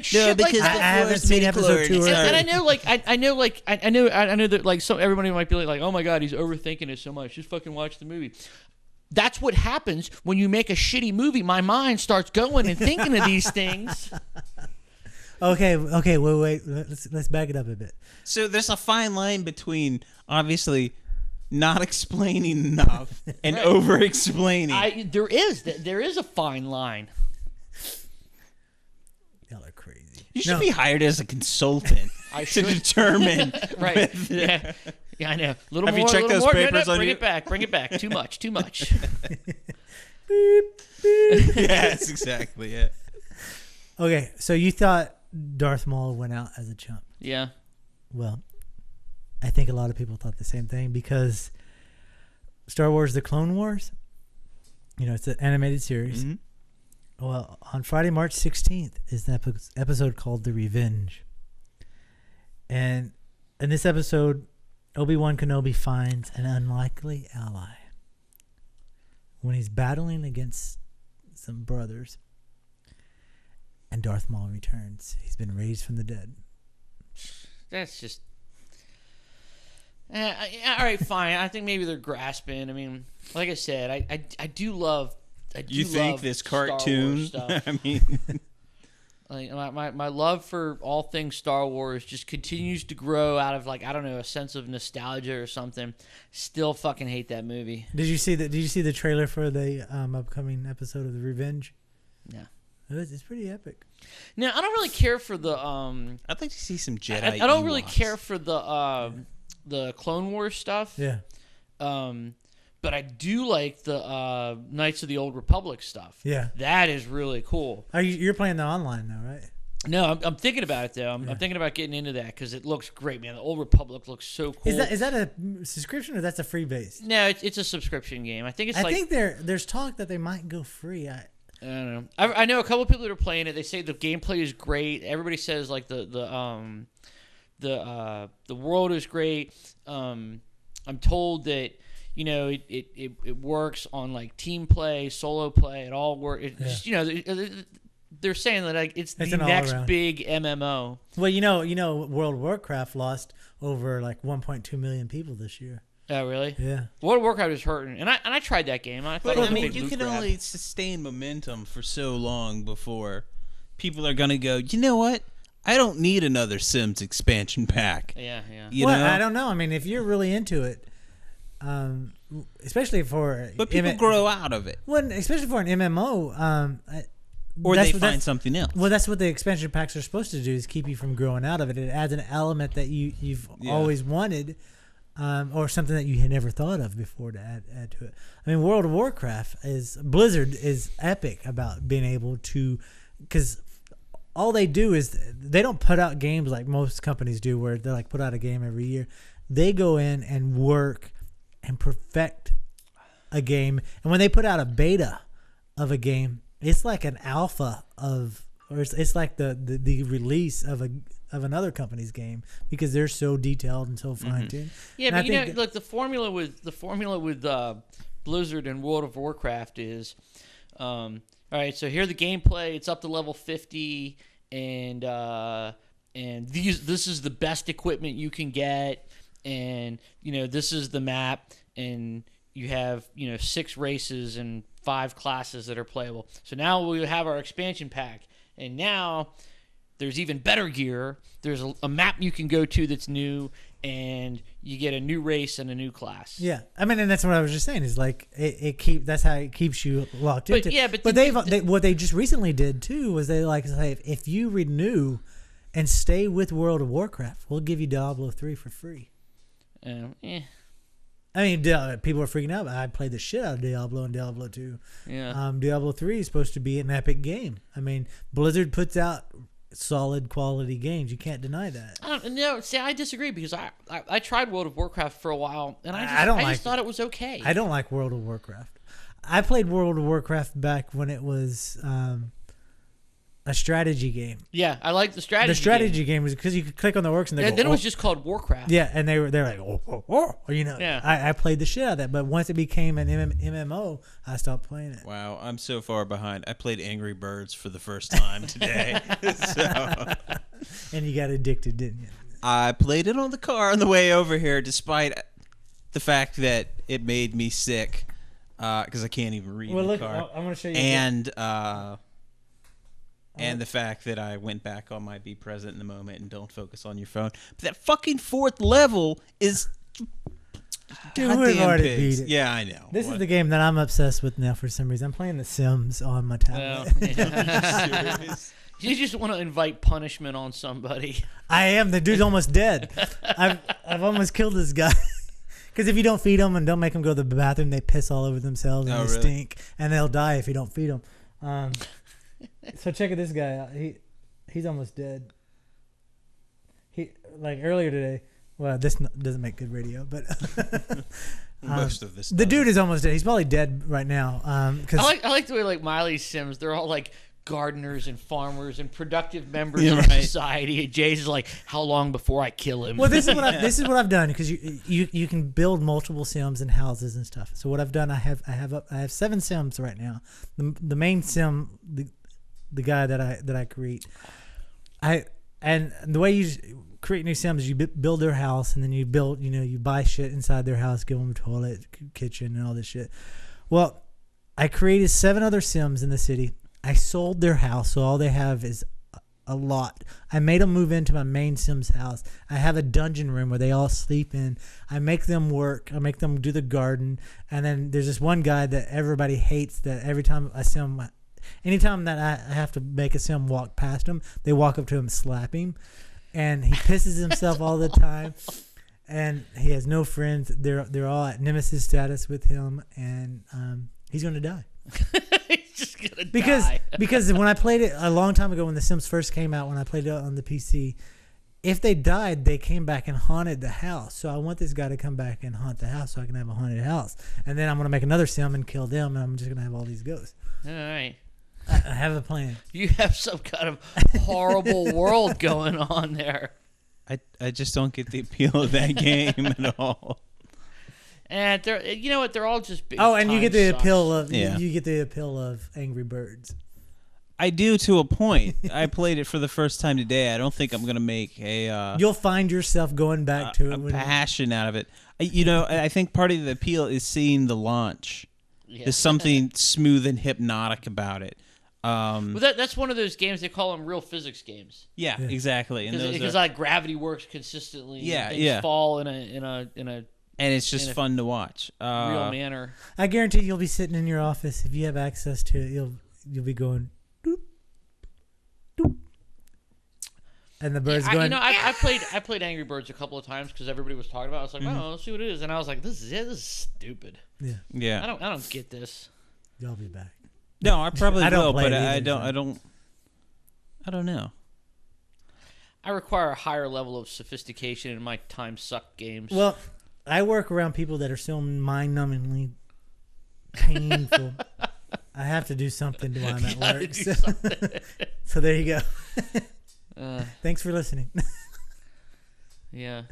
shit
because
like
I haven't seen episode 2.
And I know that like everybody might be like, oh my god, he's overthinking it so much. Just fucking watch the movie. That's what happens when you make a shitty movie. My mind starts going and thinking of these things.
Okay, wait. Let's back it up a bit.
So there's a fine line between obviously not explaining enough and over-explaining.
There is a fine line.
Y'all are crazy.
You should be hired as a consultant to determine.
Right. Yeah, I know.
Have you checked those papers on
bring
you?
it back. Bring it back. Too much.
Yes, exactly. Yeah.
Okay, so you thought Darth Maul went out as a chump.
Yeah.
Well, I think a lot of people thought the same thing because Star Wars: The Clone Wars, it's an animated series.
Mm-hmm.
Well, on Friday, March 16th is an episode called The Revenge. And in this episode, Obi-Wan Kenobi finds an unlikely ally when he's battling against some brothers. And Darth Maul returns. He's been raised from the dead.
That's just... all right, fine. I think maybe they're grasping. I mean, like I said, I do love...
You think this cartoon? I mean,
like my love for all things Star Wars just continues to grow out of a sense of nostalgia or something. Still fucking hate that movie.
Did you see the trailer for the upcoming episode of The Revenge?
No.
It's pretty epic.
Now I don't really care for the
I'd like to see some Jedi.
I don't really care for the Clone Wars stuff.
Yeah.
But I do like the Knights of the Old Republic stuff.
Yeah.
That is really cool.
You're playing the online now, right?
No, I'm thinking about it, though. I'm thinking about getting into that because it looks great, man. The Old Republic looks so cool.
Is that a subscription or that's a free base?
No, it's a subscription game. I think
there's talk that they might go free.
I don't know. I know a couple of people that are playing it. They say the gameplay is great. Everybody says like the world is great. I'm told that it works on like team play, solo play. It all works. Just they're saying that like it's the next big MMO.
Well, World of Warcraft lost over like 1.2 million people this year.
Oh, really?
Yeah.
World of Warcraft is hurting, and I tried that game. I thought
you can only sustain momentum for so long before people are gonna go. You know what? I don't need another Sims expansion pack.
Yeah.
I don't know. I mean, if you're really into it, especially for
but people grow out of it.
Well, especially for an MMO,
or they find something else.
Well, that's what the expansion packs are supposed to do: is keep you from growing out of it. It adds an element that you've always wanted. or something that you had never thought of before to add to it. I mean, World of Warcraft Blizzard is epic about being able to, because all they do is they don't put out games like most companies do, where they like put out a game every year. They go in and work and perfect a game, and when they put out a beta of a game, it's like an alpha or it's like the release of another company's game, because they're so detailed and so fine tuned.
Yeah,
and
but look, the formula with Blizzard and World of Warcraft is, all right, so here the gameplay, it's up to level 50, and this is the best equipment you can get, and this is the map, and you have 6 races and 5 classes that are playable. So now we have our expansion pack, and now there's even better gear. There's a map you can go to that's new, and you get a new race and a new class.
Yeah, I mean, and that's what I was just saying. Is like that's how it keeps you locked into.
Yeah,
but what they just recently did too was they say, if you renew and stay with World of Warcraft, we'll give you Diablo 3 for free. I mean, people are freaking out. I played the shit out of Diablo and Diablo 2.
Yeah.
Diablo 3 is supposed to be an epic game. I mean, Blizzard puts out solid quality games. You can't deny that.
I disagree, because I tried World of Warcraft for a while, and I just thought it was okay.
I don't like World of Warcraft. I played World of Warcraft back when it was a strategy game.
Yeah, I like the strategy.
The strategy game was because you could click on the orcs and
then it was just called Warcraft.
Yeah, and they're like, Yeah. I played the shit out of that, but once it became an MMO, I stopped playing it.
Wow, I'm so far behind. I played Angry Birds for the first time today.
And you got addicted, didn't you?
I played it on the car on the way over here, despite the fact that it made me sick, because I can't even read in the car.
I'm going to show you.
And the fact that I went back on my be present in the moment and don't focus on your phone. But that fucking 4th level is...
Dude, we've already beat it.
Yeah, I know.
This is the game that I'm obsessed with now for some reason. I'm playing The Sims on my tablet.
You just want to invite punishment on somebody.
I am. The dude's almost dead. I've almost killed this guy. Because if you don't feed them and don't make them go to the bathroom, they piss all over themselves and they stink. And they'll die if you don't feed them. So check this guy out. He's almost dead. Earlier today. Well, this doesn't make good radio, but
most of this.
The dude is almost dead. He's probably dead right now.
I like the way Miley's Sims. They're all like gardeners and farmers and productive members of society. And Jay's is like, how long before I kill him?
Well, this is what I've done, because you can build multiple Sims and houses and stuff. So what I've done, I have 7 Sims right now. The main Sim, the guy that I create, and the way you create new Sims is you build their house, and then you buy shit inside their house, give them a toilet, kitchen, and all this shit. Well, I created 7 other Sims in the city. I sold their house, so all they have is a lot. I made them move into my main Sims house. I have a dungeon room where they all sleep in. I make them work. I make them do the garden. And then there's this one guy that everybody hates, that every time anytime that I have to make a Sim walk past him, they walk up to him and slap him. And he pisses himself all the time. And he has no friends. They're all at nemesis status with him. And he's going to die.
He's just going to die.
Because when I played it a long time ago, when The Sims first came out, when I played it on the PC, if they died, they came back and haunted the house. So I want this guy to come back and haunt the house so I can have a haunted house. And then I'm going to make another Sim and kill them, and I'm just going to have all these ghosts.
All right.
I have a plan.
You have some kind of horrible world going on there.
I just don't get the appeal of that game at all.
And you know what? They're all just big.
Oh, and you get the
sucks.
appeal of you get the appeal of Angry Birds.
I do, to a point. I played it for the first time today. I don't think I'm going to make a...
You'll find yourself going back to it.
A passion out of it. I think part of the appeal is seeing the launch. Yeah. There's something smooth and hypnotic about it.
Well, that's one of those games, they call them real physics games.
Yeah. Exactly.
Because like gravity works consistently.
Yeah,
and things fall in a
and it's just fun to watch.
Real manner.
I guarantee you'll be sitting in your office, if you have access to it. You'll be going doop, doop. and the bird's going.
I played Angry Birds a couple of times because everybody was talking about it. I was like, oh, let's see what it is. And I was like, this is it. This is stupid.
Yeah.
I don't get this.
Y'all be back.
No, I probably will, but I
either,
don't know.
I require a higher level of sophistication in my time suck games.
Well, I work around people that are so mind-numbingly painful. I have to do something while I'm at work. So there you go. Thanks for listening.
Yeah.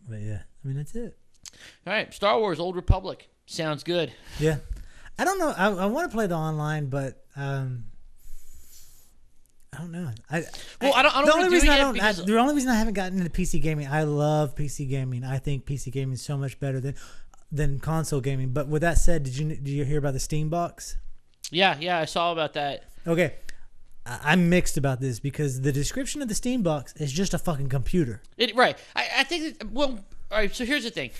But yeah, I mean, that's it.
All right, Star Wars Old Republic. Sounds good.
Yeah. I don't know. I want to play the online, but I don't know. The only reason I haven't gotten into PC gaming, I love PC gaming. I think PC gaming is so much better than console gaming. But with that said, did you hear about the Steam box?
Yeah, I saw about that.
Okay. I'm mixed about this because the description of the Steam box is just a fucking computer.
Right. I think all right, so here's the thing.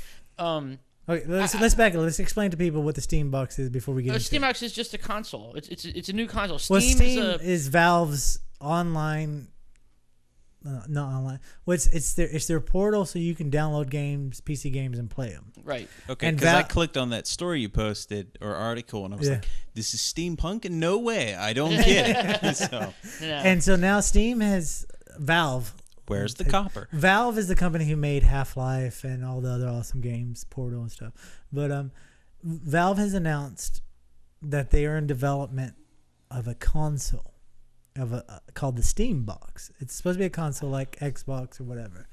Okay, let's back it. Let's explain to people what the Steam box is before we get into it.
Steam box is just a console. It's a new console.
Steam is Valve's online. Not online. Well, it's their portal, so you can download games, PC games, and play them.
Right.
Okay. Because I clicked on that story you posted or article, and I was like, "This is steampunk? And no way, I don't get it."
And so now Steam has Valve.
Where's the copper?
Valve is the company who made Half-Life and all the other awesome games, Portal and stuff. But Valve has announced that they are in development of a console called the Steam Box. It's supposed to be a console like Xbox or whatever.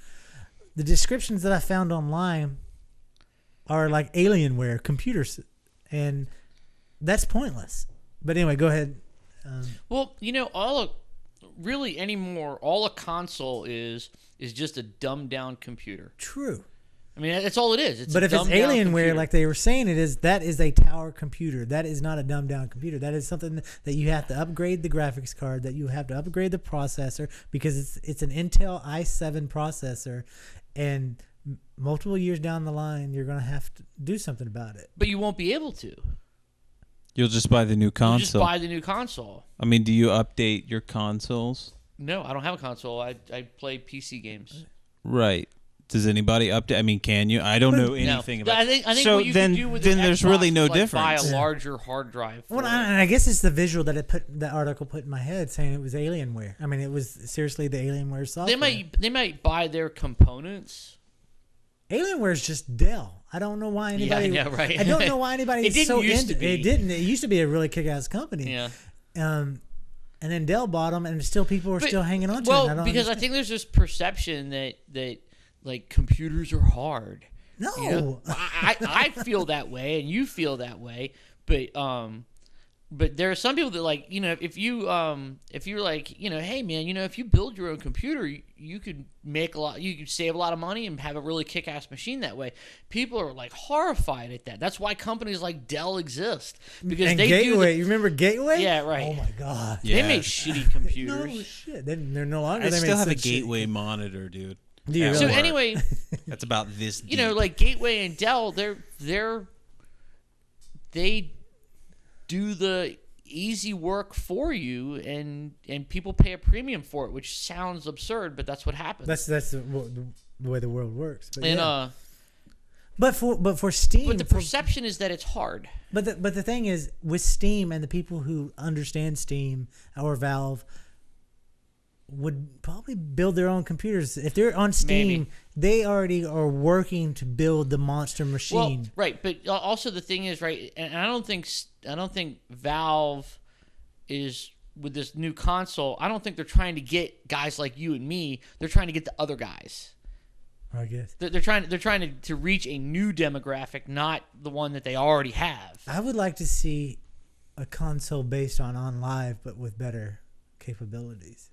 The descriptions that I found online are like Alienware computers, and that's pointless. But anyway, go ahead.
Well, really anymore, all a console is just a dumbed down computer.
True.
I mean, that's all it is.
But if it's Alienware, like they were saying, that is a tower computer. That is not a dumbed down computer. That is something that you have to upgrade the graphics card, that you have to upgrade the processor, because it's an Intel i7 processor, and multiple years down the line, you're going to have to do something about it.
But you won't be able to.
You'll just buy the new console.
You just buy the new console.
I mean, do you update your consoles?
No, I don't have a console. I play PC games.
Right. Does anybody update? I mean, can you? I don't know anything about it.
I think so what you can do with then
there's
Xbox
really no
is,
difference.
Buy a larger hard drive.
Well, and I guess it's the visual that article put in my head saying it was Alienware. I mean, it was seriously the Alienware software.
They might buy their components.
Alienware is just Dell. I don't know why anybody.
Yeah, I know, right?
I don't know why anybody.
It didn't used to be.
It didn't. It used to be a really kick-ass company.
Yeah.
And then Dell bought them, and still people are still hanging on to it.
Well, because I think there's this perception that like computers are hard.
No,
I feel that way, and you feel that way, but there are some people that if you're like, hey man, if you build your own computer, you could make a lot, you could save a lot of money and have a really kick-ass machine that way. People are like horrified at that. That's why companies like Dell exist, because they
Gateway. You remember Gateway?
Yeah, right.
Oh my god.
Yeah. They made shitty computers.
No shit. They're no longer.
I
they
still have a
shit.
Gateway monitor, dude.
Do you
So
really?
anyway,
that's about this. Deep.
Like Gateway and Dell, they do the easy work for you, and people pay a premium for it, which sounds absurd, but that's what happens.
That's the way the world works. But
and
but for Steam,
but the perception is that it's hard.
But the thing is, with Steam and the people who understand Steam or Valve would probably build their own computers. If they're on Steam, they already are working to build the monster machine.
Well, right, but also the thing is, right, and I don't think Valve is with this new console. I don't think they're trying to get guys like you and me. They're trying to get the other guys.
I guess
they're trying to reach a new demographic, not the one that they already have.
I would like to see a console based on OnLive, but with better capabilities.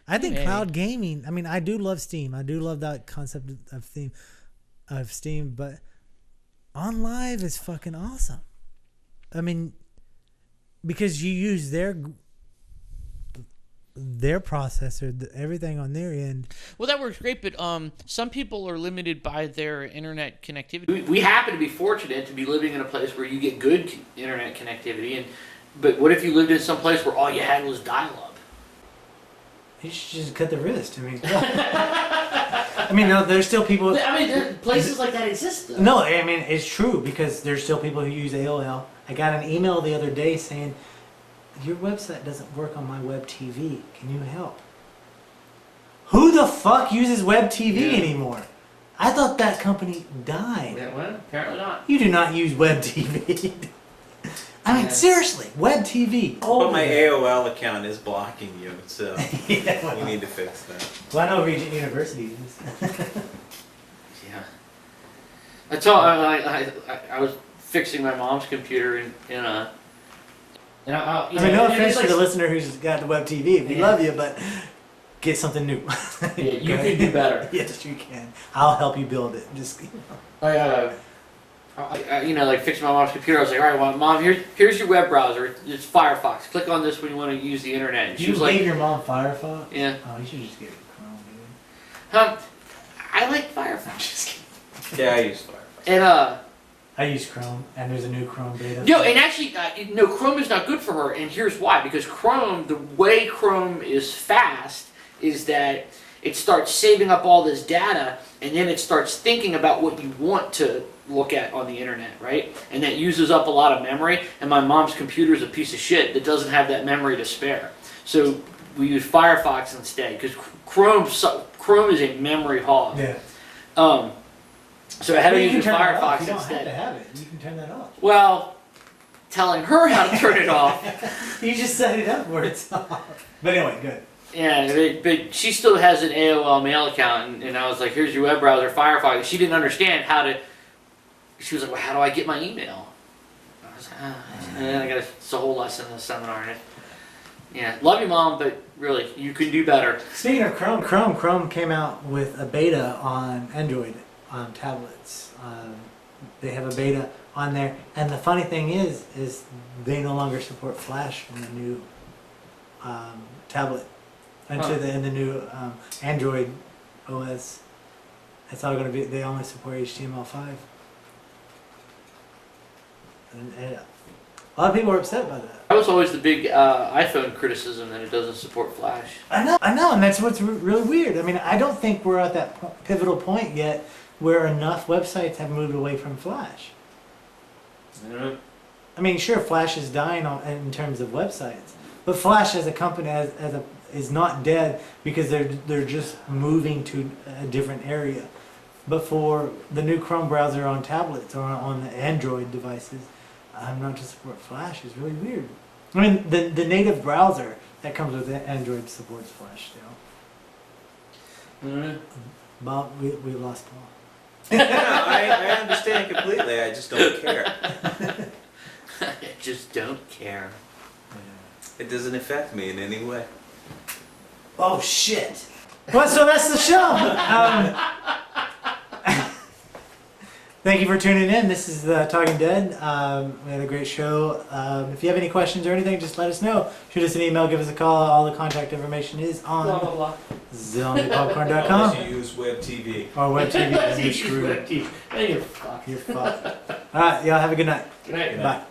I think cloud gaming. I mean, I do love Steam. I do love that concept of Steam, but OnLive is fucking awesome. I mean, because you use their processor, everything on their end.
Well, that works great, but some people are limited by their internet connectivity. We happen to be fortunate to be living in a place where you get good internet connectivity, but what if you lived in some place where all you had was dial-up?
You should just cut the wrist. I mean, I mean, no, there's still people.
I mean, places like that exist, though.
No, I mean it's true because there's still people who use AOL. I got an email the other day saying your website doesn't work on my web TV. Can you help? Who the fuck uses web TV anymore? I thought that company died.
Yeah, well, apparently not.
You do not use web TV. I mean, seriously, web TV.
But my AOL account is blocking you, so
Yeah, well,
we need to fix that.
well, I know Regent University is.
Yeah. I told I was fixing my mom's computer in a. And
I mean, no offense to the listener who's got the web TV. We
Yeah.
love you, but get something new.
Yeah, you can do better.
Yes, you can. I'll help you build it. Just
Like fixing my mom's computer. I was like, all right, well, Mom, here's your web browser. It's Firefox. Click on this when you want to use the internet. And she
you
was
gave
like,
your mom Firefox?
yeah.
Oh, you should just give it Chrome, dude.
I like Firefox. Just kidding.
Yeah, I use Firefox.
And
I use Chrome, and there's a new Chrome beta.
no, and actually, no, Chrome is not good for her, and here's why. Because Chrome, the way Chrome is fast is that it starts saving up all this data, and then it starts thinking about what you want to look at on the internet, right? And that uses up a lot of memory, and my mom's computer is a piece of shit that doesn't have that memory to spare. So we use Firefox instead, because Chrome is a memory hog.
Yeah.
So I had to
You can
use
turn that off.
Firefox
You don't
instead.
have to have it. You can turn that off.
Well, telling her how to turn it off.
You just set it up where it's off. But anyway, good.
Yeah, but she still has an AOL mail account, and I was like, here's your web browser, Firefox. She didn't understand how to, she was like, well, how do I get my email? I was like, and then it's a whole lesson in the seminar. And yeah, love you, Mom, but really, you can do better.
Speaking of Chrome came out with a beta on Android on tablets. They have a beta on there, and the funny thing is they no longer support Flash in the new tablet, in the new Android OS. It's all going to be. They only support HTML5. And a lot of people are upset by that.
That was always the big iPhone criticism, that it doesn't support Flash.
I know, and that's what's really weird. I mean, I don't think we're at that pivotal point yet where enough websites have moved away from Flash. I mean, sure, Flash is dying in terms of websites, but Flash as a company is not dead because they're just moving to a different area. But for the new Chrome browser on tablets or on the Android devices, not to support Flash is really weird. I mean, the native browser that comes with Android supports Flash still. Bob, we lost Paul.
No, I understand completely. I just don't care.
I just don't care.
It doesn't affect me in any way.
Oh shit! Well, so that's the show. Thank you for tuning in. This is Talking Dead. We had a great show. If you have any questions or anything, just let us know. Shoot us an email, give us a call. All the contact information is on
Blah, blah, blah.
zombiepopcorn.com
Unless you use web TV.
or web TV. Then you're
You
screwed.
web TV. Hey, you're fucked.
You're fucked. All right, y'all have a good night.
Good night.
Bye.